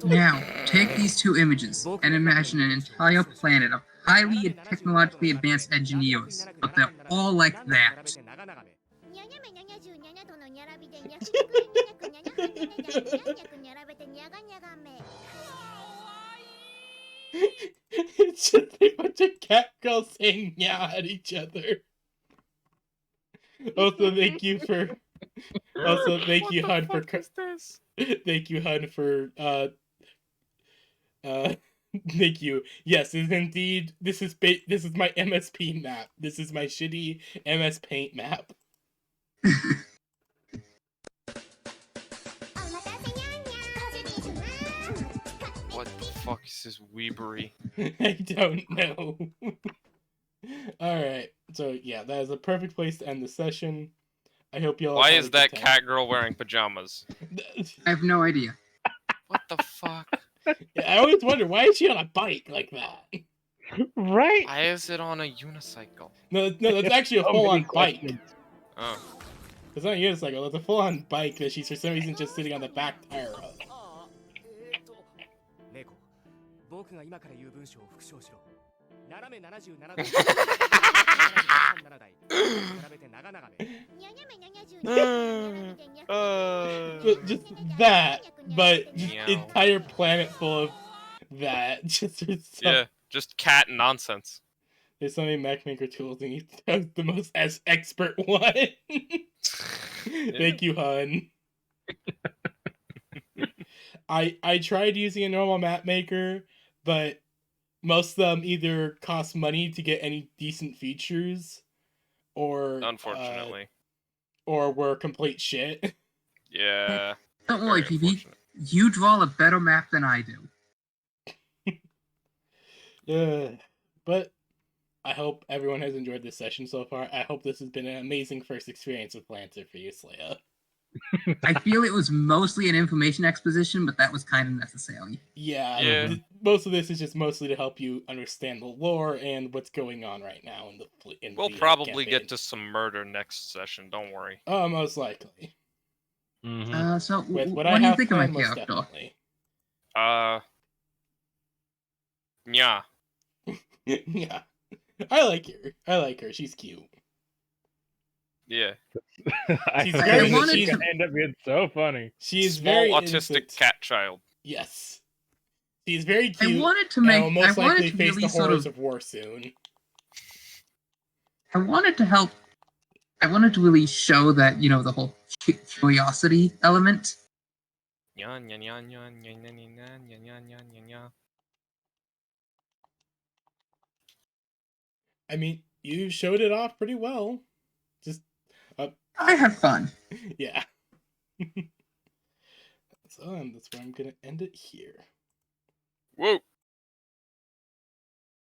Now, take these two images and imagine an entire planet of highly and technologically advanced engineers, but they're all like that. It's just a bunch of cat girls saying "yeah" at each other. Also, thank you, Hun, for thank you, Hun, for thank you. Yes, it is indeed. This is my MSP map. This is my shitty MS Paint map. What the fuck is this weebery? I don't know. Alright, so yeah, that is a perfect place to end the session. I hope you all Why have a is good that time. cat girl wearing pajamas? I have no idea. What the fuck? Yeah, I always wonder, why is she on a bike like that? Right? Why is it on a unicycle? No, that's actually a So full-on many bike. questions. Oh. It's not a unicycle, it's a full-on bike that she's for some reason just sitting on the back tire of. 猫、僕が今から言う文章を復唱しろ。斜め77度。77台。比べて長々め。Just that, but just Meow. entire planet full of that. Just Yeah, just cat nonsense. There's so many Mac Maker tools, and he chose the most expert one. Thank you, Hun. I tried using a normal map maker, but most of them either cost money to get any decent features, or Unfortunately. or were complete shit. Yeah. Don't worry, very PB. unfortunate. You draw a better map than I do. But I hope everyone has enjoyed this session so far. I hope this has been an amazing first experience with Lancer for you, Slaya. I feel it was mostly an information exposition, but that was kind of necessary. Yeah. Most of this is just mostly to help you understand the lore and what's going on right now in the We'll the probably campaign. get to some murder next session, don't worry. Oh, most likely. Mm-hmm. So, With what what I do you have think of my planned, most character? definitely. Yeah. Yeah. I like her. She's cute. Yeah. She's I very- wanted she's- to end up being so funny. She's Small very autistic innocent. cat child. Yes. She's very cute. I wanted to and make. will I most likely wanted to face really the sort horrors of. of war soon. I wanted to help. I wanted to really show that the whole curiosity element. Yan yan yan yan yan yan yan yan yan yan yan yan. I mean, you showed it off pretty well. Just, I had fun. yeah. So that's where I'm gonna end it here. Whoa.